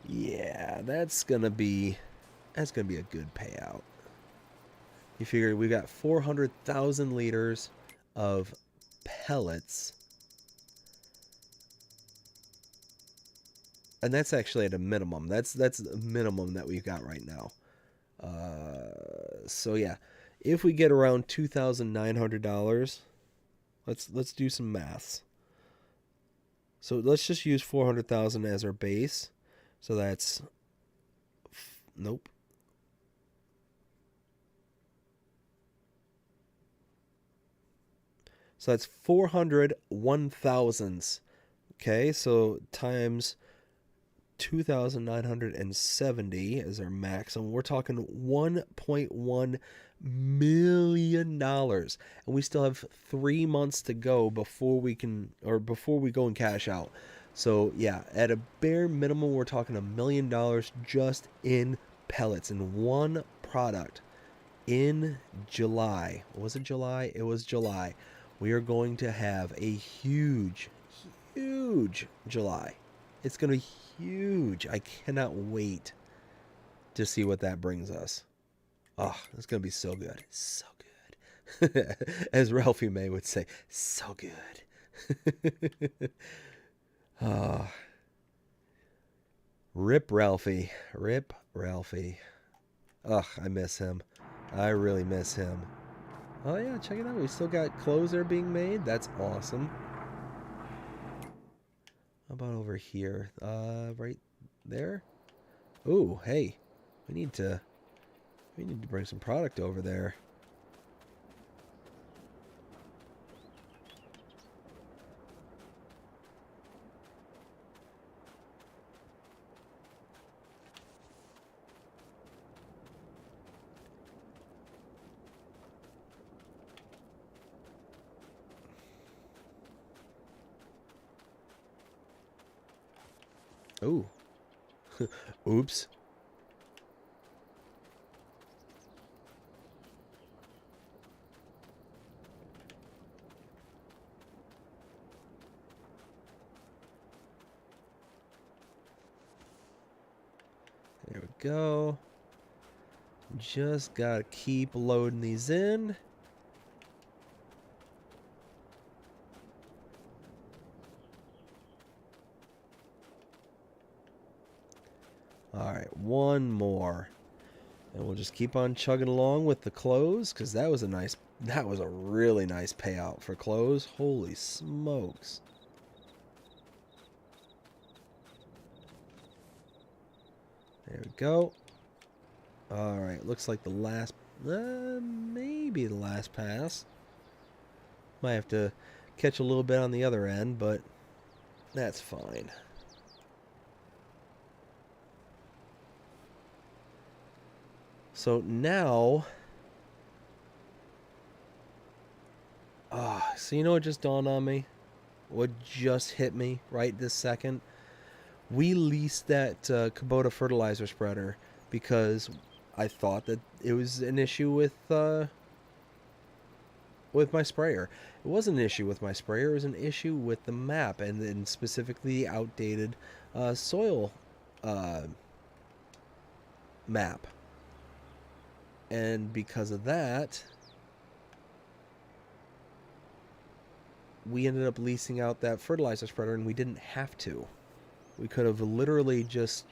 yeah, that's gonna be a good payout. You figure we got 400,000 liters of pellets, and that's actually at a minimum. That's the minimum that we've got right now. So yeah, if we get around $2,900, let's do some maths. So let's just use 400,000 as our base. So that's, nope. So that's 400 1,000s. Okay, so times 2,970 is our maximum. We're talking $1.1 million, and we still have 3 months to go before we go and cash out. So yeah, at a bare minimum, we're talking $1 million just in pellets in one product in July. Was it July? It was July. We are going to have a huge July. It's going to be huge. I cannot wait to see what that brings us. Oh, it's going to be so good. So good. As Ralphie May would say, so good. Oh, rip Ralphie. Rip Ralphie. Ugh, I miss him. I really miss him. Oh yeah, check it out. We still got clothes that are being made. That's awesome. How about over here? Right there. Ooh, hey, we need to bring some product over there. Ooh. Oops. There we go. Just gotta keep loading these in. Alright, one more. And we'll just keep on chugging along with the clothes, because that was a really nice payout for clothes. Holy smokes. There we go. Alright, looks like the last, maybe the last pass. Might have to catch a little bit on the other end, but that's fine. So now, so you know what just dawned on me? What just hit me right this second? We leased that Kubota fertilizer spreader because I thought that it was an issue with my sprayer. It wasn't an issue with my sprayer. It was an issue with the map, and then specifically the outdated soil map. And because of that, we ended up leasing out that fertilizer spreader, and we didn't have to. We could have literally just...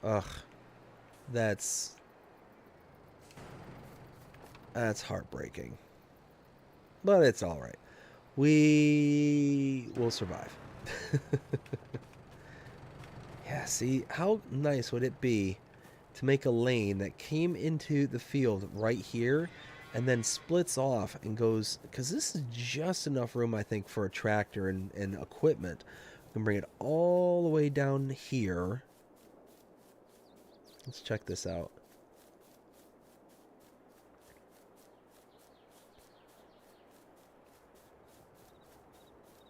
Ugh. That's heartbreaking. But it's alright. We will survive. Yeah, see, how nice would it be to make a lane that came into the field right here and then splits off and goes, because this is just enough room, I think, for a tractor and equipment. We can bring it all the way down here. Let's check this out.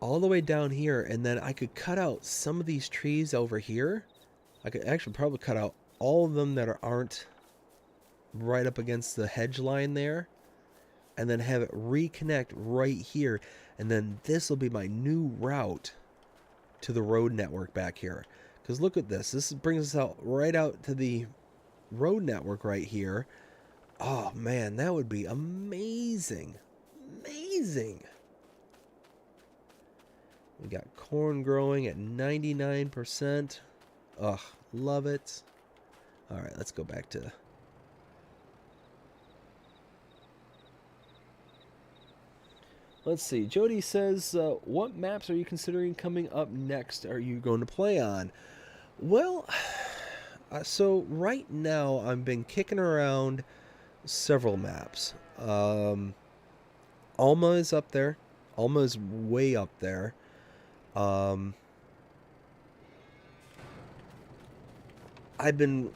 All the way down here, and then I could cut out some of these trees over here. I could actually probably cut out all of them that aren't right up against the hedge line there, and then have it reconnect right here, and then this will be my new route to the road network back here. Because look at this. This brings us out right out to the road network right here. Oh man, that would be amazing. Amazing. We got corn growing at 99%. Ugh, love it. All right, let's go back to... Let's see. Jody says, what maps are you considering coming up next? Are you going to play on? Well, so right now I've been kicking around several maps. Alma is up there. Alma is way up there. I've been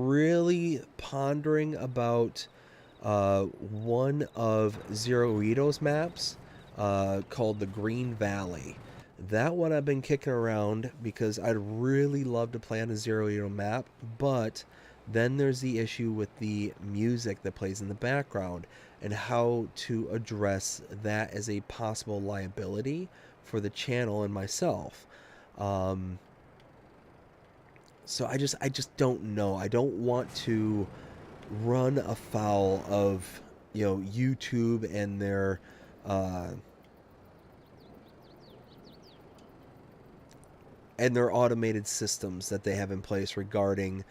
really pondering about one of Zero Ito's maps called the Green Valley. That one I've been kicking around because I'd really love to play on a Zero Ito map, but then there's the issue with the music that plays in the background and how to address that as a possible liability for the channel and myself. So I just don't know. I don't want to run afoul of, you know, YouTube and their automated systems that they have in place regarding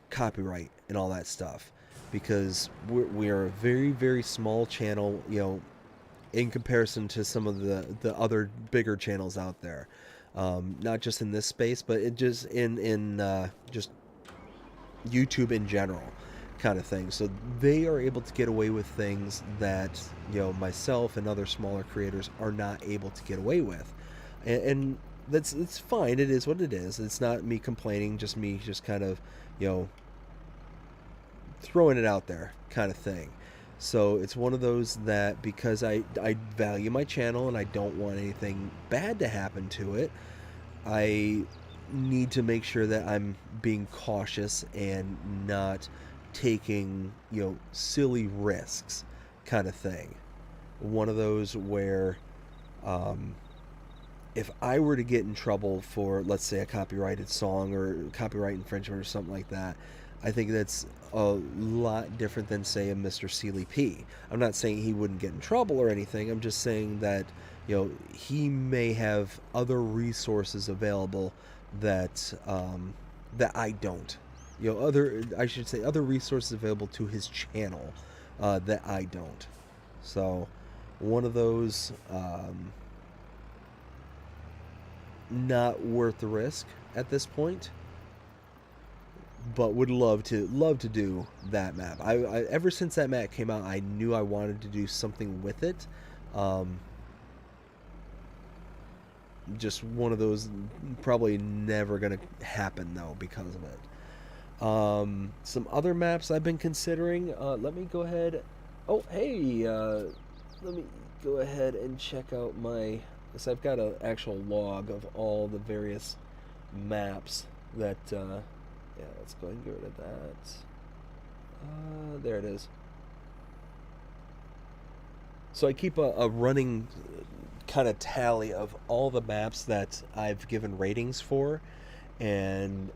copyright and all that stuff, because we are a very, very small channel, you know, in comparison to some of the other bigger channels out there. Not just in this space, but it just in just YouTube in general, kind of thing. So they are able to get away with things that myself and other smaller creators are not able to get away with, and that's it's fine. It is what it is. It's not me complaining, just me just kind of you know throwing it out there, kind of thing. So it's one of those that because I value my channel and I don't want anything bad to happen to it, I need to make sure that I'm being cautious and not taking, silly risks, kind of thing. One of those where um, if I were to get in trouble for, let's say, a copyrighted song or copyright infringement or something like that, I think that's a lot different than, say, a Mr. Sealy P. I'm not saying he wouldn't get in trouble or anything. I'm just saying that, he may have other resources available that that I don't. I should say, other resources available to his channel that I don't. So, one of those. Not worth the risk at this point, but would love to do that map. I ever since that map came out, I knew I wanted to do something with it. Um, just one of those, probably never gonna happen though because of it. Some other maps I've been considering. Let me go ahead. Oh, hey. Let me go ahead and check out my. So I've got an actual log of all the various maps that. Yeah, let's go ahead and get rid of that. There it is. So I keep a running kind of tally of all the maps that I've given ratings for, and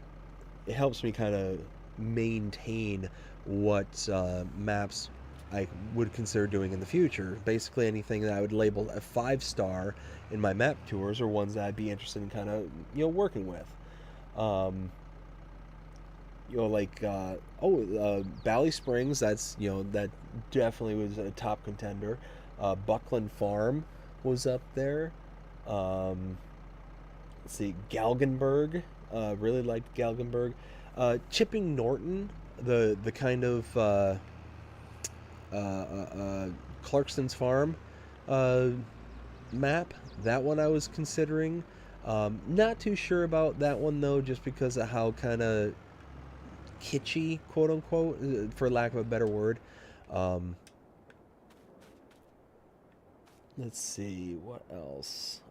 it helps me kind of maintain what maps I would consider doing in the future. Basically, anything that I would label a 5-star in my map tours are ones that I'd be interested in kind of working with. Um, like Valley Springs. That's that definitely was a top contender. Buckland Farm was up there. Um, let's see, Galgenberg. Really liked Galgenberg. Chipping Norton, the kind of Clarkston's Farm uh, map. That one I was considering. Not too sure about that one though, just because of how kind of kitschy, quote unquote, for lack of a better word. Um, let's see what else.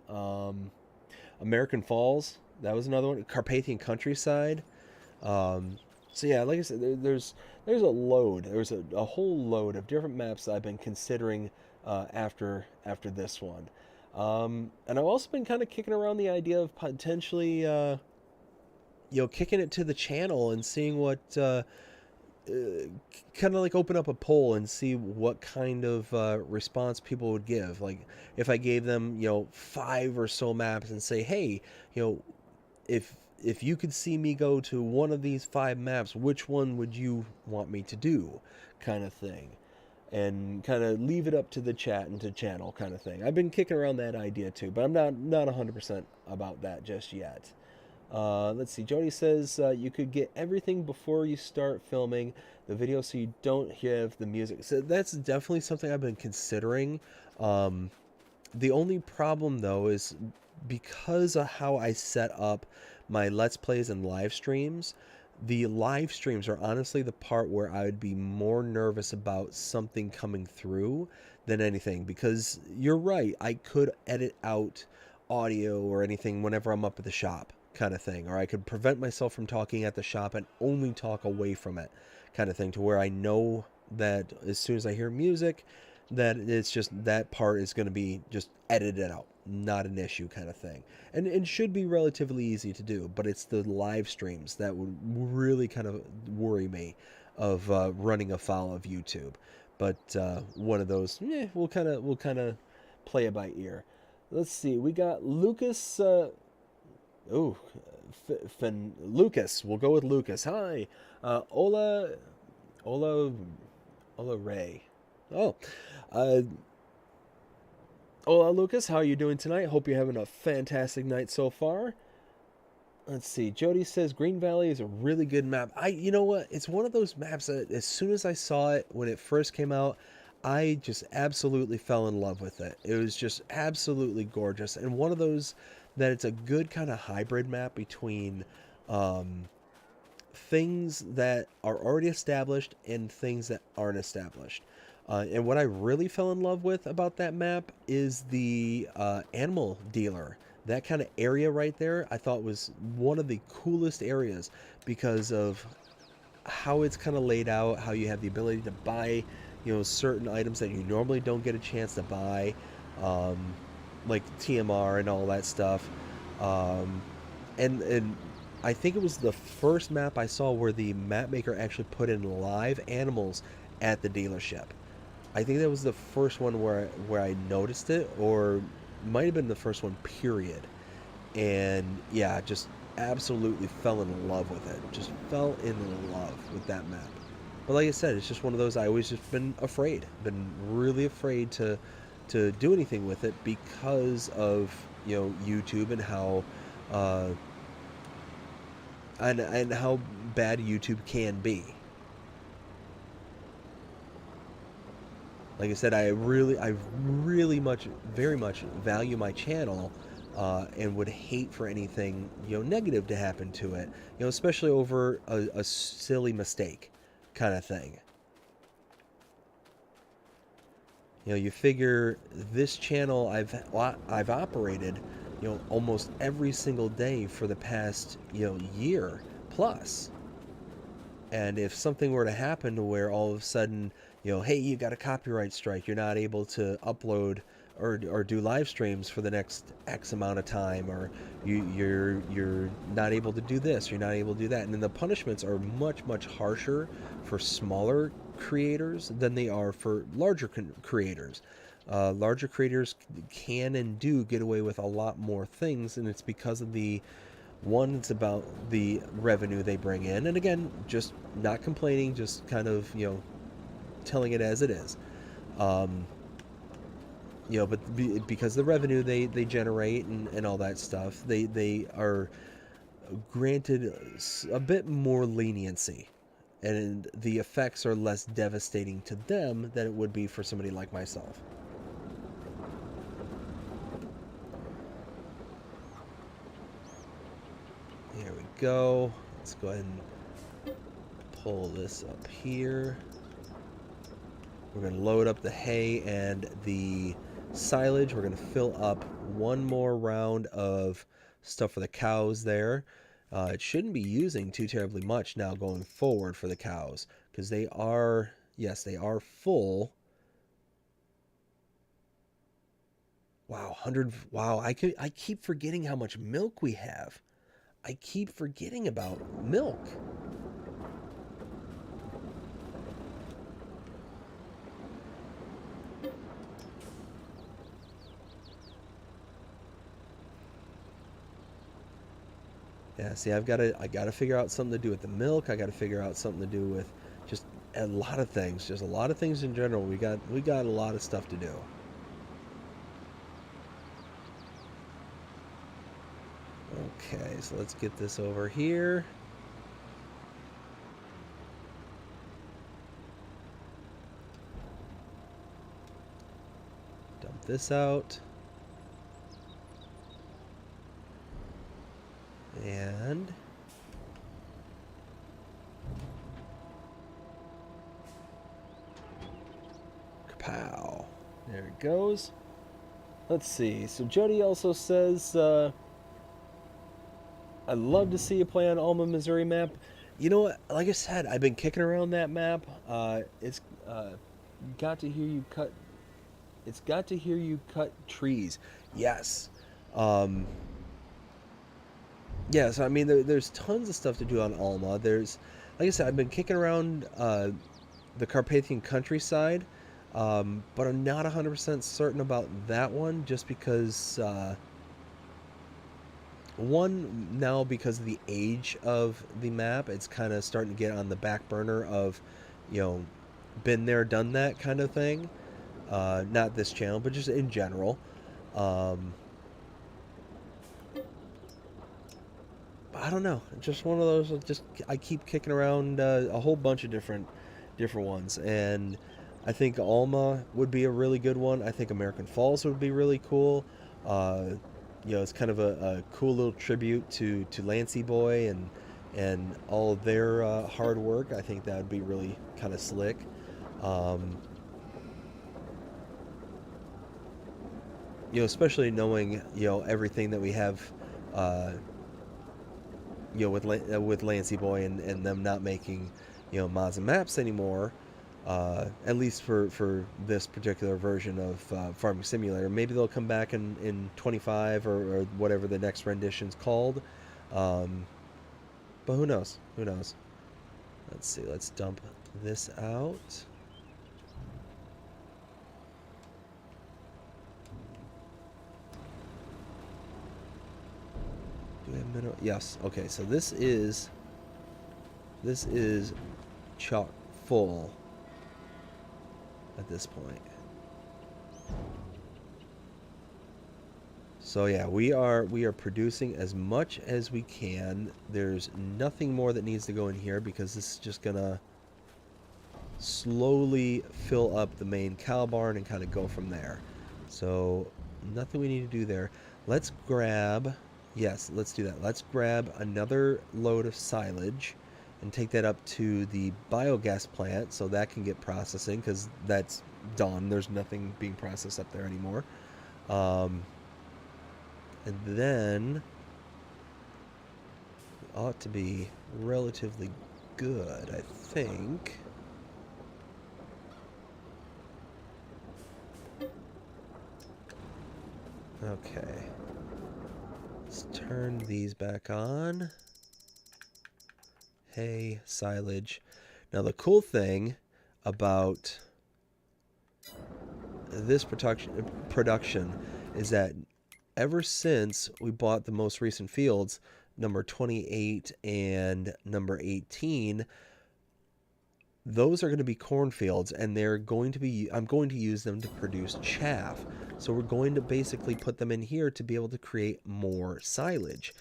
American Falls. That was another one. Carpathian Countryside. So yeah, like I said, there's a load. There's a whole load of different maps that I've been considering after this one. And I've also been kind of kicking around the idea of potentially kicking it to the channel and seeing what kind of like open up a poll and see what kind of response people would give. Like if I gave them 5 or so maps and say, hey, if you could see me go to one of these 5 maps, which one would you want me to do, kind of thing, and kind of leave it up to the chat and to channel, kind of thing. I've been kicking around that idea too, but I'm not 100% about that just yet. Let's see. Jody says you could get everything before you start filming the video, so you don't have the music. So that's definitely something I've been considering. The only problem though is because of how I set up my Let's Plays and live streams. The live streams are honestly the part where I would be more nervous about something coming through than anything, because you're right, I could edit out audio or anything whenever I'm up at the shop, kind of thing, or I could prevent myself from talking at the shop and only talk away from it, kind of thing, to where I know that as soon as I hear music, that it's just that part is going to be just edited out, not an issue, kind of thing. And it should be relatively easy to do, but it's the live streams that would really kind of worry me of running afoul of YouTube. But one of those, we'll kind of play it by ear. Let's see, we got Lucas. Lucas. We'll go with Lucas. Hi, Ola Ray. Oh, Hola, Lucas. How are you doing tonight? Hope you're having a fantastic night so far. Let's see. Jody says Green Valley is a really good map. You know what? It's one of those maps that as soon as I saw it when it first came out, I just absolutely fell in love with it. It was just absolutely gorgeous, and one of those that it's a good kind of hybrid map between um, things that are already established and things that aren't established. And what I really fell in love with about that map is the animal dealer. That kind of area right there, I thought was one of the coolest areas because of how it's kind of laid out, how you have the ability to buy, certain items that you normally don't get a chance to buy, um, like TMR and all that stuff. Um, and I think it was the first map I saw where the map maker actually put in live animals at the dealership. I think that was the first one where I noticed it, or might have been the first one. Period. And yeah, just absolutely fell in love with it. Just fell in love with that map. But like I said, it's just one of those I always just been afraid, been really afraid to do anything with it because of YouTube and how uh, and how bad YouTube can be. Like I said, I really much, very much value my channel, and would hate for anything negative to happen to it. Especially over a silly mistake, kind of thing. You figure this channel I've operated, almost every single day for the past year plus. And if something were to happen to where all of a sudden, hey, you got a copyright strike, you're not able to upload or do live streams for the next X amount of time, or you're not able to do this, you're not able to do that, and then the punishments are much harsher for smaller creators than they are for larger creators. Larger creators can and do get away with a lot more things, and it's because of the one, it's about the revenue they bring in, and again, just not complaining, just kind of telling it as it is. Um, but because the revenue they generate and all that stuff, they are granted a bit more leniency, and the effects are less devastating to them than it would be for somebody like myself. Here we go. Let's go ahead and pull this up here. We're going to load up the hay and the silage. We're going to fill up one more round of stuff for the cows there. It shouldn't be using too terribly much now going forward for the cows, because they are, yes, they are full. Wow, 100. Wow, I keep forgetting how much milk we have. I keep forgetting about milk. Yeah, see, I gotta figure out something to do with the milk. I gotta figure out something to do with just a lot of things. Just a lot of things in general. We got a lot of stuff to do. Okay, so let's get this over here. Dump this out. And kapow. There it goes. Let's see. So Jody also says, I'd love to see you play on Alma, Missouri map. You know what? Like I said, I've been kicking around that map. It's got to hear you cut. It's got to hear you cut trees. Yes. Um, yeah. So I mean, there's tons of stuff to do on Alma. There's, like I said, I've been kicking around the Carpathian countryside, but I'm not 100% certain about that one, just because. One, now because of the age of the map, it's kind of starting to get on the back burner of, you been there, done that kind of thing. Not this channel, but just in general. Um, but I don't know. Just one of those. Just I keep kicking around a whole bunch of different ones, and I think Alma would be a really good one. I think American Falls would be really cool. Uh, it's kind of a cool little tribute to Lancy Boy and all of their hard work. I think that would be really kind of slick. Um, especially knowing everything that we have, uh, with Lancy Boy and them not making mods and maps anymore. At least for this particular version of Farming Simulator. Maybe they'll come back in 25 or whatever the next rendition's called. Um, but who knows? Who knows? Let's see. Let's dump this out. Do we have mineral? Yes. Okay. So this is chock full at this point. So yeah, we are producing as much as we can. There's nothing more that needs to go in here because this is just gonna slowly fill up the main cow barn and kind of go from there. So nothing we need to do there. Let's grab, yes, let's do that. Let's grab another load of silage and take that up to the biogas plant so that can get processing because that's done. There's nothing being processed up there anymore. And then it ought to be relatively good, I think. Okay. Let's turn these back on. Hay, silage. Now the cool thing about this production is that ever since we bought the most recent fields, number 28 and number 18, those are going to be cornfields, and they're going to be, I'm going to use them to produce chaff. So we're going to basically put them in here to be able to create more silage,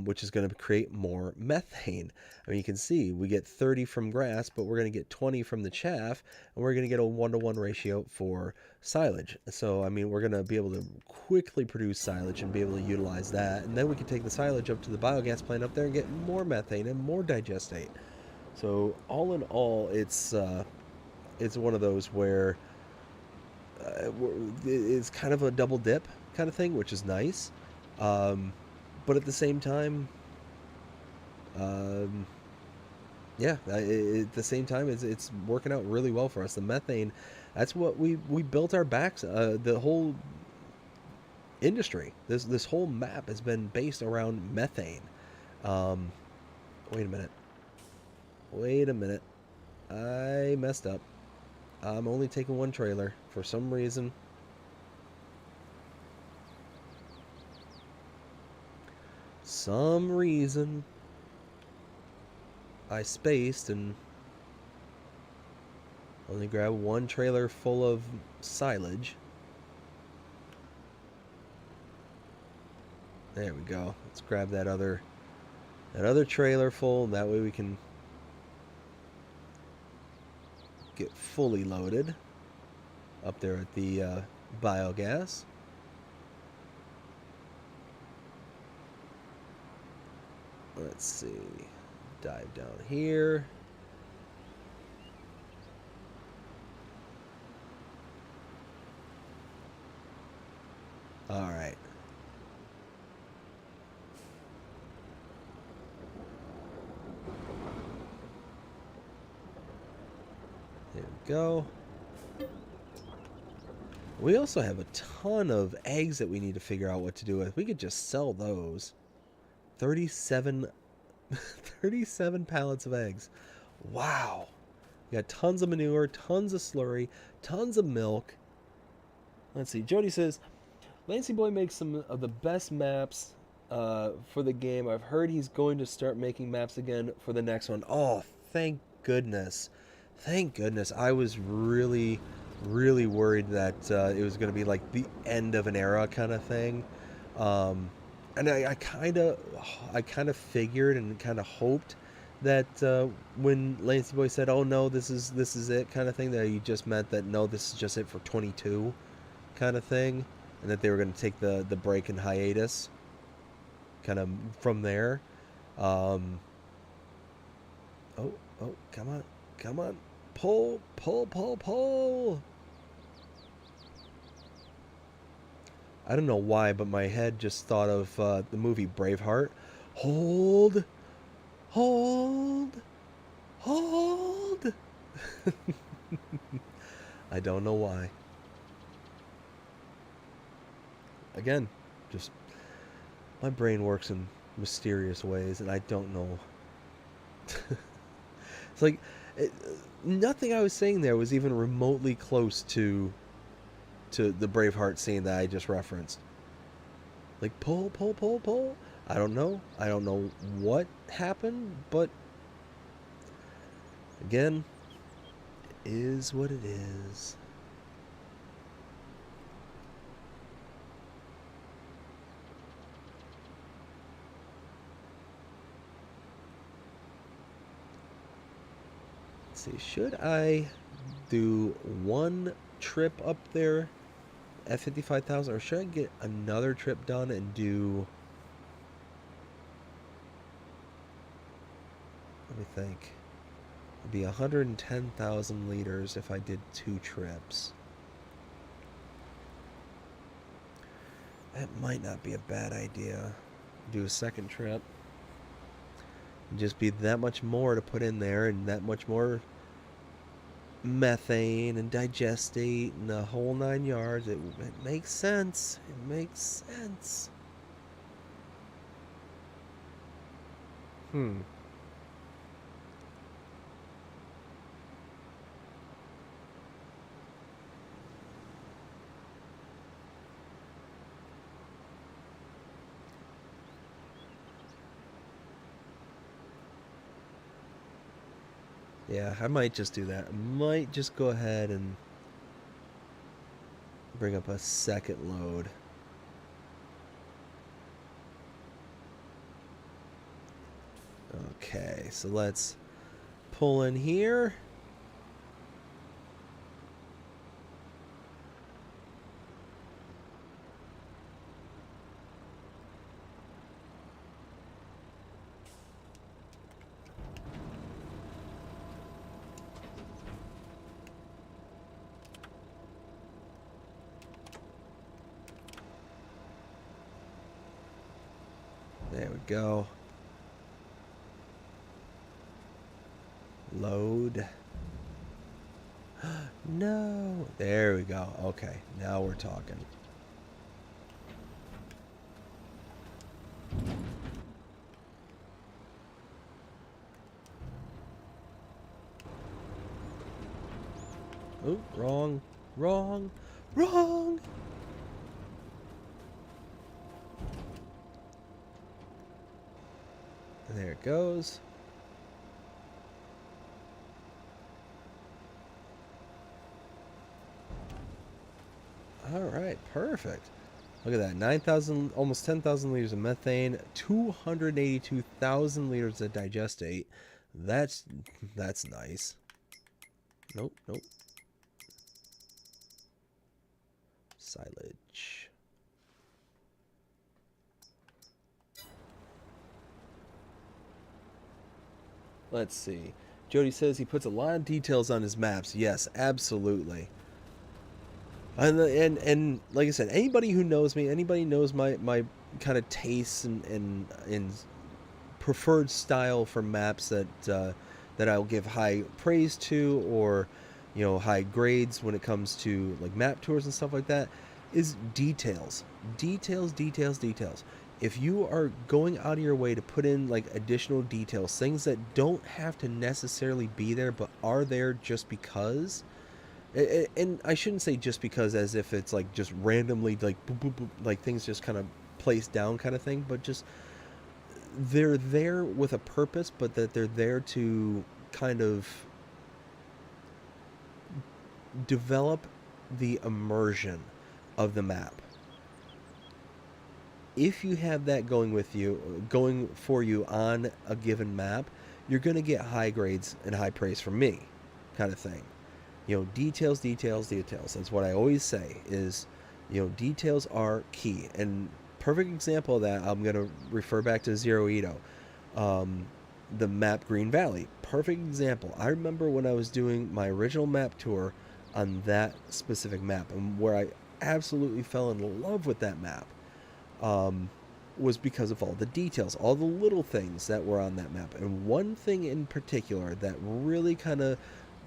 which is going to create more methane. I mean, you can see we get 30 from grass, but we're going to get 20 from the chaff, and we're going to get a 1-to-1 ratio for silage. So, I mean, we're going to be able to quickly produce silage and be able to utilize that. And then we can take the silage up to the biogas plant up there and get more methane and more digestate. So all in all, it's one of those where it's kind of a double dip kind of thing, which is nice. But at the same time, um, yeah, at the same time, it's working out really well for us. The methane, that's what we built our backs. The whole industry, this whole map has been based around methane. Um, wait a minute. Wait a minute. I messed up. I'm only taking one trailer for some reason. I spaced and only grabbed one trailer full of silage. There we go. Let's grab that other trailer full, and that way we can get fully loaded up there at the biogas. Let's see. Dive down here. All right. There we go. We also have a ton of eggs that we need to figure out what to do with. We could just sell those. 37 37 pallets of eggs. Wow. We got tons of manure, tons of slurry, tons of milk. Let's see. Jody says, Lancy Boy makes some of the best maps for the game. I've heard he's going to start making maps again for the next one. Oh, thank goodness. Thank goodness. I was really really worried that it was going to be like the end of an era kind of thing. Um, and I kind of figured and kind of hoped that when Lancey Boy said, "Oh no, this is it," kind of thing, that he just meant that no, this is just it for 22, kind of thing, and that they were going to take the break and hiatus, kind of from there. Um, oh, oh, come on, come on, pull, pull, pull, pull. I don't know why, but my head just thought of the movie Braveheart. Hold, hold, hold. I don't know why. Again, just my brain works in mysterious ways, and I don't know. It's like it, nothing I was saying there was even remotely close to the Braveheart scene that I just referenced. Like pull, pull, pull, pull. I don't know. I don't know what happened, but again, it is what it is. Let's see, should I do one trip up there at 55,000, or should I get another trip done and do, let me think, it'd be 110,000 liters if I did two trips. That might not be a bad idea. Do a second trip. Just be that much more to put in there, and that much more methane and digestate and the whole 9 yards. It makes sense. It makes sense. Hmm. Yeah, I might just do that. I might just go ahead and bring up a second load. Okay, so let's pull in here. There we go. Load. No. There we go. Okay, now we're talking. Oh, wrong. Wrong. Wrong. And there it goes. All right, perfect. Look at that, 9,000, almost 10,000 liters of methane, 282,000 liters of digestate. That's nice. Nope, nope. Silage. Let's see. Jody says he puts a lot of details on his maps. Yes, absolutely. And like I said, anybody who knows me, anybody knows my kind of tastes and preferred style for maps that I'll give high praise to, or high grades when it comes to like map tours and stuff like that, is details, details, details, details. If you are going out of your way to put in like additional details, things that don't have to necessarily be there but are there just because, and I shouldn't say just because as if it's like just randomly like boop, boop, boop, like things just kind of placed down kind of thing, but just they're there with a purpose, but that they're there to kind of develop the immersion of the map. If you have that going for you on a given map, you're going to get high grades and high praise from me, kind of thing. Details, details, details. That's what I always say is, details are key. And perfect example of that, I'm going to refer back to Zero Ito, um, the map Green Valley. Perfect example. I remember when I was doing my original map tour on that specific map, and where I absolutely fell in love with that map, um, was because of all the details, all the little things that were on that map. And one thing in particular that really kind of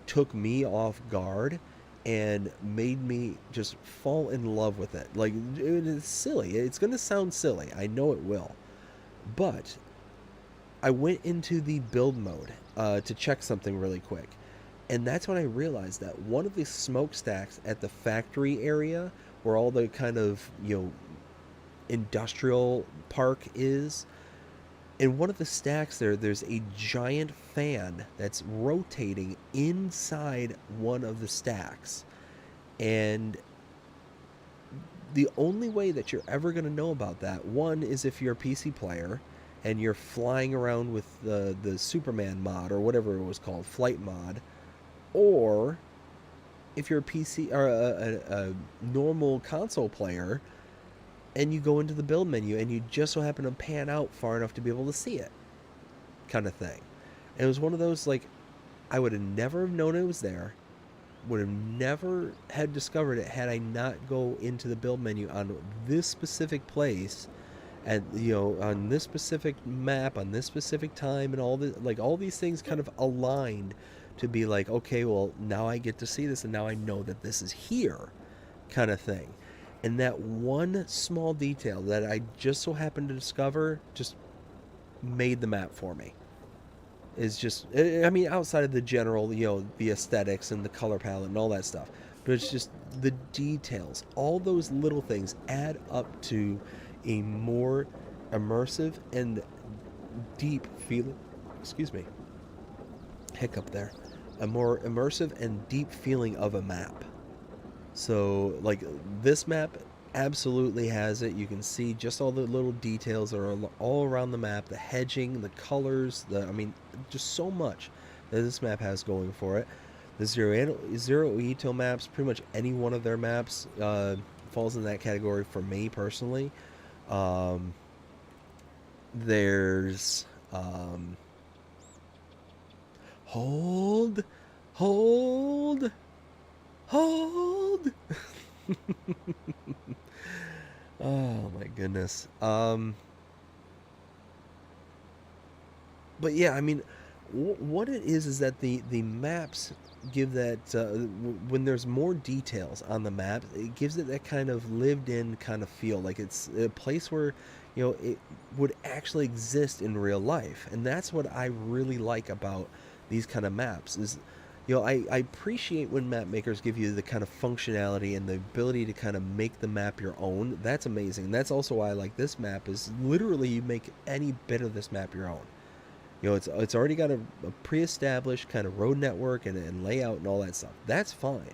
took me off guard and made me just fall in love with it. Like, it is silly. It's going to sound silly. I know it will. But I went into the build mode to check something really quick. And that's when I realized that one of the smokestacks at the factory area, where all the kind of, industrial park is, in one of the stacks there's a giant fan that's rotating inside one of the stacks. And the only way that you're ever going to know about that, one, is if you're a PC player and you're flying around with the Superman mod or whatever it was called, flight mod, or if you're a PC or a normal console player and you go into the build menu and you just so happen to pan out far enough to be able to see it, kind of thing. And it was one of those, like, I would have never known it was there, would have never had discovered it had I not go into the build menu on this specific place, and on this specific map, on this specific time, and all these things kind of aligned to be like, okay, well, now I get to see this, and now I know that this is here, kind of thing. And that one small detail that I just so happened to discover just made the map for me. Is just, I mean, outside of the general, the aesthetics and the color palette and all that stuff, but it's just the details. All those little things add up to a more immersive and deep feeling. Excuse me, hiccup there. A more immersive and deep feeling of a map. So, like, this map absolutely has it. You can see just all the little details that are all around the map, the hedging, the colors, I mean, just so much that this map has going for it. The Zero Ito maps, pretty much any one of their maps falls in that category for me personally. There's hold, hold, hold. Oh my goodness. But yeah, I mean, what it is that the maps give that when there's more details on the map, it gives it that kind of lived-in kind of feel, like it's a place where it would actually exist in real life. And that's what I really like about these kind of maps is, I appreciate when map makers give you the kind of functionality and the ability to kind of make the map your own. That's amazing. That's also why I like this map, is literally you make any bit of this map your own. It's already got a pre-established kind of road network and layout and all that stuff. That's fine.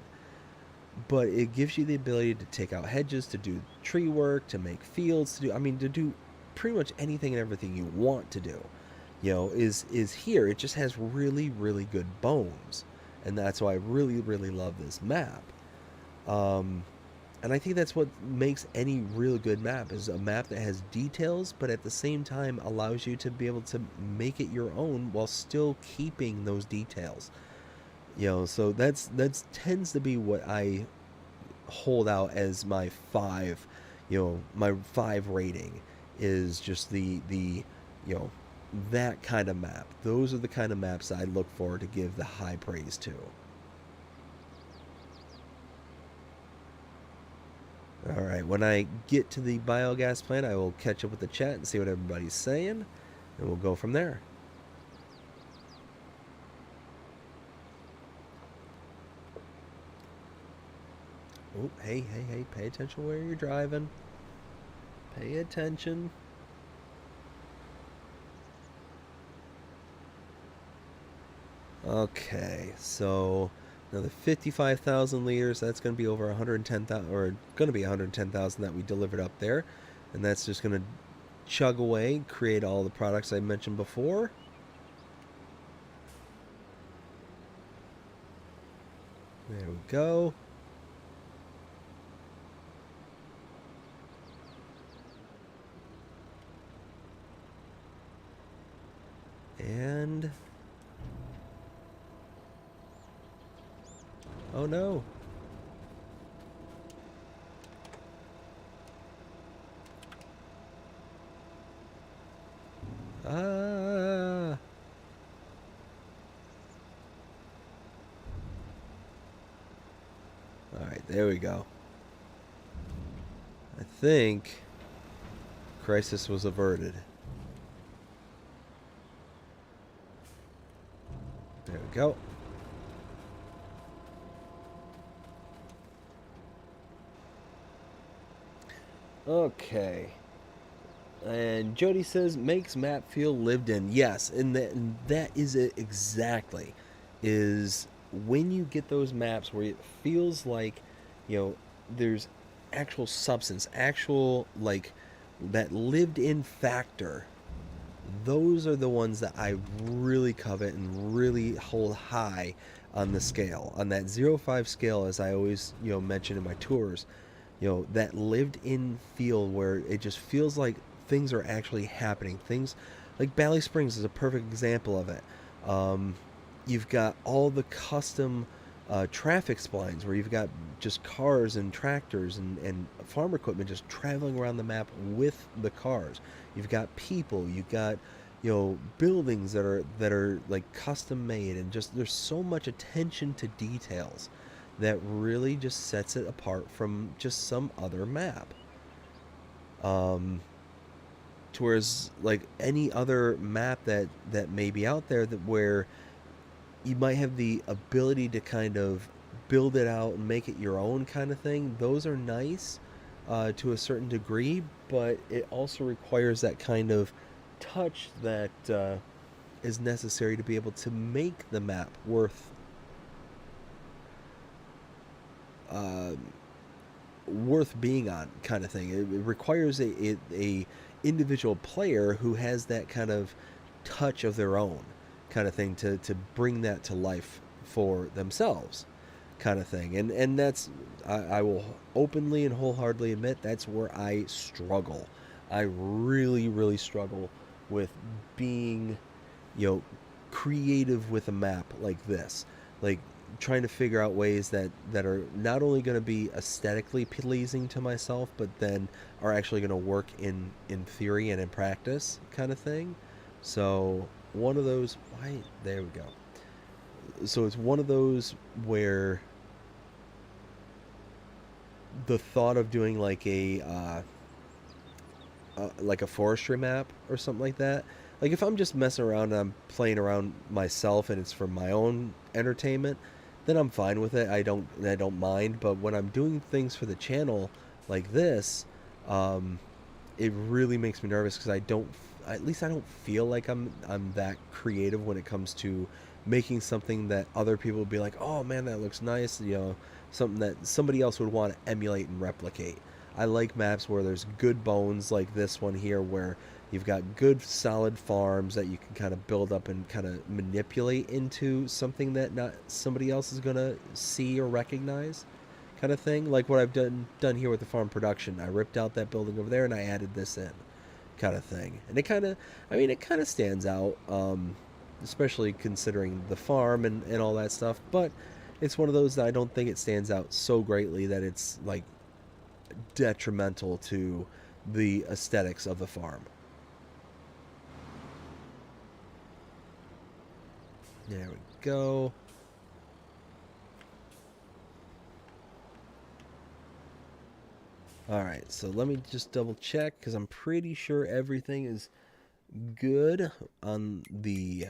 But it gives you the ability to take out hedges, to do tree work, to make fields, to do pretty much anything and everything you want to do. Is here. It just has really, really good bones. And that's why I really, really love this map. And I think that's what makes any really good map, is a map that has details, but at the same time allows you to be able to make it your own while still keeping those details. So that's tends to be what I hold out as my 5, my 5 rating, is just the that kind of map. Those are the kind of maps I look for to give the high praise to. All right, when I get to the biogas plant, I will catch up with the chat and see what everybody's saying, and we'll go from there. Oh, hey, pay attention where you're driving. Pay attention. Okay, so Another 55,000 liters. That's going to be over 110,000, or going to be 110,000 that we delivered up there. And that's just going to chug away, create all the products I mentioned before. There we go. And oh no. Ah. All right, there we go. I think crisis was averted. There we go. Okay. And Jody says makes map feel lived in. Yes, and that is it exactly. Is when you get those maps where it feels like, there's actual substance, actual like that lived in factor. Those are the ones that I really covet and really hold high on the scale. On that 0 to 5 scale, as I always, mention in my tours, that lived in feel where it just feels like things are actually happening. Things like Valley Springs is a perfect example of it. You've got all the custom traffic splines where you've got just cars and tractors and farm equipment just traveling around the map with the cars. You've got people, you've got buildings that are like custom made, and just there's so much attention to details that really just sets it apart from just some other map. To whereas like any other map that may be out there, that where you might have the ability to kind of build it out and make it your own kind of thing, those are nice to a certain degree, but it also requires that kind of touch that is necessary to be able to make the map uh, worth being on, kind of thing. It requires a individual player who has that kind of touch of their own, kind of thing, to bring that to life for themselves, kind of thing. And that's, I will openly and wholeheartedly admit, that's where I struggle. I really, really struggle with being, you know, creative with a map like this. Like trying to figure out ways that are not only going to be aesthetically pleasing to myself, but then are actually going to work in theory and in practice, kind of thing. So one of those, why, there we go. So it's one of those where the thought of doing like a forestry map or something like that. Like if I'm just messing around and I'm playing around myself and it's for my own entertainment, then I'm fine with it. I don't mind. But when I'm doing things for the channel like this, um, it really makes me nervous because at least I don't feel like I'm that creative when it comes to making something that other people would be like, oh man, that looks nice. Something that somebody else would want to emulate and replicate. I like maps where there's good bones like this one here, where you've got good solid farms that you can kind of build up and kind of manipulate into something that not somebody else is gonna see or recognize, kind of thing. Like what I've done here with the farm production. I ripped out that building over there and I added this in, kind of thing. And it kind of stands out, especially considering the farm and all that stuff. But it's one of those that I don't think it stands out so greatly that it's like detrimental to the aesthetics of the farm. There we go. All right, so let me just double check because I'm pretty sure everything is good on the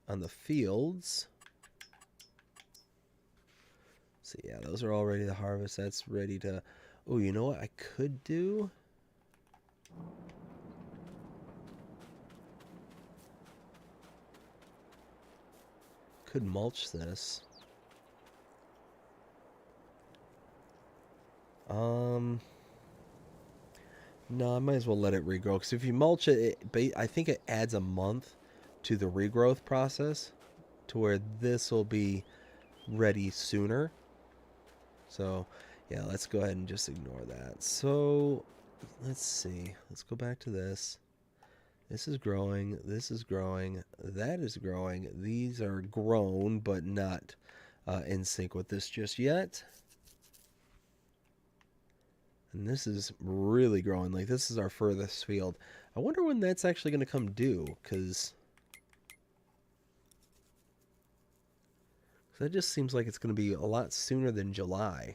on the fields. So yeah, those are all ready to harvest. That's ready to. Oh, you know what I could do? could mulch this. No, I might as well let it regrow, because if you mulch it, I think it adds a month to the regrowth process, to where this will be ready sooner. So, yeah, let's go ahead and just ignore that. So, let's see. Let's go back to this. This is growing. This is growing. That is growing. These are grown, but not in sync with this just yet. And this is really growing. Like, this is our furthest field. I wonder when that's actually going to come due, because that just seems like it's going to be a lot sooner than July.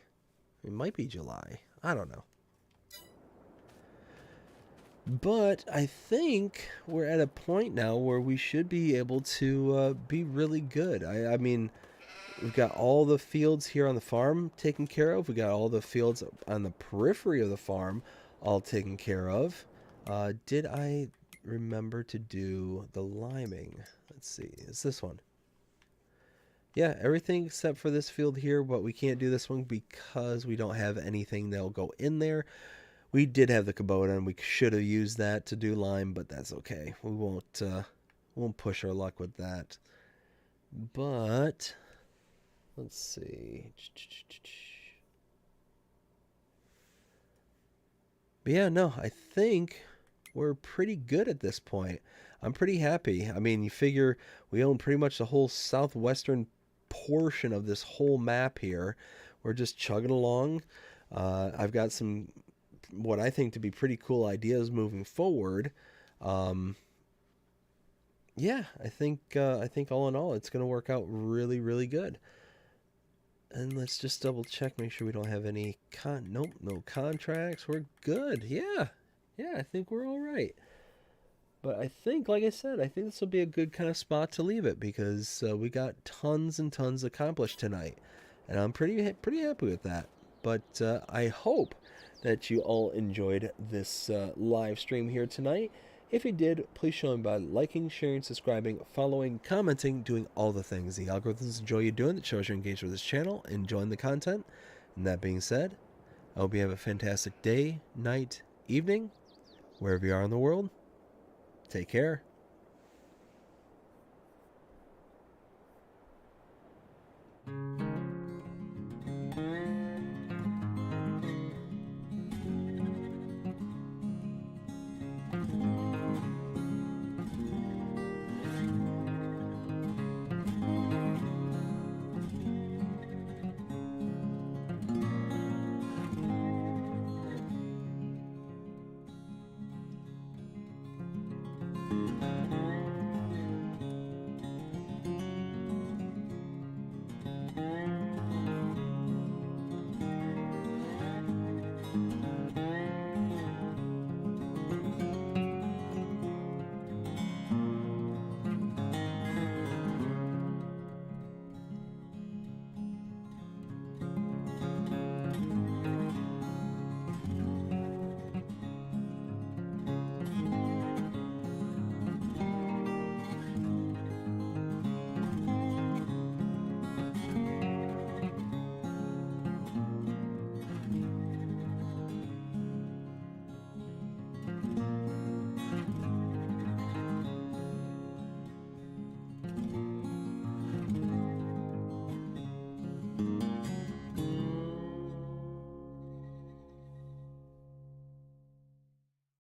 It might be July. I don't know. But I think we're at a point now where we should be able to be really good. I mean, we've got all the fields here on the farm taken care of. We got all the fields on the periphery of the farm all taken care of. Did I remember to do the liming? Let's see. It's this one. Yeah, everything except for this field here, but we can't do this one because we don't have anything that'll go in there. We did have the Kubota, and we should have used that to do lime, but that's okay. We won't push our luck with that. But let's see. But yeah, no, I think we're pretty good at this point. I'm pretty happy. I mean, you figure we own pretty much the whole southwestern portion of this whole map here. We're just chugging along. I've got some, what I think to be pretty cool ideas moving forward. Yeah, I think all in all, it's going to work out really, really good. And let's just double check, make sure we don't have any nope, no contracts. We're good. Yeah, I think we're all right. But I think, like I said, I think this will be a good kind of spot to leave it, because we got tons and tons accomplished tonight, and I'm pretty happy with that. But I hope that you all enjoyed this live stream here tonight. If you did, please show me by liking, sharing, subscribing, following, commenting, doing all the things the algorithms enjoy you doing that shows you're engaged with this channel, enjoying the content. And that being said, I hope you have a fantastic day, night, evening, wherever you are in the world. Take care.